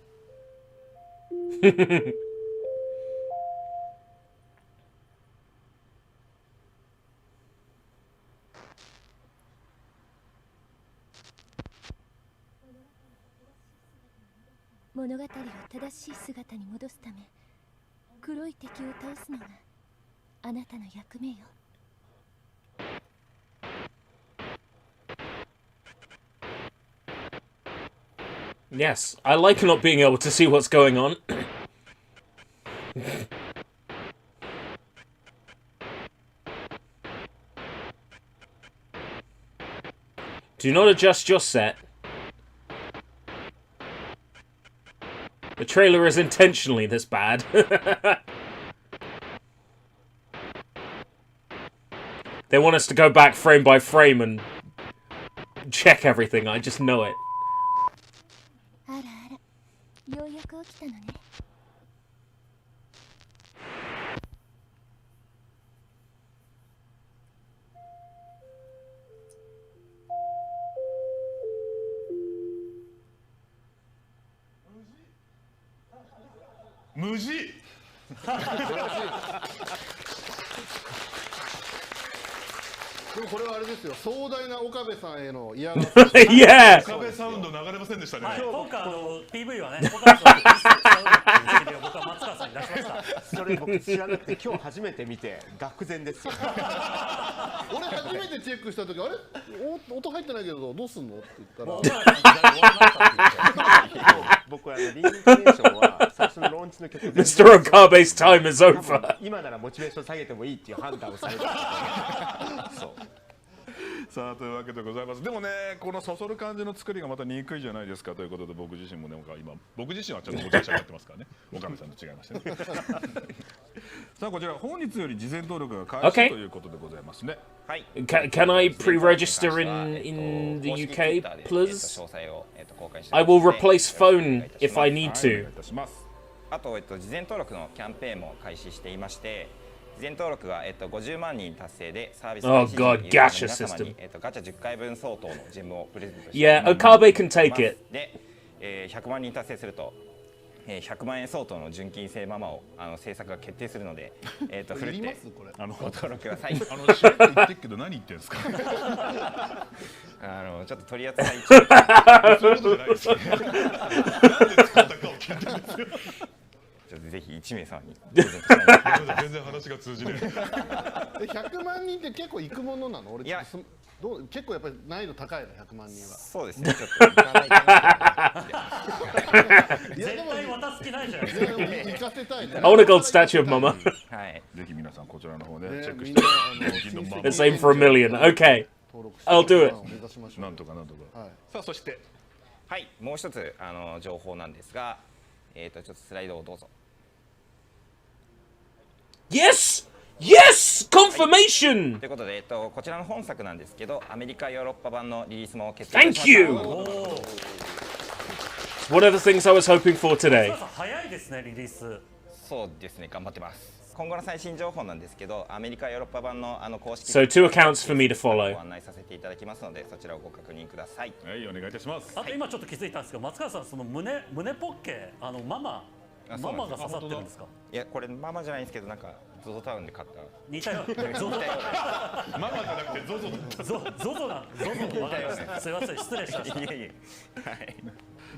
物語を正しい姿に戻すため、黒い敵を倒すのがあなたの役目よ。Yes, I like not being able to see what's going on. Do not adjust your set. The trailer is intentionally this bad. They want us to go back frame by frame and check everything, I just know it. ようやく起きたのね。無事。でもこれはあれですよ、壮大な岡部さんへの嫌がらせ。Yeah! 岡部サウンド流れませんでしたね。今回PV はね、岡部さんと僕は松川さんに出しました。それ僕知らなくて今日初めて見て愕然ですよ。俺初めてチェックした時、あれ音入ってないけどどうすんのって言ったら、僕リインカネーションは最初のローンチの曲。Mr. Okabe's time is over. 今ならモチベーション下げてもいいっていう判断をされた。そう。さあというわけでございます。でもね、このそそる感じの作りがまた憎いじゃないですかということで、僕自身もね、今僕自身はちょっとモチベーション上がってますからね。岡部さんと違いましてね。さあこちら本日より事前登録が開始ということでございますね。はい。Can I pre-register in the UK, please? I will replace phone if I need to. あと事前登録のキャンペーンも開始していまして。事前登録が50万人達成でサービス開始時に皆様にガチャ10回分相当のジェムをプレゼントしています。Yeah, Okabe can take it. で、100万人達成すると100万円相当の純金製ママを制作が決定するので、ふるってご登録ください。しれっと言ってるけど何言ってんですか。ちょっと取り扱い。そういうことじゃないですよ。なんで使ったかを聞いてるんですよ。ちょっとぜひ1名様に全然話が通じない。100万人って結構いくものなの？俺結構やっぱり難易度高いの100万人は。そうですね。ちょっと行かないかな。絶対渡す気ないじゃないですか。行かせたいね。I want a gold statue of Mama. はい。ぜひ皆さんこちらの方でチェックして。Let's aim for $1 million. Okay. I'll do it. なんとかなんとか。さあそしてはいもう一つ情報なんですが、ちょっとスライドをどうぞ。Yes! Yes! Confirmation! ということで、こちらの本作なんですけど、アメリカヨーロッパ版のリリースも決定しました。 Thank you! One of the things I was hoping for today. 早いですね、リリース。そうですね、頑張ってます。今後の最新情報なんですけど、アメリカヨーロッパ版の公式 So two accounts for me to follow. ご案内させていただきますので、そちらをご確認ください。はい、お願いいたします。あと今ちょっと気づいたんですけど、松川さんその胸ポッケママが刺さってるんですか？いやこれママじゃないんですけど、なんかゾゾタウンで買った似たようなママじゃなくてゾゾなんわかりました。すいません、失礼しました。いえいえ。はい。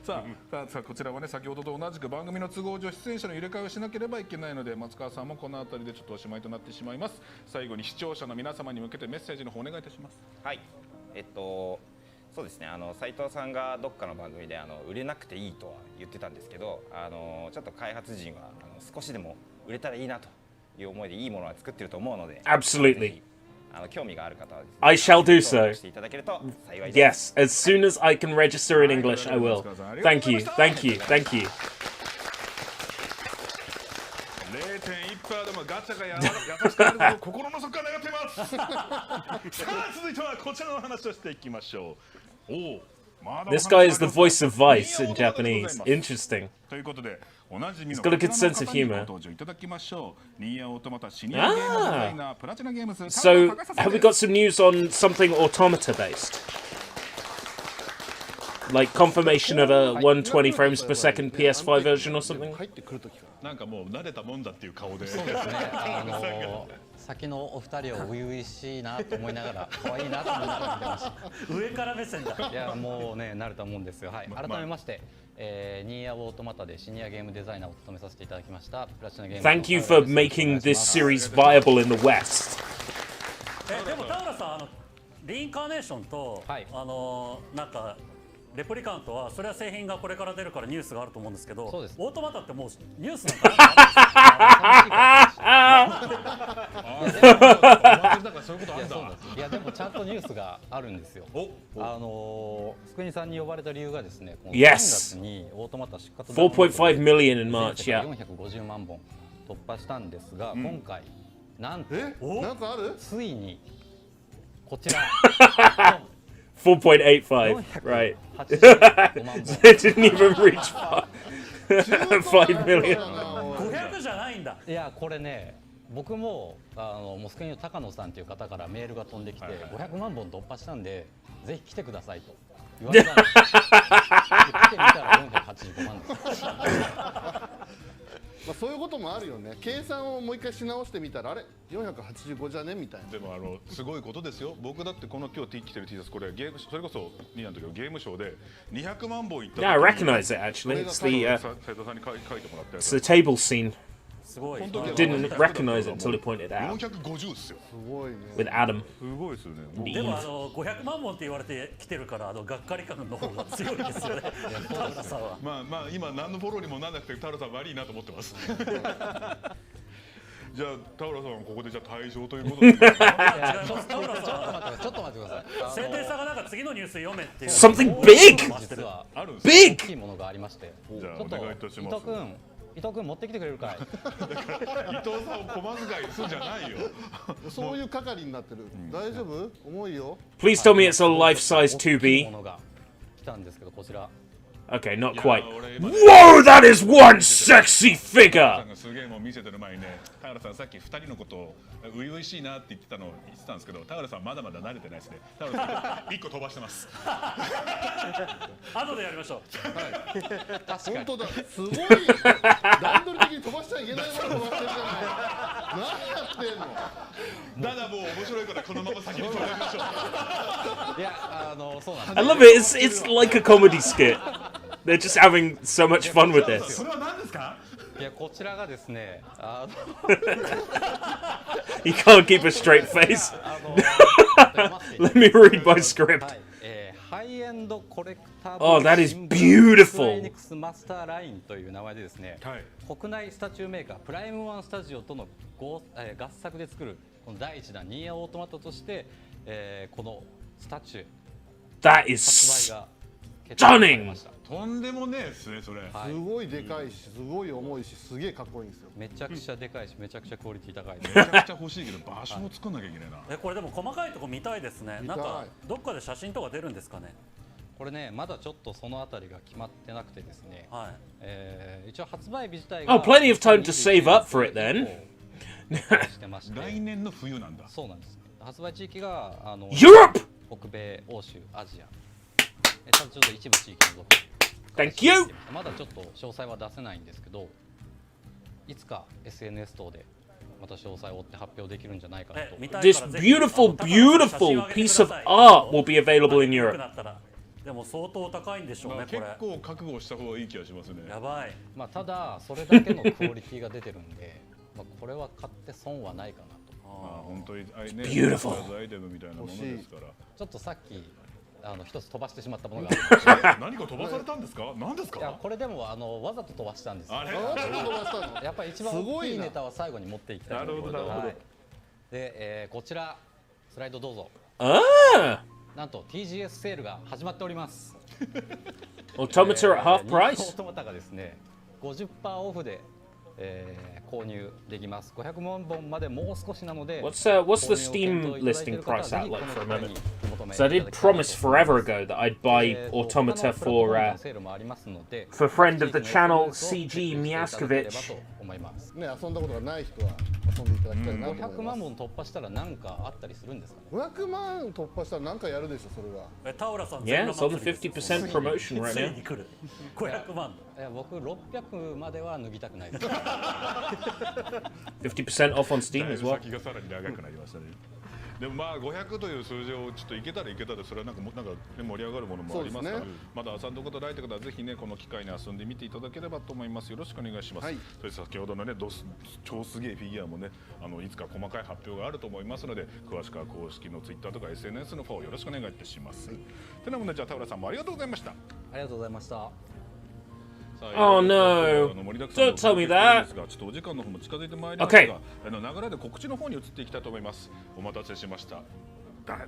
さあこちらはね、先ほどと同じく番組の都合上出演者の入れ替えをしなければいけないので、松川さんもこの辺りでちょっとおしまいとなってしまいます。最後に視聴者の皆様に向けてメッセージの方お願いいたします。はい。そうですね、斉藤さんがどっかの番組で売れなくていいとは言ってたんですけど、ちょっと開発陣は少しでも売れたらいいなという思いでいいものは作ってると思うので、 Absolutely. 興味がある方はですね、 I shall do so. していただけると幸いです。 Yes, as soon as I can register in English, I will. Thank you, thank you, thank you. 0.1% でもガチャが優しくなることを心の底から願っています。さあ続いてはこちらの話をしていきましょう。This guy is the voice of Vice in Japanese. Interesting. ということで、おなじみの He's got a good sense of humor. ご登場いただきましょう。ニーヤオートマタシニアゲームデザイナープラチナゲームズ。 So, have we got some news on something automata based? Like confirmation of a 120 frames per second PS5 version or something? なんかもう慣れたもんだっていう顔で。そうですね。先のお二人を初々しいなと思いながら、可愛いなと思いながら見てました。上から目線だ。いやもうね慣れたもんですよ。はい。改めまして、ニーヤオートマタでシニアゲームデザイナーを務めさせていただきましたプラチナゲーム。Thank you for making this series viable in the West. でも田浦さんリインカーネーションと、なんかレプリカントはそれは製品がこれから出るからニュースがあると思うんですけど、オートマタってもうニュースなんかいやでもちゃんとニュースがあるんですよ。スクニさんに呼ばれた理由がですね、この3月にオートマタ出荷と4.5 million in March, yeah. 450万本突破したんですが、今回なんとついにこちら。4.85, right. It didn't even reach 5 million. 500じゃないんだ。いやこれね、僕もモスクニの高野さんという方からメールが飛んできて、500万本突破したんでぜひ来てくださいと言われたんです。来てみたら485万です。まあそういうこともあるよね。計算をもう一回し直してみたらあれ485じゃねみたいな。でもすごいことですよ。僕だってこの今日着てる T シャツこれそれこそ2年の時のゲームショーで200万本いった。Yeah, I recognize it actually. It's the table scene. Didn't recognize it until he pointed it out. 450ですよ。すごいね。 With Adam. すごいですよね。でも500万本って言われてきてるからがっかり感の方が強いですよね。田原さんは。まあ今何のフォローにもなんなくて田原さん悪いなと思ってます。じゃあ田原さんここでじゃあ退場ということで。違います。田原さん。ちょっと待ってください。宣伝さんがなんか次のニュース読めっていう。 Something big! ある Big! 大きいものがありまして。じゃあお願いいたします。伊藤君持ってきてくれるかい。伊藤さんを小間遣いするんじゃないよ。そういう係になってる。大丈夫？重いよ。 Please tell me it's a life-size 2B. ものが来たんですけどこちら。Okay, not quite. Whoa, that is one sexy figure! すげえもう見せてる前にね、田原さんさっき2人のことを初々しいなって言ってたんですけど、田原さんまだまだ慣れてないですね。田原さん1個飛ばしてます。後でやりましょう。本当だ。すごい。段取り的に飛ばしちゃいけないもの飛ばしてるじゃない。何やってんの。ただもう面白いからこのまま先に飛ばしましょう。いやそうなんです。 I love it. It's like a comedy skit. They're just having so much fun with this. それは何ですか？いやこちらがですね、He can't keep a straight face. Let me read my script. ハイエンドコレクター Oh, that is beautiful. エニックスマスターラインという名前でですね、国内スタチューメーカープライムワンスタジオとの合作で作るこの第一弾ニーアオートマトとして、このスタチュー That is stunning. とんでもねえですねそれ。すごいでかいし、すごい重いし、すげえかっこいいんですよ。めちゃくちゃでかいし、めちゃくちゃクオリティ高い。めちゃくちゃ欲しいけど場所を作んなきゃいけないな。これでも細かいとこ見たいですね。なんかどっかで写真とか出るんですかね。これねまだちょっとそのあたりが決まってなくてですね。一応発売日自体が Oh, plenty of time to save up for it then. 来年の冬なんだ。そうなんです。発売地域がEurope! 北米、欧州、アジア。ただちょっと一部地域除く。Thank you! まだちょっと詳細は出せないんですけど、いつか SNS 等でまた詳細を追って発表できるんじゃないかなと。This beautiful, beautiful piece of art will be available in Europe. でも相当高いんでしょうね、これ。結構覚悟した方がいい気がしますね。やばい。まあただそれだけのクオリティが出てるんで、まあこれは買って損はないかなと。本当にね、beautiful アイテムみたいなものですから。ちょっとさっき一つ飛ばしてしまったものが何か飛ばされたんで何ですか？いやこれでもわざと飛ばしたんですよ。やっぱり一番大きいネタは最後に持っていきたいところで。で、こちらスライドどうぞ。なんと TGS セールが始まっております。Automata at half price? オートマタがですね 50% オフで購入できます。500万本までもう少しなので。What's the Steam listing price at like for a moment? So I did promise forever ago that I'd buy Automata for friend of the channel CG Miaskovich. ね、遊んだことがない人は遊んでいただきたいなと思います。500万本突破したら何かあったりするんですかね。500万突破したら何かやるでしょそれは。タオラさん。Yeah, it's on the 50% promotion right now. 500万。いや僕600までは脱ぎたくないです。50% off on Steam as well. 先がさらに長くなりましたね。でもまあ500という数字をちょっといけたらいけたでそれはなんか盛り上がるものもありますから、まだ遊んだことないという方はぜひねこの機会に遊んでみていただければと思います。よろしくお願いします。そして先ほどのね超すげえフィギュアもねいつか細かい発表があると思いますので詳しくは公式の Twitter とか SNS のフォローよろしくお願いいたします。てなもんでじゃあ田浦さんもありがとうございました。ありがとうございました。Oh no! Don't tell me that. ちょっとお時間の方も近づいてまいりますが、流れで告知の方に移っていきたいと思います。お待たせしました。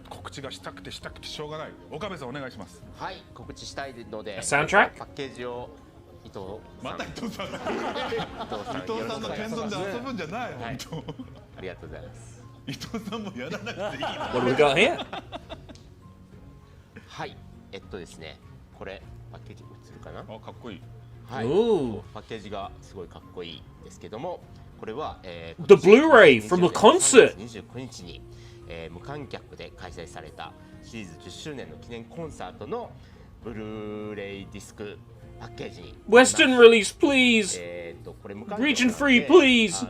告知がしたくてしょうがない。岡部さんお願いします。はい、告知したいので、サウンドトラックパッケージを伊藤さん。また伊藤さん。伊藤さんの天丼で遊ぶんじゃない。本当。ありがとうございます。伊藤さんもやらなくていい。What do we got here? はい、ですね、これパッケージ映るかな。あ、かっこいい。はい、パッケージがすごいかっこいいんですけども、これは、The Blu-ray from the concert 29日に、無観客で開催されたシリーズ10周年の記念コンサートのブルーレイディスクパッケージに Western release please これ無観客なんで Region free please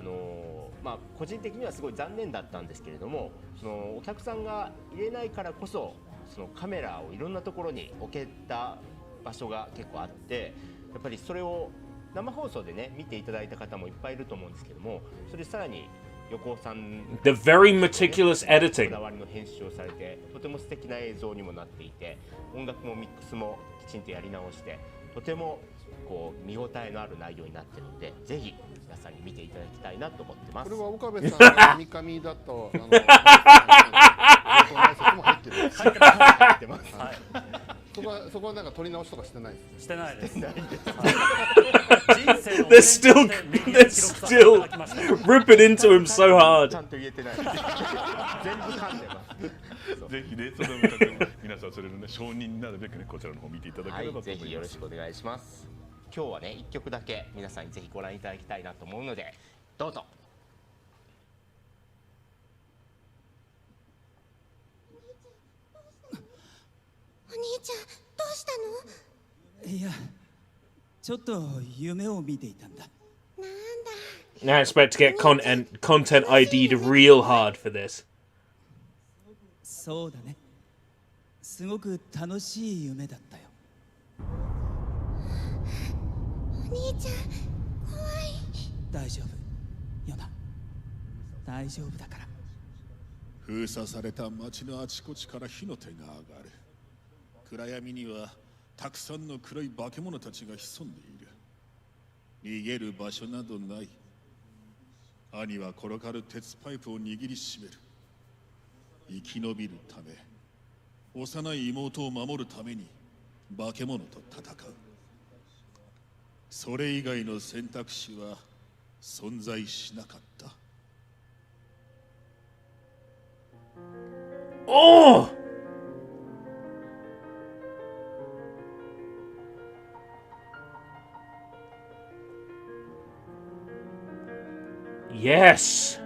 まあ個人的にはすごい残念だったんですけれども、そのお客さんが入れないからこそそのカメラをいろんなところに置けた場所が結構あって、やっぱりそれを生放送でね見ていただいた方もいっぱいいると思うんですけども、それさらに横尾さん The very meticulous editing こだわりの編集をされて、とても素敵な映像にもなっていて、音楽もミックスもきちんとやり直して、とてもこう見応えのある内容になっているので、ぜひ皆さんに見ていただきたいなと思ってます。これは岡部さんの三上だと入ってます。そこはなんか撮り直しとかしてないです。してないです。They're still ripping into him so hard. ちゃんと言えてない。全部噛んでます。ぜひね、その皆さんそれのね承認になるべくねこちらの方見ていただければと思います。ぜひよろしくお願いします。今日はね1曲だけ皆さんにぜひご覧いただきたいなと思うので、どうぞ。お兄ちゃんどうしたの？いや、ちょっと夢を見ていたんだ。Now I expect to get content ID'd real hard for this. そうだね。すごく楽しい夢だったよ。お兄ちゃん怖い。大丈夫ヨナ、大丈夫だから。封鎖された町のあちこちから火の手が上がる。暗闇にはたくさんの黒い化け物たちが潜んでいる。逃げる場所などない。兄は転がる鉄パイプを握りしめる。生き延びるため、幼い妹を守るために化け物と戦う。それ以外の選択肢は存在しなかった。Oh! Yes!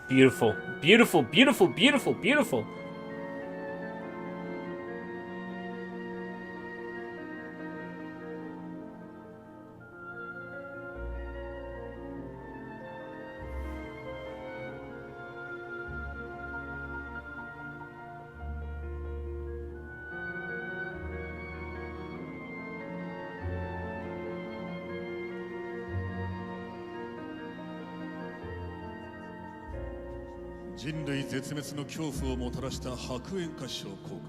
Beautiful, beautiful, beautiful, beautiful, beautiful.人類絶滅の恐怖をもたらした白煙化症候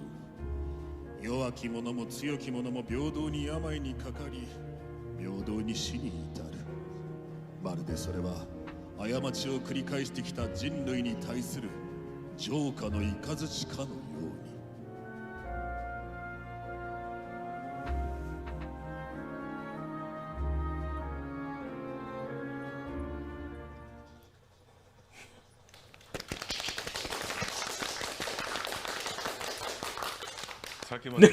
群。弱き者も強き者も平等に病にかかり、平等に死に至る。まるでそれは過ちを繰り返してきた人類に対する浄化の雷かのように。先まで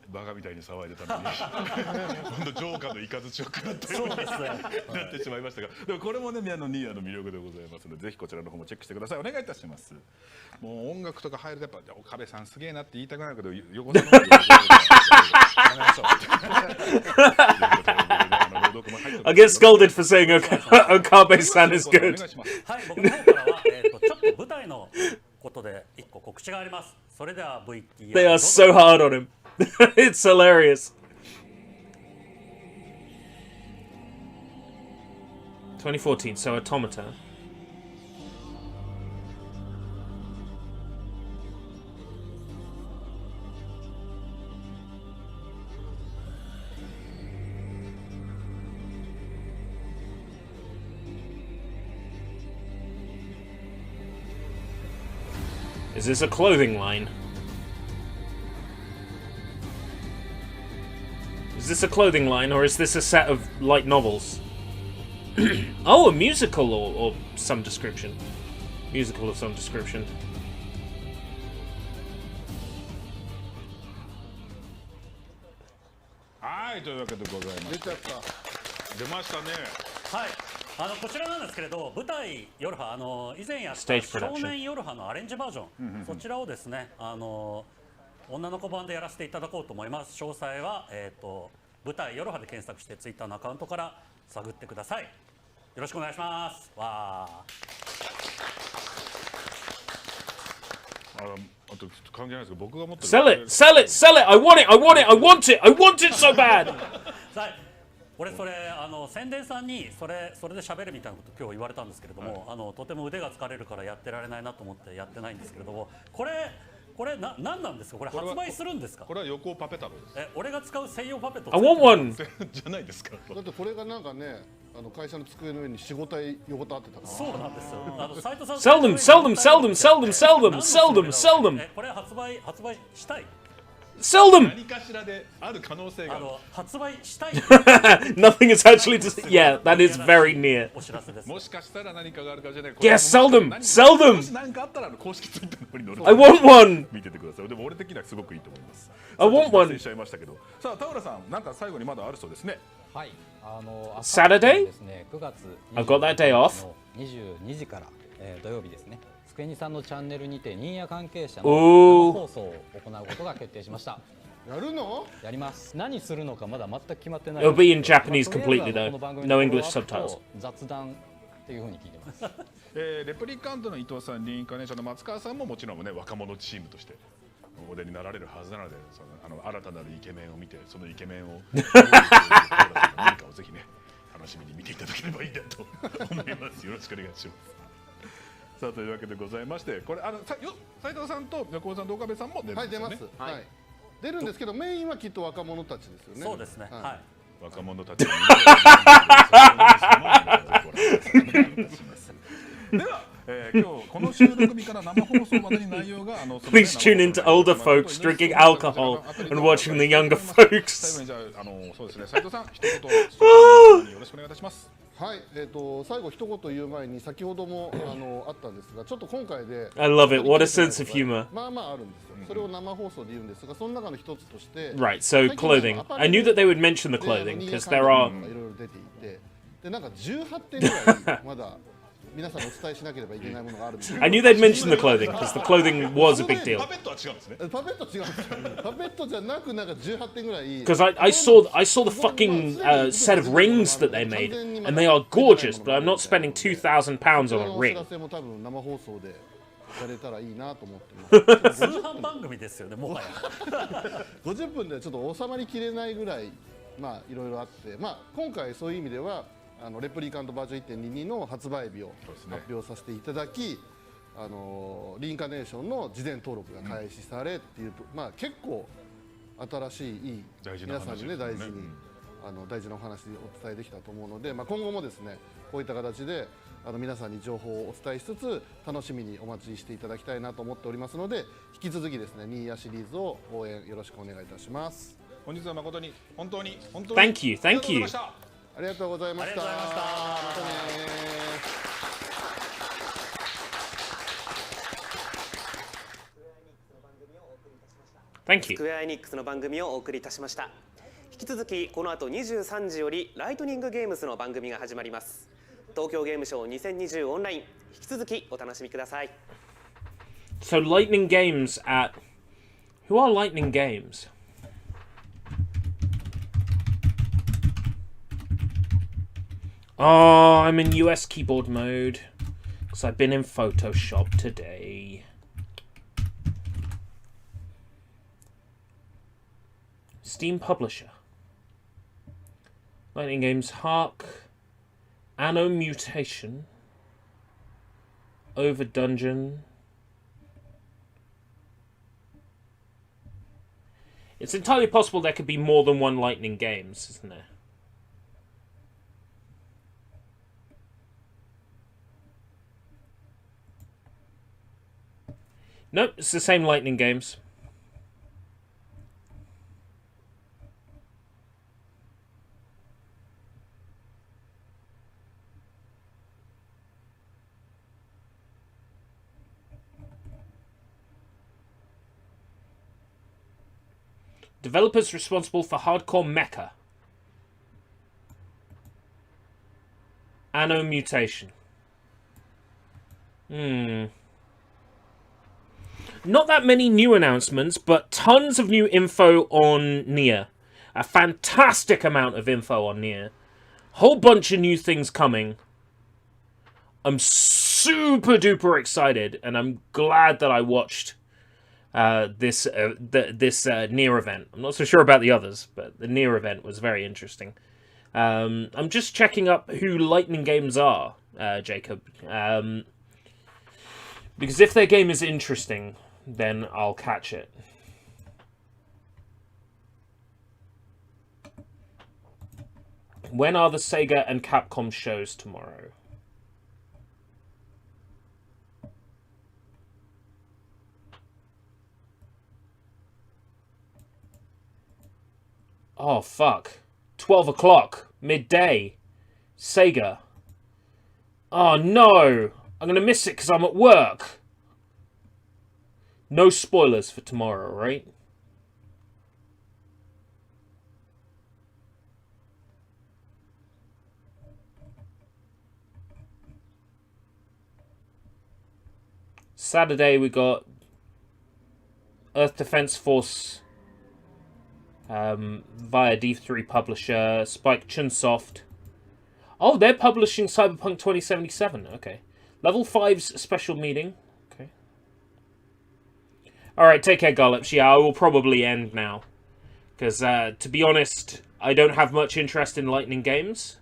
バカみたいに騒いでたのに今度ジョーカーの雷を食らったようになってしまいましたが、でもこれもねニーヤの魅力でございますので、ぜひこちらの方もチェックしてください。お願いいたします。もう音楽とか入るとやっぱ岡部さんすげえなって言いたくなるけど、横田の方でI get scolded for saying Okabe-san is good. はい、僕の方からはちょっと舞台のことで一個告知があります。それでは VTR They are so hard on him. It's hilarious. 2014, so Automata. Is this a clothing line? Is this a clothing line, or is this a set of light novels? Oh, a musical or some description. Musical of some description. はい、というわけでございます。出ましたね。はい。こちらなんですけれど、舞台夜波以前やった Stage 少 production 年夜波のアレンジバージョン、そちらをですね女の子版でやらせていただこうと思います。詳細は舞台夜波で検索してツイッターのアカウントから探ってください。よろしくお願いします。わあと関係ないですけど、僕が持ってる Sell it! Sell it! Sell it! I want it! I want it! I want it! I want it so bad! 俺それ宣伝さんにそれで喋るみたいなこと今日言われたんですけれども、とても腕が疲れるからやってられないなと思ってやってないんですけれども、これ何なんですか？これ発売するんですか？これは横尾パペ太郎です。俺が使う専用パペット I want one! じゃないですか。だってこれがなんかね、会社の机の上に4、5体横たわってたから。そうなんですよ。斉藤さん Sell them! Sell them! Sell them! Sell them! Sell them! Sell them! Sell them! これ発売したい。Sell them! 何かしらである可能性が。発売したい。Nothing is actually. Yeah, that is very near. お知らせです。もしかしたら何かがあるかもしれない。 Yes, sell them! Sell them! もし何かあったら公式ツイッターの方に載る。 I want one! 見ててください。でも俺的にはすごくいいと思います。 I want one! 脱線しちゃいましたけど。さあ田浦さん、なんか最後にまだあるそうですね。はい。Saturday? ですね、9月 I've got that day off. 22時から、土曜日ですね。スクエニさんのチャンネルにてニーヤ関係者の Ooh. 生放送を行うことが決定しまやるの？やります。何するのかまだ全く決まってない。 It'll be in Japanese まあとりあえ completely ず though. この番組 No の English フォローアップと subtitles. 雑談っていう風に聞いてます。レプリカントの伊藤さん、リインカネーションの松川さんももちろんね若者チームとしてお出になられるはずなので、新たなるイケメンを見てそのイケメンを何かをぜひね楽しみに見ていただければいいなと思います。よろしくお願いします。さあというわけでございまして、これ斉藤さんと横尾さんと岡部さんも出るんですよね。はい、出ます。はい。出るんですけどメインはきっと若者たちですよね。そうですね。はい。若者たち。では、今日この収録日から生放送までに内容がPlease tune in to older folks drinking alcohol and watching the younger folks. 最後にじゃあそうですね、斉藤さん一言よろしくお願いいたします。はい、最後一言言う前に先ほどもあったんですが、ちょっと今回で I love it. What a sense of humor. まあまああるんですよ。それを生放送で言うんですが、その中の一つとして Right, so clothing. I knew that they would mention the clothing because there are. いろいろ出ていて、でなんか18点ぐらいまだ皆さんにお伝えしなければいけないものがあるんです。I knew they'd mention the clothing because the clothing was a big deal. パペットは違うんですね。パペット違うんですよ。パペットじゃなくなんか18点ぐらい。Because I saw the fucking set of rings that they made, and they are gorgeous. But I'm not spending £2,000 on a お知 ring. らせも多分生放送でやれたらいいなと思ってます。通販番組ですよね、もはや。50分ではちょっと収まりきれないぐらい、まあいろいろあって、まあ今回そういう意味ではレプリカントバージョン 1.22 の発売日を発表させていただき、リインカネーションの事前登録が開始されっていう、まあ結構新しいいい皆さんにね大事に大事なお話をお伝えできたと思うので、まあ今後もですねこういった形で皆さんに情報をお伝えしつつ楽しみにお待ちしていただきたいなと思っておりますので、引き続きですねニーヤシリーズを応援よろしくお願いいたします。本日は誠に本当に Thank you, thank you. ありがとうございました。またね。Thank you. スクエアエニックスの番組をお送りいたしました。引き続きこの後23時よりライトニングゲームスの番組が始まります。東京ゲームショウ2020オンライン、引き続きお楽しみください。So Lightning Games at who are Lightning Games? Oh, I'm in US keyboard mode because I've been in Photoshop today. Steam Publisher. Lightning Games Hark. Anno Mutation. Over Dungeon. It's entirely possible there could be more than one Lightning Games, isn't there? Nope, it's the same Lightning games. Developers responsible for Hardcore Mecha. Anno Mutation. Not that many new announcements, but tons of new info on Nier. A fantastic amount of info on Nier. Whole bunch of new things coming. I'm super duper excited, and I'm glad that I watched this Nier event. I'm not so sure about the others, but the Nier event was very interesting. I'm just checking up who Lightning Games are, Jacob. Because if their game is interesting, then I'll catch it. When are the Sega and Capcom shows tomorrow? Oh, fuck. 12 o'clock. Midday. Sega. Oh, no. I'm going to miss it because I'm at work. No spoilers for tomorrow, right? Saturday we got Earth Defense Force via D3 publisher, Spike Chunsoft. Oh, they're publishing Cyberpunk 2077. Okay. Level 5's special meeting. Okay. Alright, take care, Gollups. Yeah, I will probably end now. Because, to be honest, I don't have much interest in Lightning games.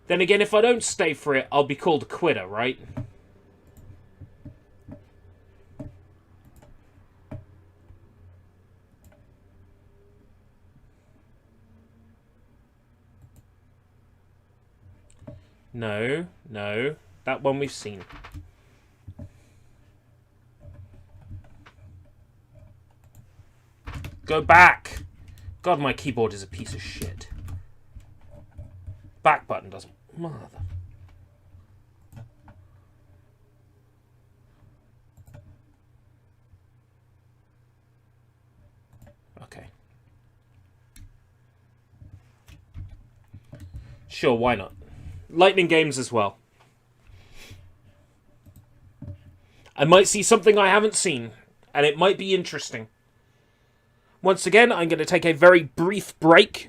Then again, if I don't stay for it, I'll be called a quitter, right? No, no. That one we've seen. Go back! God, my keyboard is a piece of shit. Back button doesn't... Mother... Okay. Sure, why not? Lightning games as well. I might see something I haven't seen, and it might be interesting. Once again, I'm going to take a very brief break.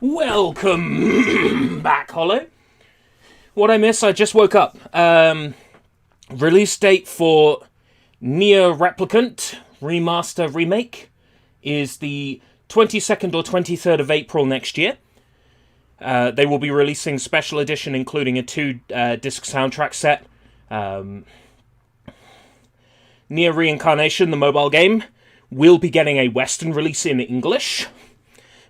Welcome back, Hollow. What I missed, I just woke up. Release date for Nier Replicant Remaster Remake is the 22nd or 23rd of April next year. They will be releasing special edition, including a 2-disc soundtrack set. Nier Reincarnation, the mobile game, will be getting a Western release in English,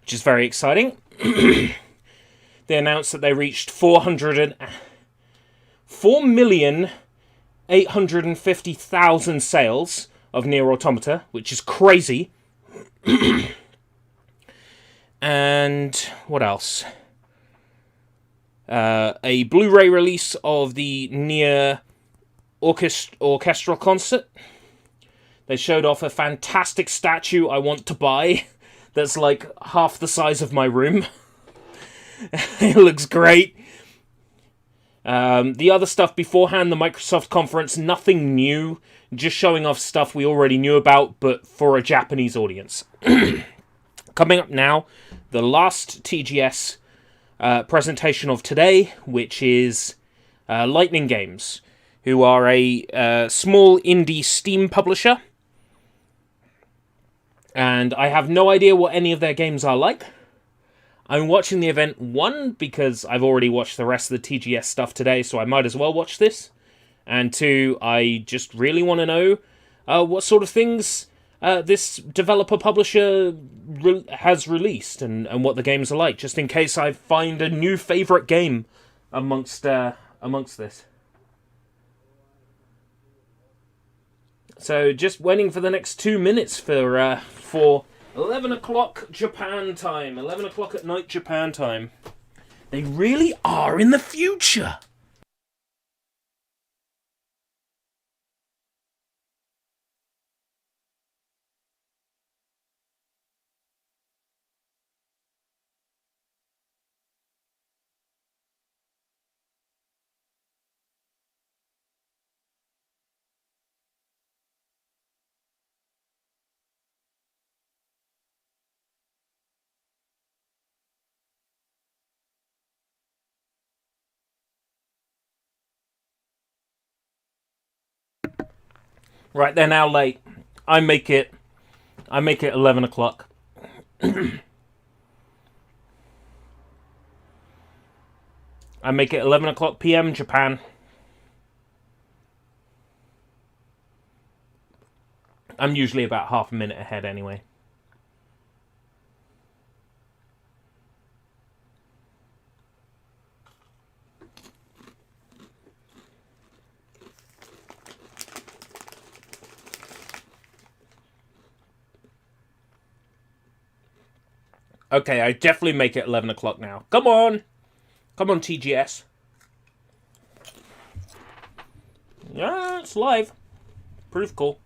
which is very exciting. They announced that they reached 4,850,000 sales of Nier Automata, which is crazy. And what else? A Blu-ray release of the Nier orchestral concert. They showed off a fantastic statue I want to buy that's like half the size of my room. It looks great. The other stuff beforehand, the Microsoft conference, nothing new. Just showing off stuff we already knew about, but for a Japanese audience. Coming up now, the last TGS presentation of today, which is Lightning Games, who are a small indie Steam publisher. And I have no idea what any of their games are like. I'm watching the event, one, because I've already watched the rest of the TGS stuff today, so I might as well watch this. And two, I just really want to know what sort of things this developer-publisher has released and what the games are like, just in case I find a new favourite game amongst this. So just waiting for the next 2 minutes for 11 o'clock Japan time. 11 o'clock at night Japan time. They really are in the future. Right, they're now late. I make it 11 o'clock. I make it 11 o'clock PM Japan. I'm usually about half a minute ahead anyway. Okay, I definitely make it 11 o'clock now. Come on! Come on, TGS. Yeah, it's live. Pretty cool.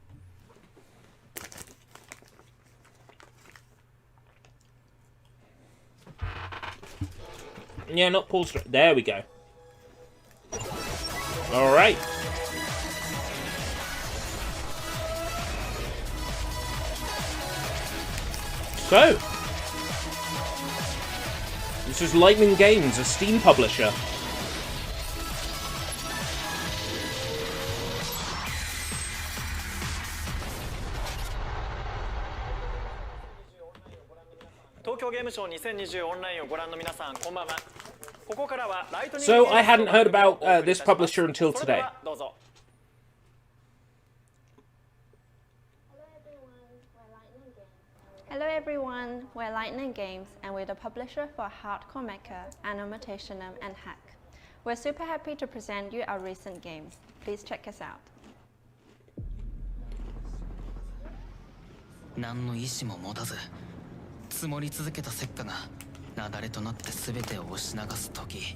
Yeah, not pull straight. There we go. Alright. So, this is Lightning Games, a Steam publisher. So I hadn't heard about this publisher until today. Hello everyone, we're Lightning Games and we're the publisher for Hardcore Mecha, Animationum and Hack. We're super happy to present you our recent games. Please check us out. 何の意志も持たず積もり続けた石化が雪崩となって全てを押し流す時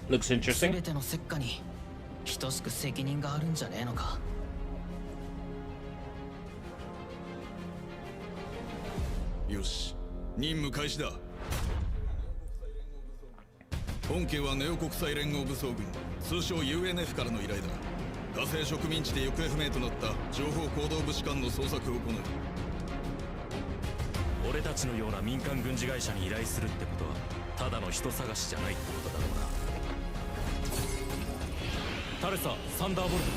Looks interesting. 全ての石化に等しく責任があるんじゃねえのかよし、任務開始だ。本件はネオ国際連合武装軍、通称 UNF からの依頼だ。火星植民地で行方不明となった情報行動物士官の捜索を行う。俺たちのような民間軍事会社に依頼するってことはただの人探しじゃないってことだろうな。タルサ、サンダーボルト、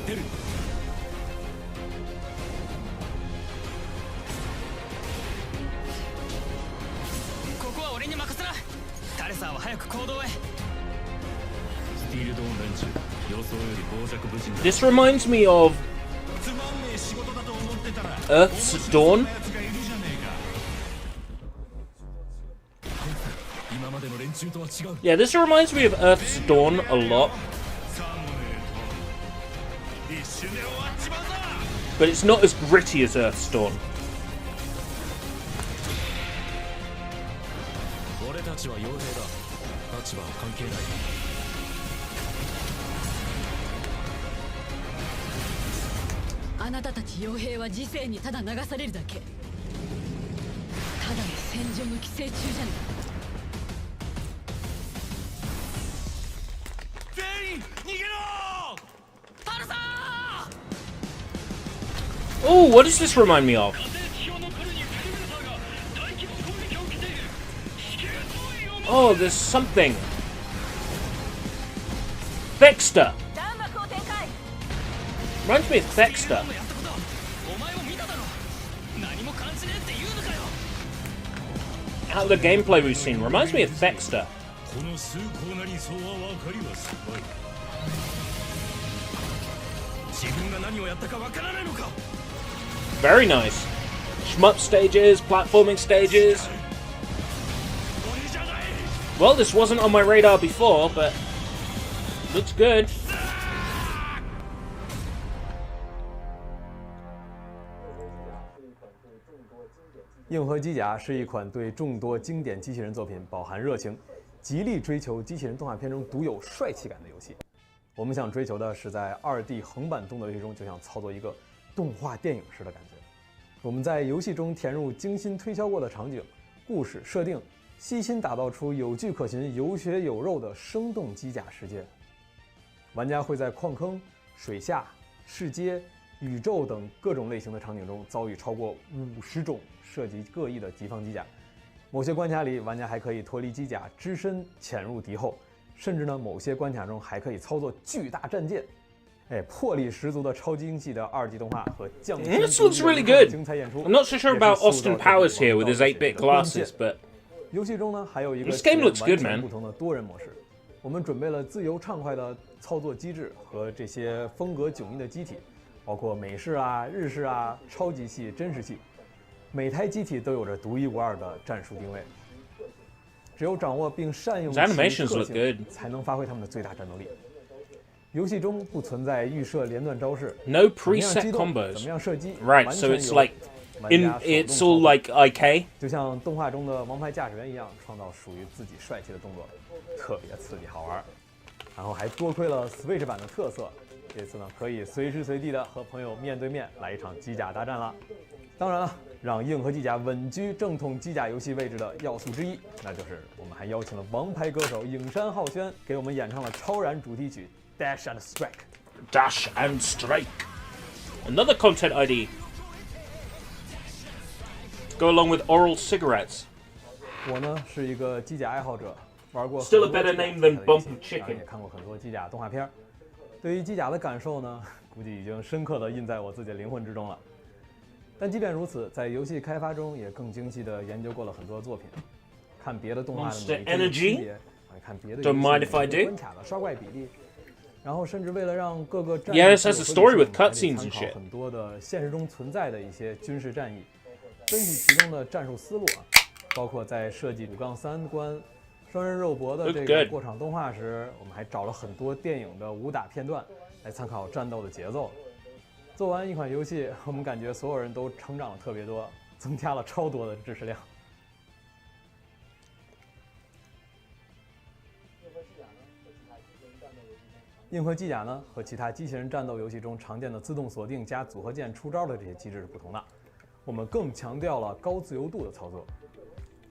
出る。ガレさんは早く行動へ。 This reminds me of Earth's Dawn. Yeah, this reminds me of Earth's Dawn a lot. But it's not as gritty as Earth's Dawn. 俺たちは傭兵だ。立場は関係ない。あなたたち傭兵は時世にただ流されるだけ。ただの戦場の寄生虫じゃない。全員逃げろ！パルサー！ Oh, what does this remind me of? Oh, there's something. Thexter. Reminds me of Thexter. Out of the gameplay we've seen, reminds me of Thexter. Very nice. Shmup stages, platforming stages. Well, this wasn't on my radar before, but looks good. 硬核机甲是一款对众多经典机器人作品饱含热情，极力追求机器人动画片中独有帅气感的游戏。我们想追求的是在2D 横版动作游戏中，就像操作一个动画电影式的感觉。我们在游戏中填入精心推敲过的场景、故事设定，悉心打造出有据可循、有血有肉的生动机甲世界。玩家会在矿坑、水下、世街、宇宙等各种类型的场景中遭遇超过50种设计各异的敌方机甲。某些关卡里，玩家还可以脱离机甲，只身潜入敌后，甚至呢，某些关卡中还可以操作巨大战舰。魄力十足的超精细的2D 动画和降天 This looks really good. 精彩演出。 I'm not so sure about Austin Powers here with his 8-bit glasses, but 游戏中呢还有一个 this game looks good, 完全 man. 不同的多人模式。我们准备了自由畅快的操作机制和这些风格迥异的机体，包括美式啊、日式啊、超级系、真实系。每台机体都有着独一无二的战术定位。只有掌握并善用其特性，才能发挥它们的最大战斗力。游戏中不存在预设连段招式 No preset combos. 怎么样射击 Right, so it's like it's all like IK. 就像动画中的王牌驾驶员一样，创造属于自己帅气的动作，特别刺激好玩。然后还多亏了 Switch 版的特色，这次呢可以随时随地的和朋友面对面来一场机甲大战了。当然了，让硬核机甲稳居正统机甲游戏位置的要素之一，那就是我们还邀请了王牌歌手影山浩宣给我们演唱了超燃主题曲 Dash and Strike。 Dash and Strike. Another content ID. Go along with oral cigarettes. 我呢是一个机甲爱好者，玩过 Still a better name than Bumpy Chicken. 也看过很多机甲动画片。对于机甲的感受呢，估计已经深刻地印在我自己的灵魂之中了。但即便如此，在游戏开发中也更精细地研究过了很多作品，看别的动画的每一帧区别，看别的游戏关卡的刷怪比例，然后甚至为了让各个战役有参考很多的现实中存在的一些军事战役，分析其中的战术思路啊，包括在设计5-3关双人肉搏的这个过场动画时，我们还找了很多电影的武打片段来参考战斗的节奏。做完一款游戏，我们感觉所有人都成长了特别多，增加了超多的知识量。硬核机甲呢，和其他机器人战斗游戏中常见的自动锁定加组合键出招的这些机制是不同的。我们更强调了高自由度的操作。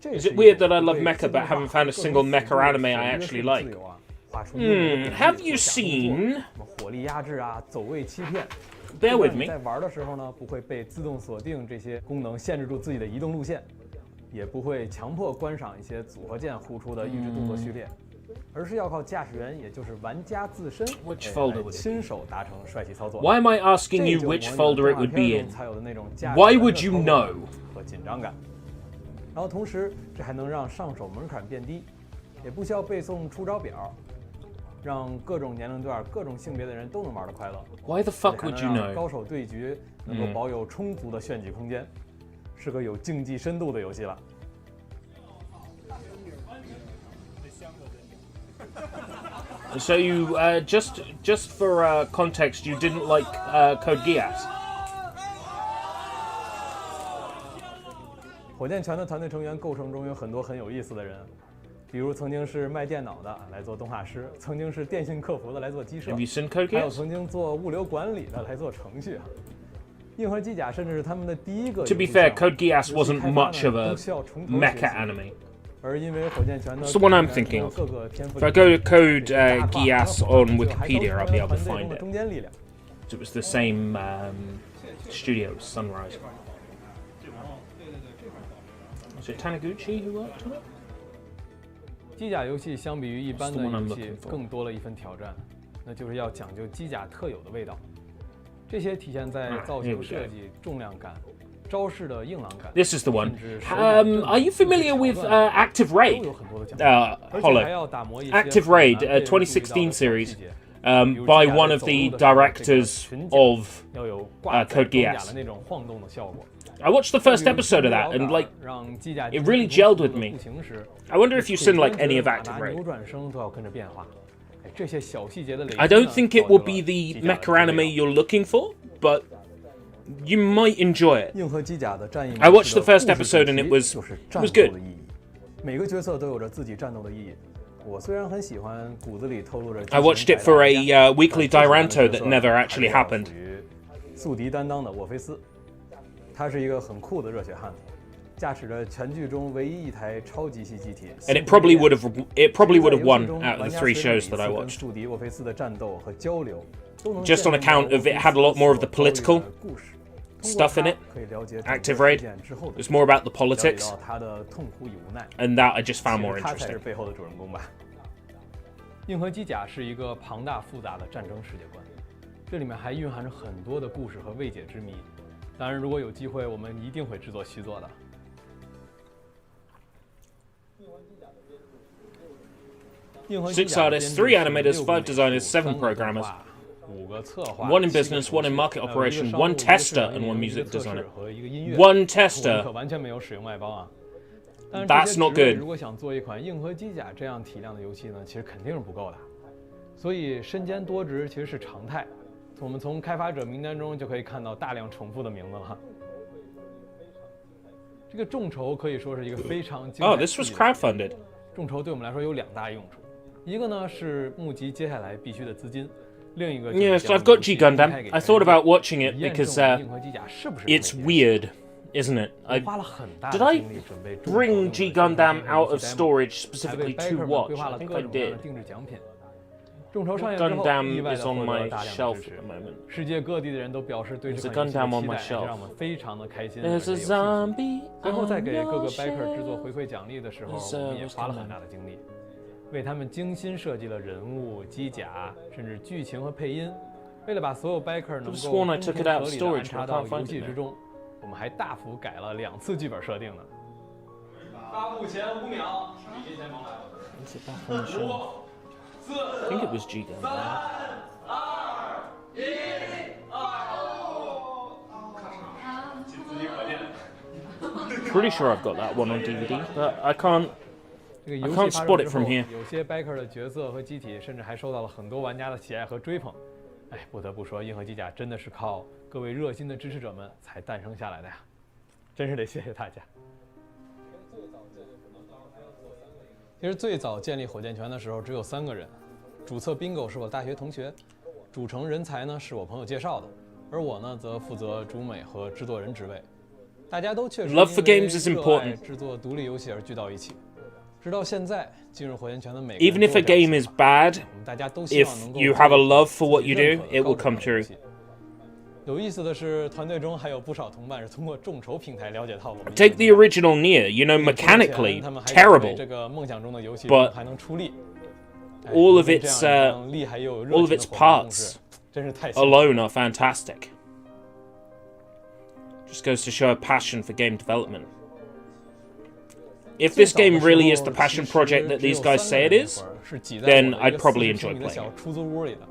Is it weird that I love mecha but haven't found a single mecha anime I actually like? Have you seen? 火力压制啊，走位欺骗。Bear with me. 在玩的时候呢，不会被自动锁定这些功能限制住自己的移动路线，也不会强迫观赏一些组合键呼出的预制动作序列，而是要靠驾驶员，也就是玩家自身，亲手达成帅气操作。Why am I asking you which folder it would be in? Why would you know? 和紧张感。然后同时，这还能让上手门槛变低。也不需要背诵出招表，让各种年龄段、各种性别的人都能玩得快乐。 Why the fuck would you 还能让 know? 高手对局能够保有充足的炫技空间，是个有竞技深度的游戏了。 So you just for context, you didn't like Code Geass? 火箭拳的团队成员构成中有很多很有意思的人，比如曾经是卖电脑的来做动画师，曾经是电信客服的来做机设， Have you seen Code 还有 Geass? 曾经做物流管理的来做程序。硬核机甲甚至是他们的第一个。 To be fair, Code Geass wasn't much of a mecha anime. 而因为火箭拳的 It's the one I'm thinking of. If I go to Code Geass on Wikipedia, I'll be able to find it. So it was the same studio as Sunrise. Was it Taniguchi who worked on it? 机甲游戏相比于一般的游戏，更多了一份挑战，那就是要讲究机甲特有的味道。这些体现在造型设计、重量感、招式的硬朗感。 This is the one. Are you familiar with Active Raid? Hollow. Active Raid, 2016 series, by one of the directors of Code Geass. I watched the first episode of that, and like, it really gelled with me. I wonder if you've seen like any of Active Raid. I don't think it will be the mecha anime you're looking for, but you might enjoy it. I watched the first episode and it was good. 每个角色都有着自己战斗的意义。我虽然很喜欢骨子里透露着。I watched it for a weekly Diranto that never actually happened. 宿敌担当的沃菲斯，他是一个很酷的热血汉子，驾驶着全剧中唯一一台超级系机体。And it probably would have won out of the 3 shows that I watched. 宿敌沃菲斯的战斗和交流， Just on account of it had a lot more of the political stuff in it. Active Raid. It was more about the politics. And that I just found more interesting. 硬核机甲是一个庞大复杂的战争世界观，这里面还蕴含着很多的故事和未解之谜。当然，如果有机会，我们一定会制作续作的。 6 artists, 3 animators, 5 designers, 7 programmers. 1 in business, 1 in market operation, 1 tester, and 1 music designer. 1 tester. That's not good. 如果想做一款硬核机甲这样体量的游戏呢，其实肯定是不够的。所以身兼多职其实是常态。我们从开发者名单中就可以看到大量重复的名字了。这个众筹可以说是一个非常精彩的。 Oh, this was crowdfunded. 众筹对我们来说有2大用处，一个呢是募集接下来必须的资金。 Yes, I've got G Gundam. I thought about watching it because it's weird, isn't it? Did I bring G Gundam out of storage specifically to watch? I think I did. Gundam is on my shelf at the moment. There's a Gundam on my shelf. There's a zombie. 最后在给各个 backer 制作回馈奖励的时候，我们也花了很大的精力。 为他们精心设计了人物、机甲，甚至剧情和配音。为了把所有 backer 能够公平合理地安插到游戏之中，我们还大幅改了2次剧本设定呢。发布前5秒，比之前猛来。5、4、I think it was G Gundam. 3、2、1，自己可见。 Pretty sure I've got that one on DVD, but I can't spot it from here. 有些 backer 的角色和机体，甚至还受到了很多玩家的喜爱和追捧。哎，不得不说，硬核机甲真的是靠各位热心的支持者们才诞生下来的呀，真是得谢谢大家。其实最早建立火箭拳的时候只有3个人，主策 Bingo 是我大学同学，主成人才呢是我朋友介绍的，而我呢则负责主美和制作人职位。大家都确实 Love for games is important. 制作独立游戏而聚到一起。 直到现在，进入火箭拳的每个 Even if a game is bad, if you have a love for what you do, it will come true. 有意思的是，团队中还有不少同伴是通过众筹平台了解到我们。 Take the original Nier, you know, mechanically terrible, 这个梦想中的游戏 but 还能出力。 all of its parts alone are fantastic. Just goes to show a passion for game development. if this game really is the passion project that these guys say it is, then I'd probably enjoy playing it. 出租屋里的，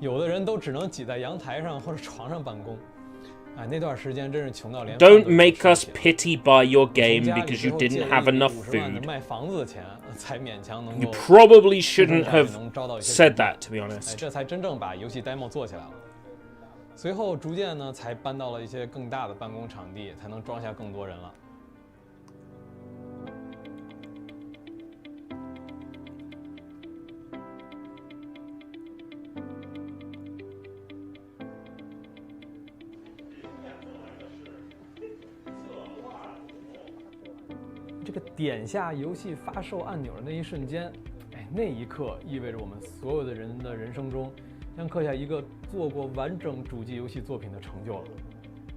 有的人都只能挤在阳台上或者床上办公。哎，那段时间真是穷到连。Don't make us pity buy your game because you didn't have enough food. 卖房子的钱才勉强能够。You probably shouldn't have said that, to be honest. 这才真正把游戏 demo 做起来了。随后逐渐呢，才搬到了一些更大的办公场地，才能装下更多人了。这个点下游戏发售按钮的那一瞬间，哎，那一刻意味着我们所有的人的人生中将刻下一个做过完整主机游戏作品的成就了。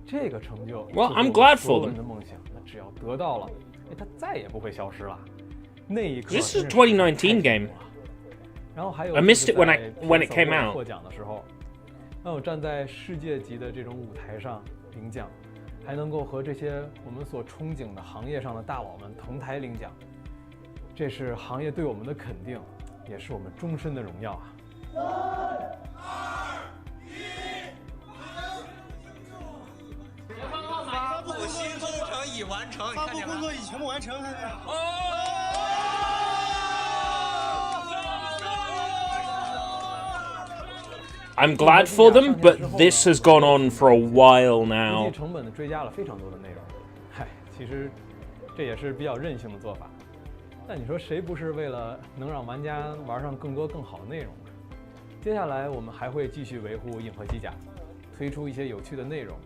这个成就 ，Well, I'm glad for them. 人的梦想，那只要得到了，哎，它再也不会消失了。那一刻 ，This is a 2019 game. 然后还有 I missed it when it came out. 获奖的时候，让我站在世界级的这种舞台上领奖。还能够和这些我们所憧憬的行业上的大佬们同台领奖，这是行业对我们的肯定，也是我们终身的荣耀啊！ 3、2、1，发布新工程已完成，发布工作已全部完成，看见没有？ I'm glad for them, but this has gone on for a while now. 成本追加了非常多的内容，嗨，其实这也是比较任性的做法。但你说谁不是为了能让玩家玩上更多更好的内容呢？接下来我们还会继续维护硬核机甲，推出一些有趣的内容，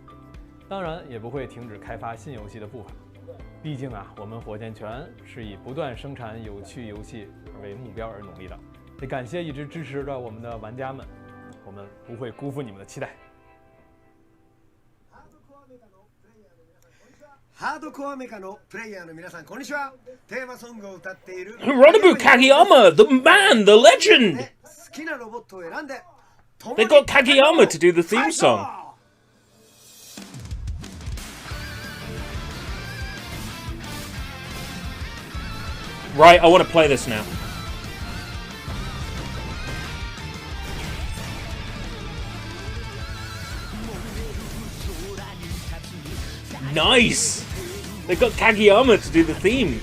当然也不会停止开发新游戏的步伐。毕竟啊，我们火箭拳是以不断生产有趣游戏为目标而努力的。也感谢一直支持着我们的玩家们。 我们不会辜负你们的期待。ハードコアメカのプレイヤーの皆さん、こんにちは。テーマソングを歌っている Hironobu Kageyama, the man, the legend. 好きなロボットを選んで。They got Kageyama to do the theme song. Right, I want to play this now. Nice! They got Kageyama to do the theme.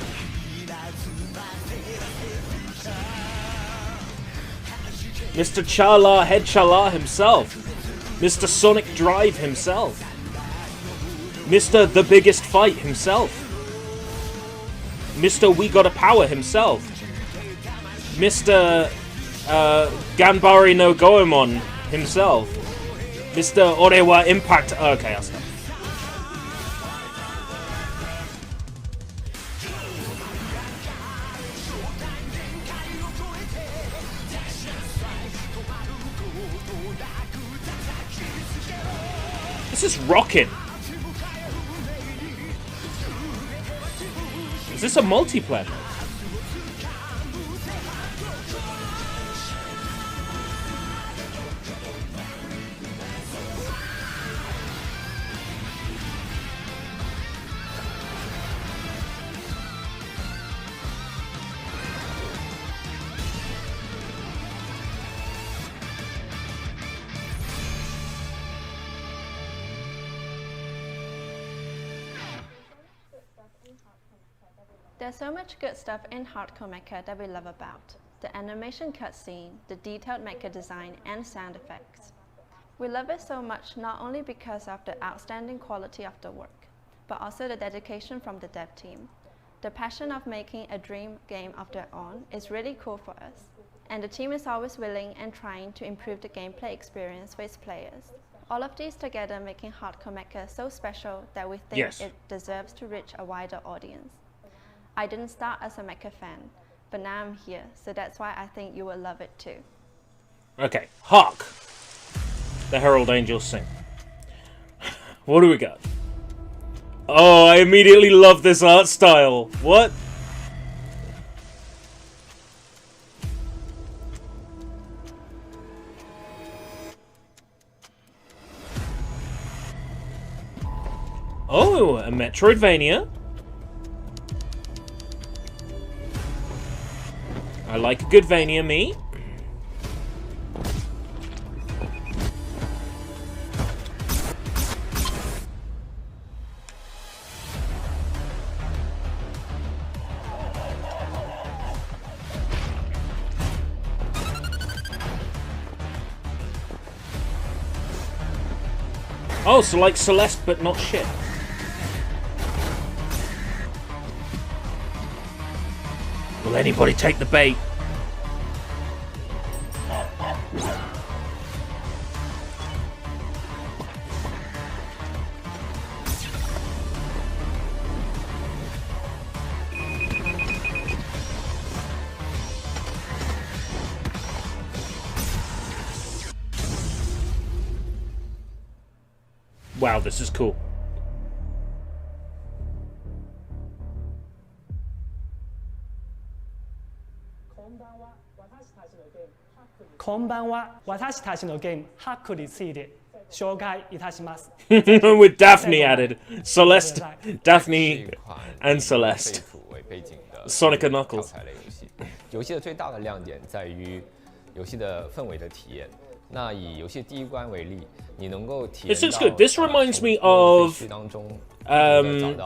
Mr. Chala Head Chala himself. Mr. Sonic Drive himself. Mr. The Biggest Fight himself. Mr. We Gotta Power himself. Mr. Ganbari no Goemon himself. Mr. Orewa Impact. Okay, I'll stop. This is rocking. Is this a multiplayer? There's so much good stuff in Hardcore Mecha that we love about. The animation cutscene, the detailed mecha design and sound effects. We love it so much not only because of the outstanding quality of the work, but also the dedication from the dev team. The passion of making a dream game of their own is really cool for us. And the team is always willing and trying to improve the gameplay experience for its players. All of these together making Hardcore Mecha so special that we think it deserves to reach a wider audience. I didn't start as a mecha fan, but now I'm here, so that's why I think you will love it too. Okay, hark! The Herald Angels sing. What do we got? Oh, I immediately love this art style. What? Oh, a Metroidvania. I like a good Vania meat. Oh, so like Celeste, but not shit. Will anybody take the bait? Wow, this is cool. With Daphne added. Celeste, Daphne, and Celeste. Sonic and Knuckles. 游戏的最大的亮点在于游戏的氛围的体验。那以游戏第一关为例，你能够体验到 This looks good. This reminds me of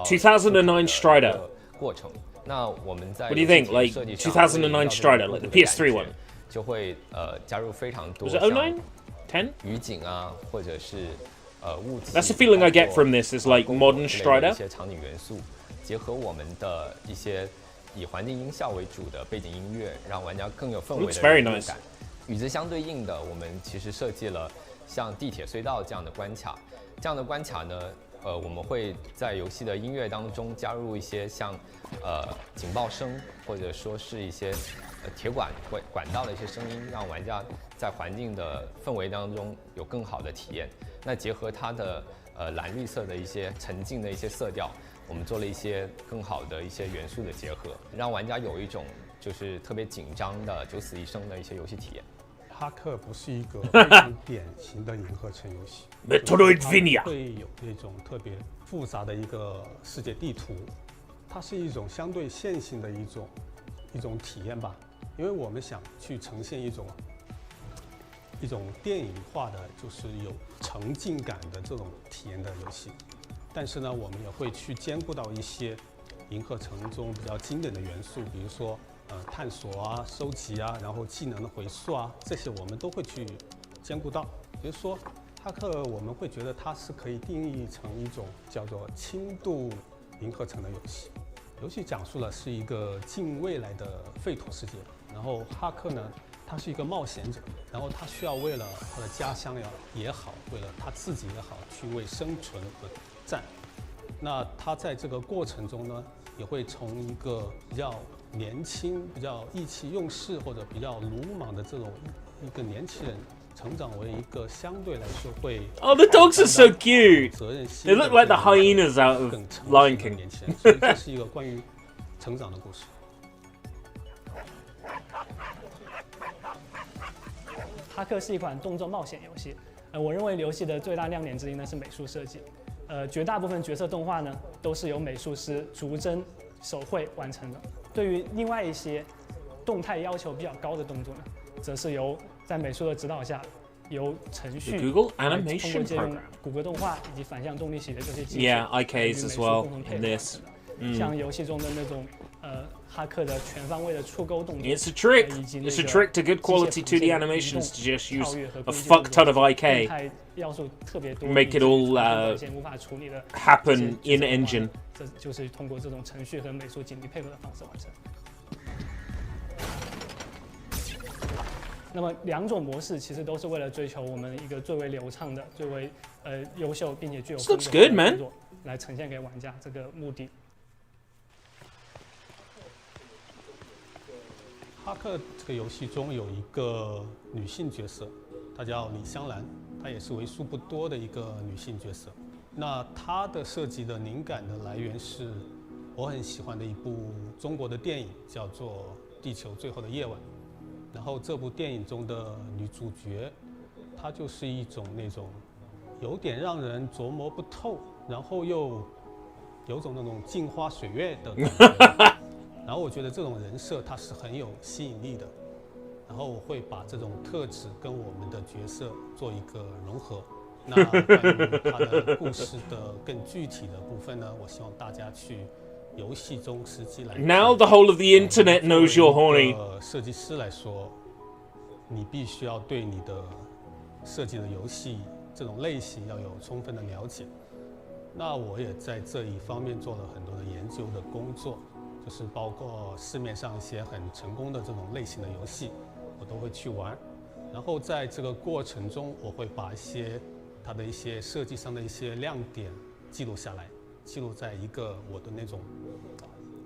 2009 Strider. 过程。那我们在 What do you think? Like 2009 Strider, like the PS3 one. 就会加入非常多 Was it 09? 10? 雨景啊，或者是雾气。That's the feeling I get from this. Is like modern Strider. 一些场景元素，结合我们的一些以环境音效为主的背景音乐，让玩家更有氛围的融入感。与之相对应的，我们其实设计了像地铁隧道这样的关卡。这样的关卡呢，我们会在游戏的音乐当中加入一些像警报声，或者说是一些铁管道的一些声音，让玩家在环境的氛围当中有更好的体验。那结合它的蓝绿色的一些沉静的一些色调，我们做了一些更好的一些元素的结合，让玩家有一种就是特别紧张的九死一生的一些游戏体验。哈克不是一个非常典型的银河城游戏，Metroidvania 会有那种特别复杂的一个世界地图，它是一种相对线性的一种体验吧，因为我们想去呈现一种电影化的，就是有沉浸感的这种体验的游戏，但是呢，我们也会去兼顾到一些银河城中比较经典的元素，比如说探索啊、收集啊，然后技能的回溯啊，这些我们都会去兼顾到。比如说哈克，我们会觉得它是可以定义成一种叫做轻度银河城的游戏。游戏讲述的是一个近未来的废土世界，然后哈克呢，他是一个冒险者，然后他需要为了他的家乡也好，为了他自己也好，去为生存而战。那他在这个过程中呢，也会从一个比较年轻、比较意气用事或者比较鲁莽的这种一个年轻人，成长为一个相对来说会 Oh, the dogs are so cute. They look like the hyenas out of Lion King. 所以这是一个关于成长的故事。哈克是一款动作冒险游戏，我认为游戏的最大亮点之一呢是美术设计，绝大部分角色动画呢都是由美术师逐帧手绘完成的。对于另外一些动态要求比较高的动作呢，则是由在美术的指导下，由程序通过借用谷歌动画以及反向动力学的这些技术， IKs as well in this. 像游戏中的那种哈克的全方位的触钩动作 It's a trick. It's a trick to good quality 2D animations to just use a fuck ton of IK. 要素特别多 Make it all 无法处理的 happen in engine. 这就是通过这种程序和美术紧密配合的方式完成。那么两种模式其实都是为了追求我们一个最为流畅的、最为优秀并且具有风格的动作来呈现给玩家这个目的。哈克这个游戏中有一个女性角色，她叫李香兰，她也是为数不多的一个女性角色。那她的设计的灵感的来源是我很喜欢的一部中国的电影，叫做《地球最后的夜晚》。然后这部电影中的女主角，她就是一种那种有点让人琢磨不透，然后又有种那种镜花水月的感觉。然后我觉得这种人设它是很有吸引力的，然后我会把这种特质跟我们的角色做一个融合。那关于它的故事的更具体的部分呢，我希望大家去游戏中实际来。Now the whole of the internet knows you're horny. 设计师来说，你必须要对你的设计的游戏这种类型要有充分的了解。那我也在这一方面做了很多的研究的工作，就是包括市面上一些很成功的这种类型的游戏，我都会去玩。然后在这个过程中，我会把它的一些设计上的一些亮点记录下来，记录在一个我的那种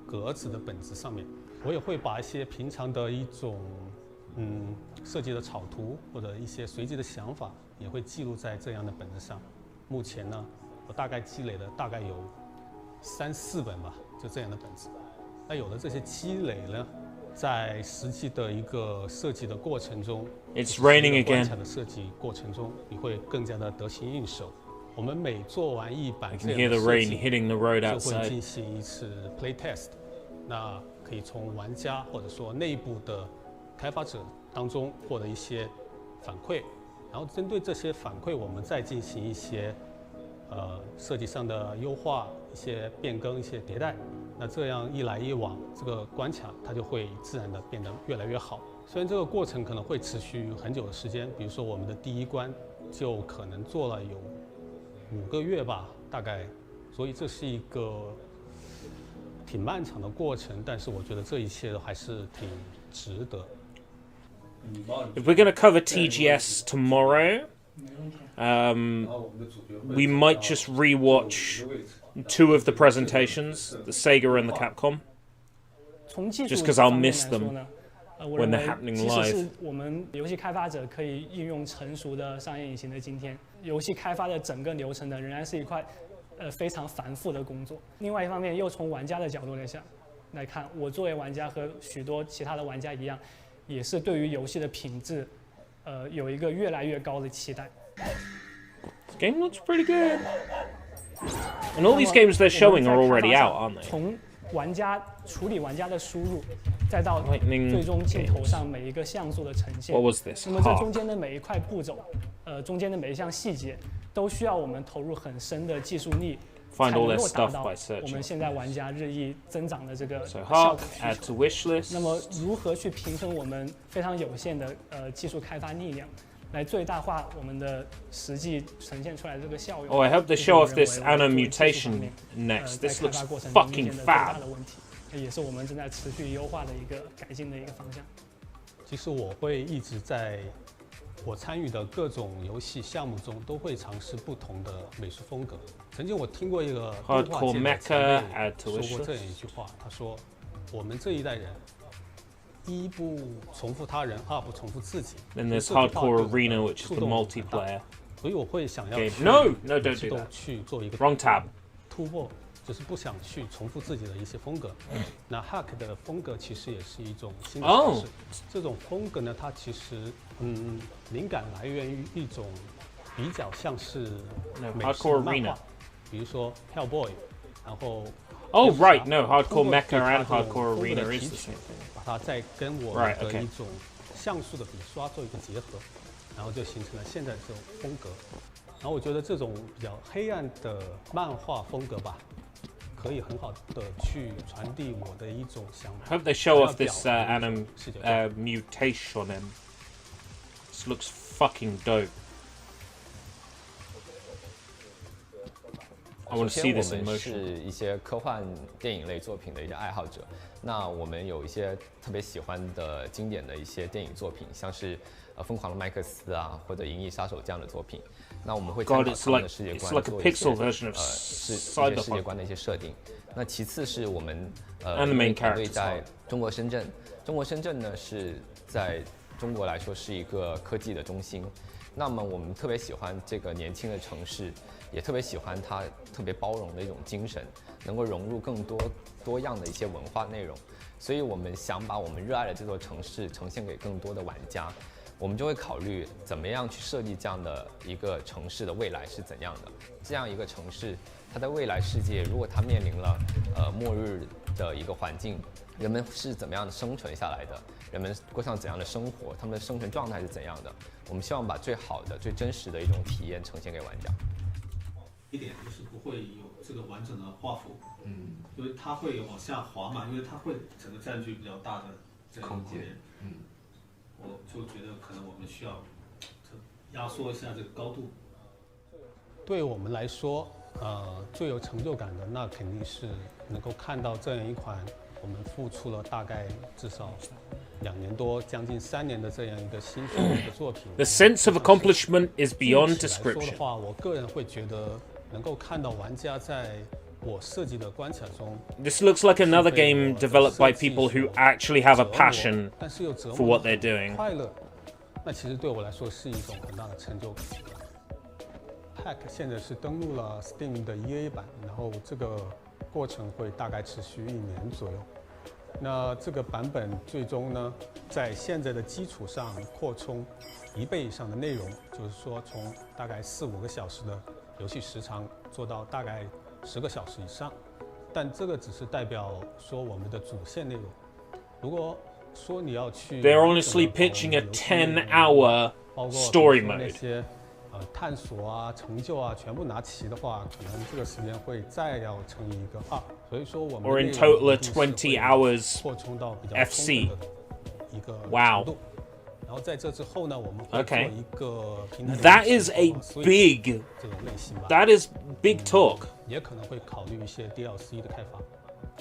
格子的本子上面。我也会把一些平常的一种设计的草图或者一些随机的想法，也会记录在这样的本子上。目前呢，我大概积累了大概有3、4本吧，就这样的本子。那有了这些积累呢，在实际的一个设计的过程中 ，It's raining again. 关卡的设计过程中，你会更加的得心应手。我们每做完一版这样的设计，就会进行一次 play test。那可以从玩家或者说内部的开发者当中获得一些反馈，然后针对这些反馈，我们再进行一些设计上的优化、一些变更、一些迭代。那这样一来一往，这个关卡它就会自然的变得越来越好。虽然这个过程可能会持续很久的时间，比如说我们的第1关就可能做了有5个月吧，大概，所以这是一个挺漫长的过程，但是我觉得这一切都还是挺值得。If we're going to cover TGS tomorrow, we might just rewatch 2 of the presentations, the Sega and the Capcom, just because I'll miss them when they're happening 其实 live. 是我们游戏开发者可以应用成熟的商业引擎的今天，游戏开发的整个流程呢，仍然是一块非常繁复的工作。另外一方面，又从玩家的角度来看，我作为玩家和许多其他的玩家一样，也是对于游戏的品质，有一个越来越高的期待。This game looks pretty good. And all these games they're showing are already out, aren't they? 从玩家处理玩家的输入，再到最终镜头上每一个像素的呈现。What was this? 那么这中间的每一块步骤，中间的每一项细节，都需要我们投入很深的技术力，才能够达到我们现在玩家日益增长的这个效果需求。那么如何去平衡我们非常有限的技术开发力量，来最大化我们的实际呈现出来的这个效用。Oh, I hope they show off this Anna mutation next. This looks fucking fab. 也是我们正在持续优化的一个改进的一个方向。其实我会一直在我参与的各种游戏项目中，都会尝试不同的美术风格。曾经我听过一个动画界的前辈说过这样一句话，他说：“我们这一代人，一不重复他人，二不重复自己。” Then there's Hardcore Arena, which is the multiplayer. 所以我会想要 No, don't do that. 去做一个 Wrong tab. 突破。就是不想去重复自己的一些风格。那 Hack 的风格其实也是一种新的尝试。这种风格呢，它其实灵感来源于一种比较像是美式漫画，比如说 Hellboy， 然后 Oh right, no, Hardcore Mecha and Hardcore Arena is the same thing. 把它再跟我们的一种像素的笔刷做一个结合，然后就形成了现在这种风格。然后我觉得这种比较黑暗的漫画风格吧，可以很好的去传递我的一种想法。I hope they show off this mutation on him. This looks fucking dope. I want to see this in motion. 我们是一些科幻电影类作品的一些爱好者，那我们有一些特别喜欢的经典的一些电影作品，像是疯狂的麦克斯啊，或者银翼杀手这样的作品。那我们会参考他们的世界观做一些世界观的一些设定。那其次是我们团队在中国深圳，中国深圳呢是在中国来说是一个科技的中心。那么我们特别喜欢这个年轻的城市，也特别喜欢它特别包容的一种精神，能够融入更多样的一些文化内容。所以我们想把我们热爱的这座城市呈现给更多的玩家。我们就会考虑怎么样去设计这样的一个城市的未来是怎样的。这样一个城市，它在未来世界，如果它面临了末日的一个环境，人们是怎么样的生存下来的？人们过上怎样的生活？他们的生存状态是怎样的？我们希望把最好的、最真实的一种体验呈现给玩家。一点就是不会有这个完整的画幅，因为它会往下滑嘛，因为它会整个占据比较大的这个空间，我就觉得可能我们需要压缩一下这个高度。对我们来说，最有成就感的那肯定是能够看到这样一款我们付出了大概至少2年多、将近3年的这样一个心血的一个作品。The sense of accomplishment is beyond description. 说的话，我个人会觉得能够看到玩家在我设计的关卡中。This looks like another game developed by people who actually have a passion for what they're doing. 快乐，那其实对我来说是一种很大的成就感。Hack 现在是登录了 Steam 的 EA 版，然后这个过程会大概持续1年左右。那这个版本最终呢，在现在的基础上扩充1倍以上的内容，就是说从大概4、5个小时的游戏时长做到大概10个小时以上。但这个只是代表说我们的主线内容。如果说你要去 They're honestly pitching a 10-hour story mode. 探索啊、成就啊，全部拿齐的话，可能这个时间会再要乘以1个2。所以说我们 or in total 20 hours 扩充到比较 FC 一个 wow 程度。然后在这之后呢，我们会做一个平台 That is a big 这种类型吧。That is big talk. 也可能会考虑一些 DLC 的开发。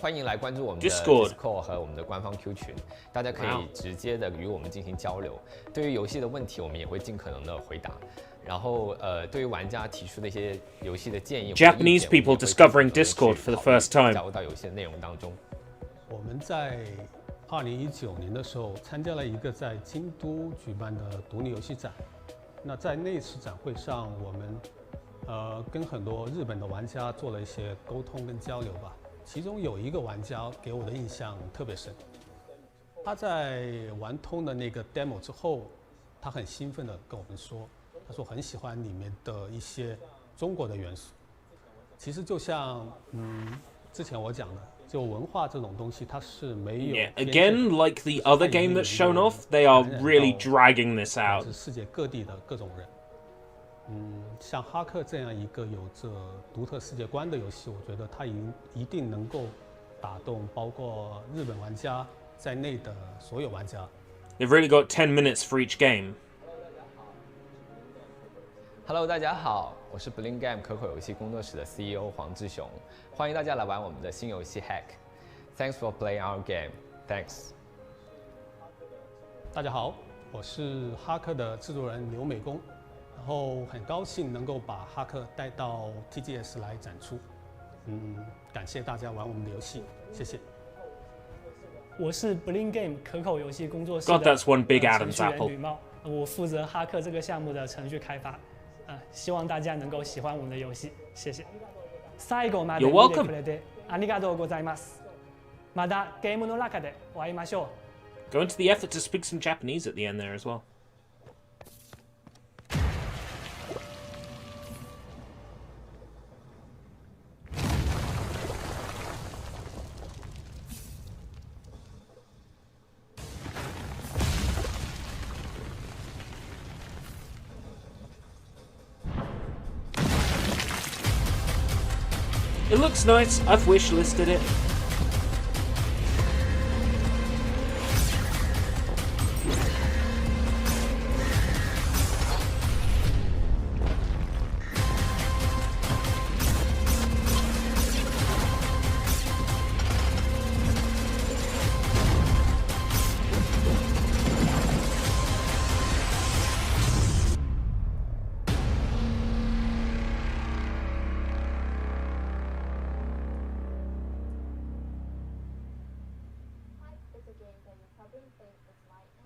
欢迎来关注我们的 Discord 和我们的官方 Q 群，大家可以直接的与我们进行交流。对于游戏的问题，我们也会尽可能的回答。然后对于玩家提出的一些游戏的建议 Japanese people discovering Discord for the first time. 加入到游戏的内容当中。我们在2019年的时候参加了一个在京都举办的独立游戏展。那在那次展会上，我们跟很多日本的玩家做了一些沟通跟交流吧。其中有一个玩家给我的印象特别深，他在玩通了那个 demo 之后，他很兴奋地跟我们说，他说很喜欢里面的一些中国的元素。其实就像之前我讲的，就文化这种东西，它是没有。Again, like the other game that's shown off, they are really dragging this out. 世界各地的各种人。像哈克这样一个有着独特世界观的游戏，我觉得它一定能够打动包括日本玩家在内的所有玩家。They've really got 10 minutes for each game. Hello， 大家好，我是 Bling Game 可口游戏工作室的 CEO 黄志雄，欢迎大家来玩我们的新游戏 Hack。Thanks for playing our game. Thanks。大家好，我是哈克的制作人刘美工。然后很高兴能够把哈克带到 TGS 来展出，感谢大家玩我们的游戏，谢谢。我是 Bling Game 可口游戏工作室的 God, that's one big 程 Adam's 序员 apple. 吕茂，我负责哈克这个项目的程序开发，希望大家能够喜欢我们的游戏，谢谢。最後まで見てくれてありがとうございます。またゲームの中でお会いましょう。Go into the effort to speak some Japanese at the end there as well. It looks nice. I've wishlisted it.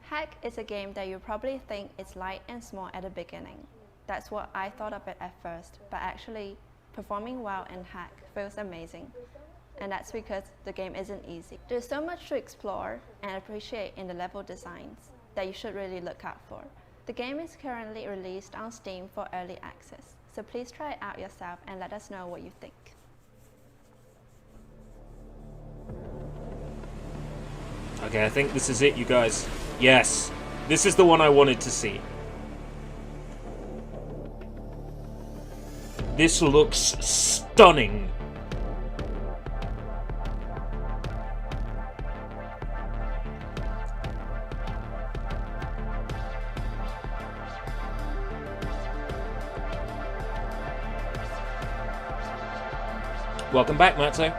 Hack is a game that you probably think is light and small at the beginning. That's what I thought of it at first, but actually, performing well in Hack feels amazing. And that's because the game isn't easy. There's so much to explore and appreciate in the level designs that you should really look out for. The game is currently released on Steam for early access, so please try it out yourself and let us know what you think. Okay, I think this is it, you guys. Yes, this is the one I wanted to see. This looks stunning. Welcome back, Matzo.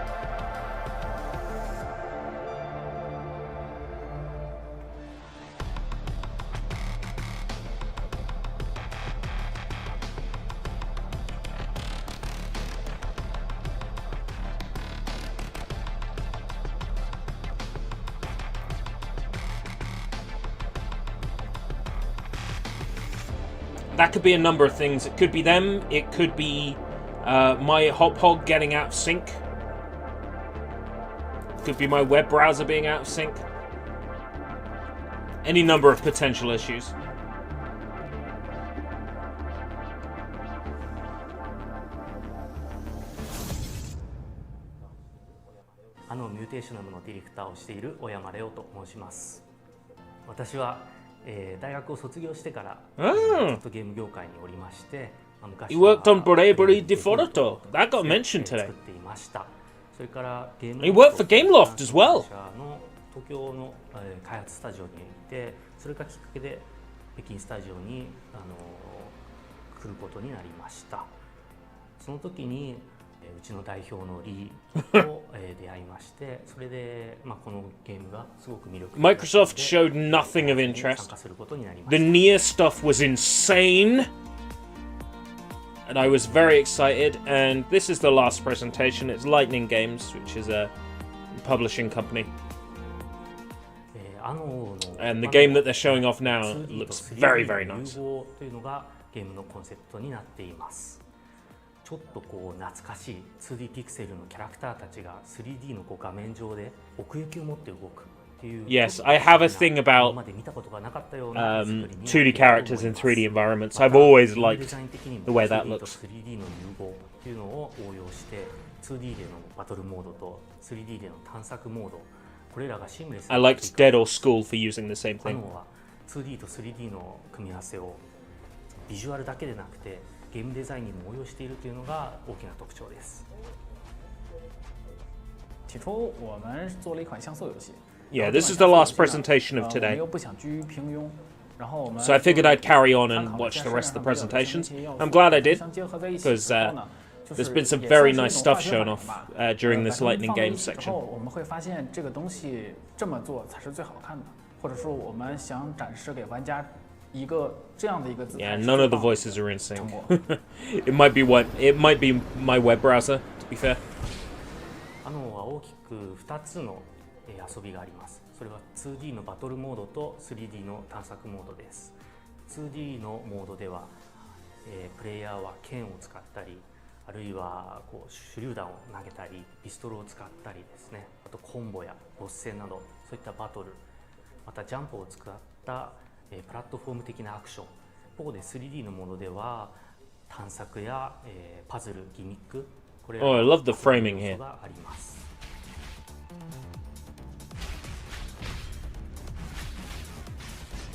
That could be a number of things. It could be them. It could be my hop hog getting out of sync. It could be my web browser being out of sync. Any number of potential issues.ミューテーショナムのディレクターをしている小山レオと申します。私は大学を卒業してからずっとゲーム業界におりまして、昔 You worked on Bravely Default. That got mentioned today. 作っていました。それからゲーム You worked for Gameloft as well. 東京の開発スタジオに行って、それがきっかけで北京スタジオに来ることになりました。その時にうちの代表のリーと出会いまして、それでこのゲームがすごく魅力的。 Microsoft showed nothing of interest. The Nier stuff was insane, and I was very excited. And this is the last presentation. It's Lightning Games, which is a publishing company. And the game that they're showing off now looks very, very nice. というのがゲームのコンセプトになっています。ちょっとこう懐かしい 2D ピクセルのキャラクターたちが 3D の画面上で奥行きを持って動くっていう。Yes, I have a thing about 2D characters in 3D environments. I've always liked the way that looks. 3D の融合っていうのを応用して 2D でのバトルモードと 3D での探索モード、これらがシームレスに。 I liked Dead or School for using the same thing. 2D と 3D の組み合わせをビジュアルだけでなくてゲームデザインにも応用しているというのが大きな特徴です。起初我们做了一款像素游戏。Yeah, this is the last presentation of today. 又不想居于平庸，然后我们 So I figured I'd carry on and watch the rest of the presentations. I'm glad I did, because there's been some very nice stuff shown off during this Lightning Games section. 我们会发现这个东西这么做才是最好看的，或者说我们想展示给玩家。Yeah, none of the voices are in sync. It might be my web browser, to be fair. 大きく2つの遊びがあります。それは 2D のバトルモードと 3D の探索モードです。2D のモードでは、プレイヤーは剣を使ったり、あるいはこう手榴弾を投げたり、ピストルを使ったりですね。あとコンボやボス戦などそういったバトル、またジャンプを使ったプラットフォーム的なアクション。一方で 3D のモードでは探索やパズル、ギミック、これら I love the framing here. があります。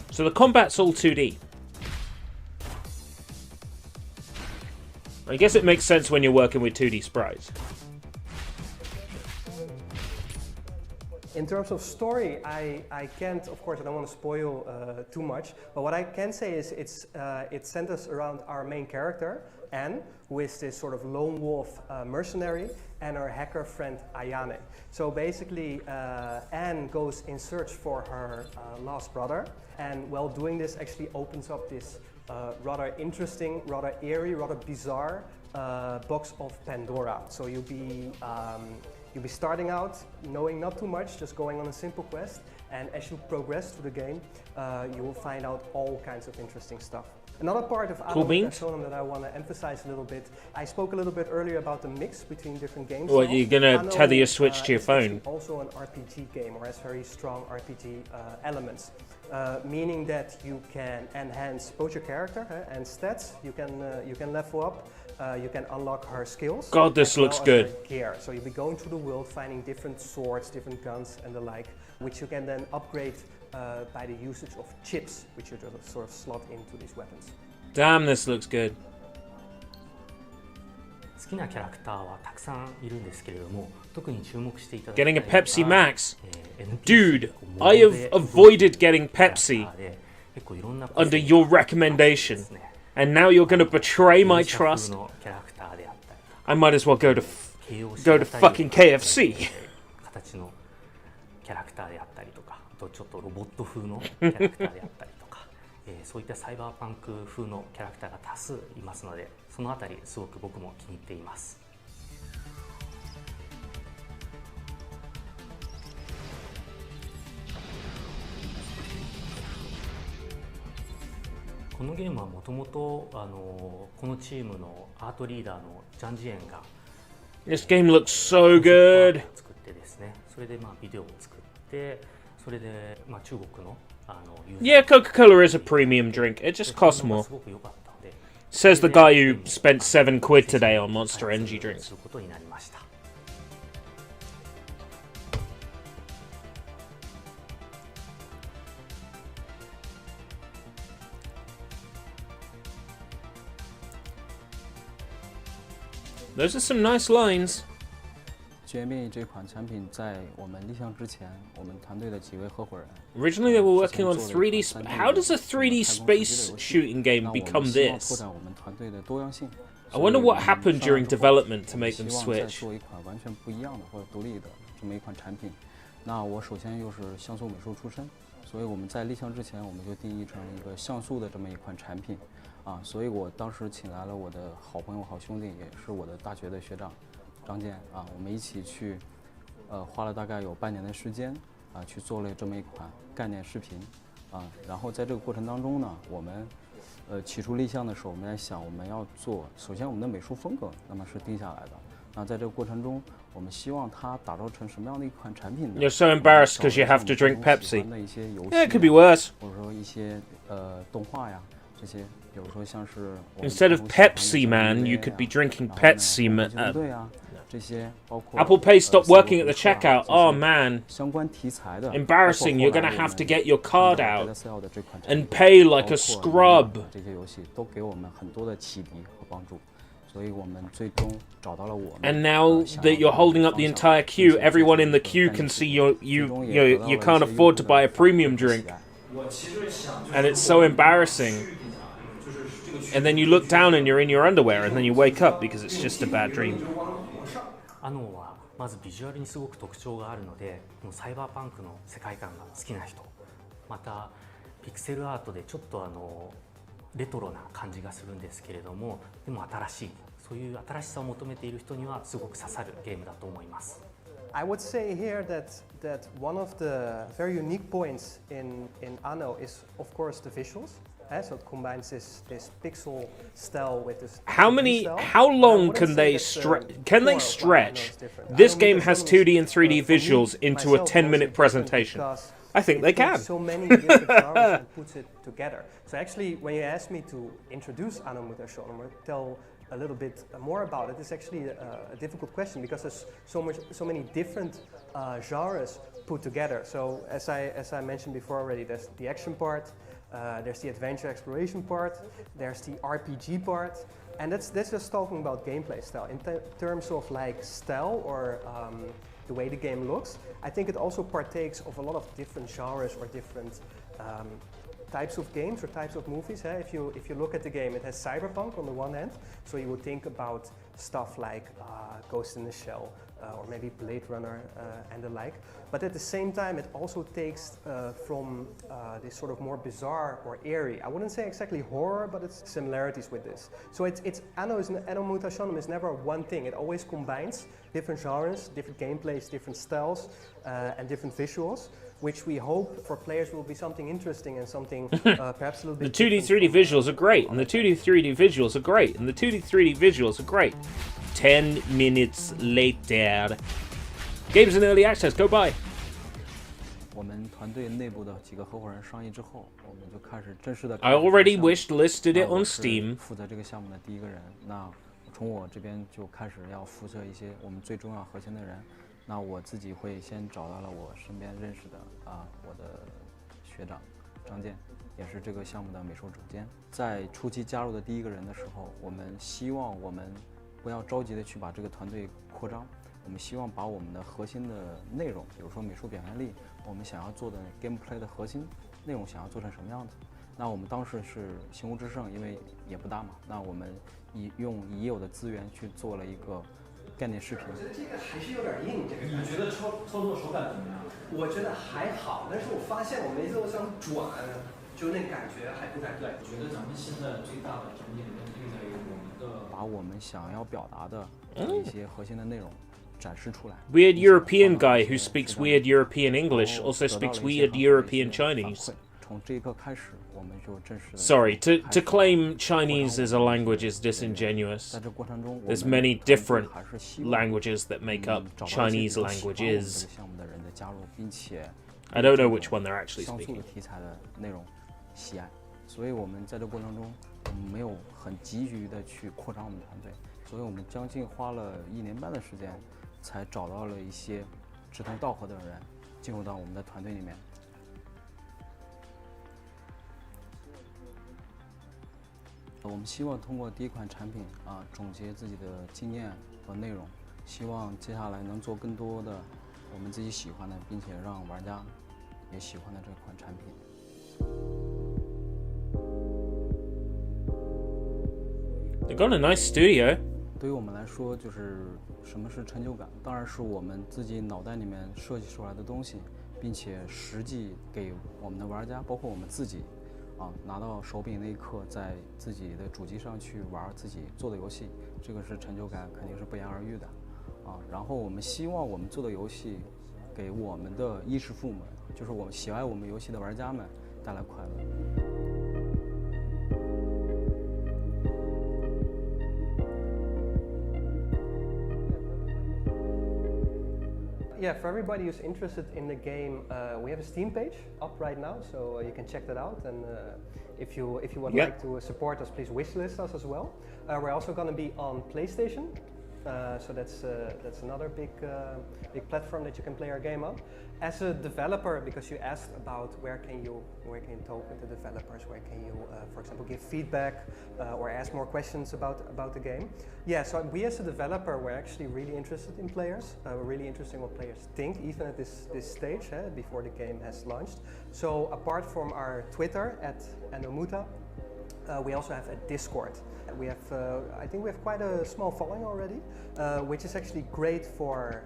So the combat's all 2D. I guess it makes sense when you're working with 2D sprites. In terms of story, I can't, of course, I don't want to spoil too much, but what I can say is it centers around our main character, Anne, who is this sort of lone wolf mercenary, and her hacker friend, Ayane. So basically, Anne goes in search for her lost brother, and while doing this actually opens up this rather interesting, rather eerie, rather bizarre box of Pandora. So you'll be starting out knowing not too much, just going on a simple quest, and as you progress through the game, you will find out all kinds of interesting stuff. Another part of Anno Personam that I want to emphasize a little bit, I spoke a little bit earlier about the mix between different games. Well, you're gonna tether your Switch to your phone. Also an RPG game, or has very strong RPG elements, meaning that you can enhance both your character and stats. You can level up you can unlock her skills. God, this looks good. Gear. So you'll be going through the world finding different swords, different guns and the like, which you can then upgrade by the usage of chips, which you just sort of slot into these weapons. Damn, this looks good. 好きなキャラクターはたくさんいるんですけれども、特に注目していただき Getting た a い Pepsi のが Max. Dude, I have avoided getting Pepsi under your recommendation. And now you're going to betray my trust. I might as well go to fucking KFC. 形のキャラクターであったりとか、あとちょっとロボット風のキャラクターであったりとか、そういったサイバーパンク風のキャラクターが多数いますので、そのあたりすごく僕も気に入っています。このゲームはもともとこのチームのアートリーダーのジャン・ジエンが This game looks so good. 作ってですね、それでビデオを作って、それで中国のYeah, Coca-Cola is a premium drink. It just costs more. Says the guy who spent £7 today on Monster Energy drinks. Those are some nice lines. 绝灭这款产品在我们立项之前，我们团队的几位合伙人 Originally, they were working on 3D. How does a 3D space shooting game become this? I wonder what happened during development to make them switch. 做一款完全不一样的或者独立的这么一款产品。那我首先又是像素美术出身，所以我们在立项之前，我们就定义成一个像素的这么一款产品。所以我当时请来了我的好朋友、好兄弟，也是我的大学的学长张健我们一起去，花了大概有半年的时间去做了这么一款概念视频然后在这个过程当中呢，我们起初立项的时候，我们在想我们要做，首先我们的美术风格那么是定下来的，那在这个过程中，我们希望它打造成什么样的一款产品呢 You're so embarrassed because you have to drink Pepsi. Yeah, it could be worse. 或者说一些动画呀这些。 Instead of Pepsi Man, you could be drinking Pepsi Man. Apple Pay stopped working at the checkout. Oh man. Embarrassing, you're gonna have to get your card out and pay like a scrub. And now that you're holding up the entire queue, everyone in the queue can see you can't afford to buy a premium drink. And it's so embarrassing. And then you look down and you're in your underwear, and then you wake up because it's just a bad dream. はまずビジュアルにすごく特徴があるので、このサイバーパンクの世界観が好きな人、またピクセルアートでちょっとレトロな感じがするんですけれども、でも新しい、そういう新しさを求めている人にはすごく刺さるゲームだと思います。I would say here that one of the very unique points in Anno is of course the visuals. So it combines this pixel style with this. How long can they stretch? This game has 2D and 3D visuals into a 10-minute presentation. I think they can. So many different genres and puts it together. So actually, when you asked me to introduce Anno Mutation or tell a little bit more about it, it's actually a difficult question because there's so many different genres put together. So as I mentioned before already, there's the action part. There's the adventure exploration part, there's the RPG part, and that's just talking about gameplay style. In terms of like style or the way the game looks, I think it also partakes of a lot of different genres or different types of games or types of movies. If you look at the game, it has cyberpunk on the one hand, so you would think about stuff like Ghost in the Shell, or maybe Blade Runner and the like. But at the same time, it also takes from this sort of more bizarre or eerie, I wouldn't say exactly horror, but it's similarities with this. So Anno Mutation is never one thing. It always combines different genres, different gameplays, different styles, and different visuals, which we hope for players will be something interesting and something perhaps a little bit. The 2D 3D visuals are great, and the 2D 3D visuals are great, and the 2D 3D visuals are great. 10 minutes later. Games in early access, go buy. 我们团队内部的几个合伙人商议之后，我们就开始正式的。I already wished listed it on Steam. 负责这个项目的第一个人，那从我这边就开始要辐射一些我们最重要核心的人。那我自己会先找到了我身边认识的我的学长张健，也是这个项目的美术总监。在初期加入的第一个人的时候，我们希望我们不要着急的去把这个团队扩张，我们希望把我们的核心的内容，比如说美术表现力，我们想要做的 gameplay 的核心内容想要做成什么样子。那我们当时是心无之胜，因为也不大嘛，那我们用已有的资源去做了一个概念视频。我觉得这个还是有点硬，这个。你觉得操作手感怎么样？我觉得还好，但是我发现我每次都想转，就那感觉还不太对。我觉得咱们现在最大的瓶颈问题在于我们的把我们想要表达的一些核心的内容展示出来。Weird European guy who speaks weird European English also speaks weird European Chinese. 从这一刻开始，我们就正式。Sorry, to claim Chinese as a language is disingenuous. There's many different languages that make up Chinese languages. I don't know which one they're actually speaking. 题材的内容喜爱，所以我们在这过程中，我们没有很急于的去扩张我们团队，所以我们将近花了1年半的时间，才找到了一些志同道合的人，进入到我们的团队里面。我们希望通过第一款产品总结自己的经验和内容，希望接下来能做更多的我们自己喜欢的，并且让玩家也喜欢的这款产品。They got a nice studio. 对于我们来说，就是什么是成就感？当然是我们自己脑袋里面设计出来的东西，并且实际给我们的玩家，包括我们自己。拿到手柄那一刻，在自己的主机上去玩自己做的游戏，这个是成就感，肯定是不言而喻的，然后我们希望我们做的游戏，给我们的衣食父母，就是我们喜爱我们游戏的玩家们带来快乐。Yeah, for everybody who's interested in the game, we have a Steam page up right now, so you can check that out. And if you would like to support us, please wishlist us as well. We're also going to be on PlayStation, so that's another big platform that you can play our game on. As a developer, because you asked about where can you talk with the developers, where can you, for example, give feedback or ask more questions about the game. Yeah, so we as a developer, we're actually really interested in players. We're really interested in what players think, even at this stage, before the game has launched. So apart from our Twitter @Anomuta, we also have a Discord. We have, I think we have quite a small following already, which is actually great for,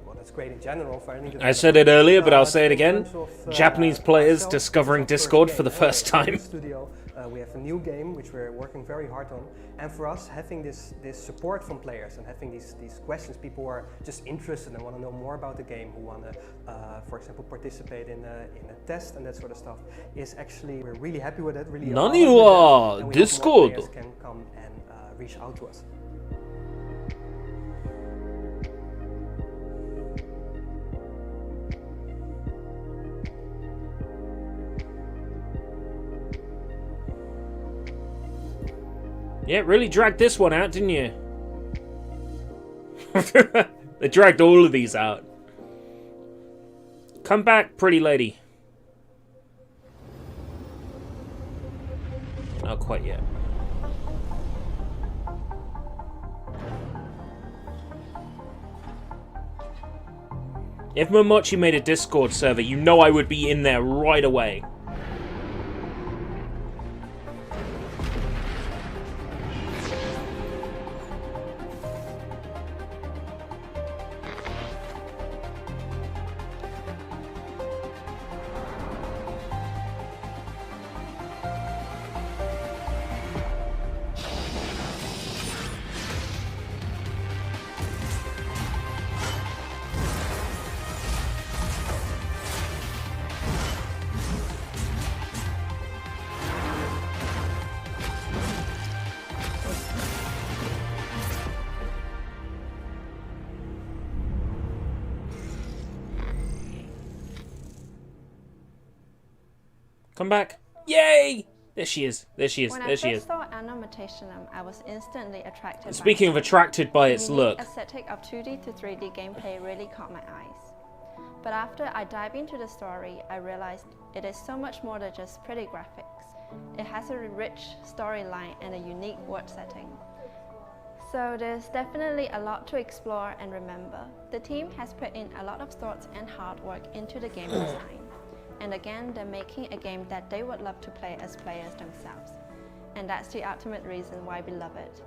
well, that's great in general for any developer. I said it earlier, but I'll say it again. Japanese players discovering Discord for the first time. Studio, we have a new game which we're working very hard on, and for us having this support from players and having these questions, people who are just interested and want to know more about the game, who want to, for example, participate in a test and that sort of stuff, is actually, we're really happy with it. Really Nani wa Discord can come and reach out to us. Yeah, really dragged this one out, didn't you? They dragged all of these out. Come back, pretty lady. Not quite yet. If Momochi made a Discord server, you know I would be in there right away. Come back. Yay! There she is. There she is. When there she I is. first saw Anomuta Mortationum, I was instantly attracted. Speaking of attracted by its look, the aesthetic of 2D to 3D gameplay really caught my eyes. But after I dive into the story, I realized it is so much more than just pretty graphics. It has a rich storyline and a unique world setting. So there's definitely a lot to explore and remember. The team has put in a lot of thought and hard work into the game design. And again, they're making a game that they would love to play as players themselves. And that's the ultimate reason why we love it.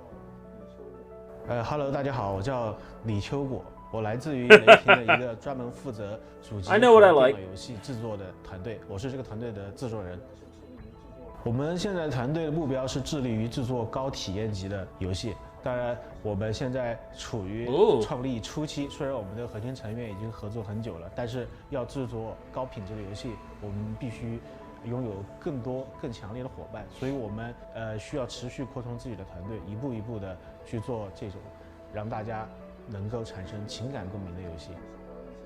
Hello， 大家好，我叫李秋果，我来自于雷霆的一个专门负责主机和电脑游戏制作的团队，我是这个团队的制作人。我们现在团队的目标是致力于制作高体验级的游戏。当然，我们现在处于创立初期，虽然我们的核心成员已经合作很久了，但是要制作高品质的游戏，我们必须拥有更多更强烈的伙伴，所以我们需要持续扩充自己的团队，一步一步的去做这种让大家能够产生情感共鸣的游戏。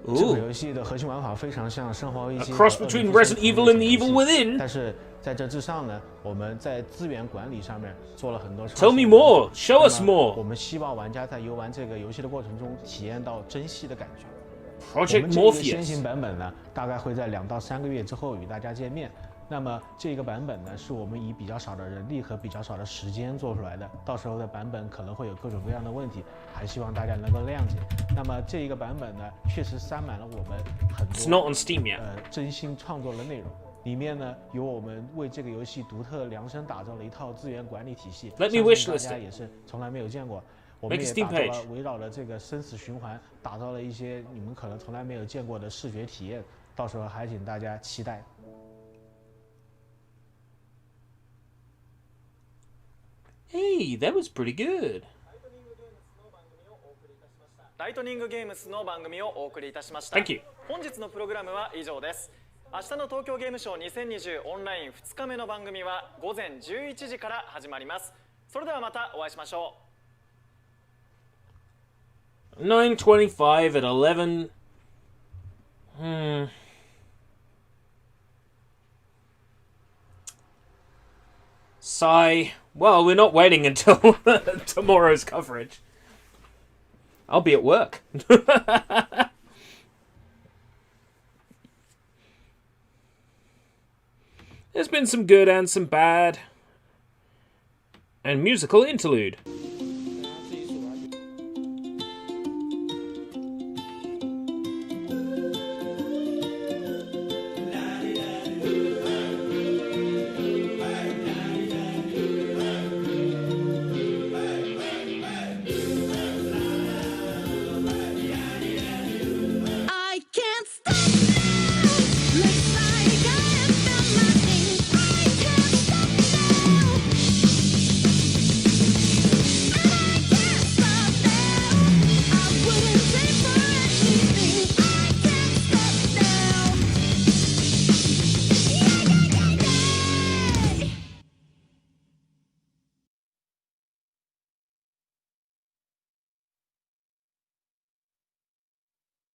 这款游戏的核心玩法非常像《生化危机》cross between Resident Evil and the Evil Within， 但是在这之上呢，我们在资源管理上面做了很多。Tell me more, show us more。我们希望玩家在游玩这个游戏的过程中体验到珍惜的感觉。Project Morpheus 我们这个先行版本呢，大概会在2到3个月之后与大家见面。那么这个版本呢，是我们以比较少的人力和比较少的时间做出来的，到时候的版本可能会有各种各样的问题，还希望大家能够谅解。那么这一个版本呢，确实塞满了我们很多真心创作的内容。里面呢，有我们为这个游戏独特量身打造了一套资源管理体系，相信大家也是从来没有见过。我们也打造了围绕了这个生死循环，打造了一些你们可能从来没有见过的视觉体验，到时候还请大家期待。Hey, that was pretty good. ライトニングゲームスの番組をお送りいたしました。Thank you. 本日のプログラムは以上です。明日の東京ゲームショウ2020オンライン2日目の番組は午前11時から始まります。それではまたお会いしましょう。9:25 at 11. Sigh. Well, we're not waiting until tomorrow's coverage. I'll be at work. There's been some good and some bad. And musical interlude.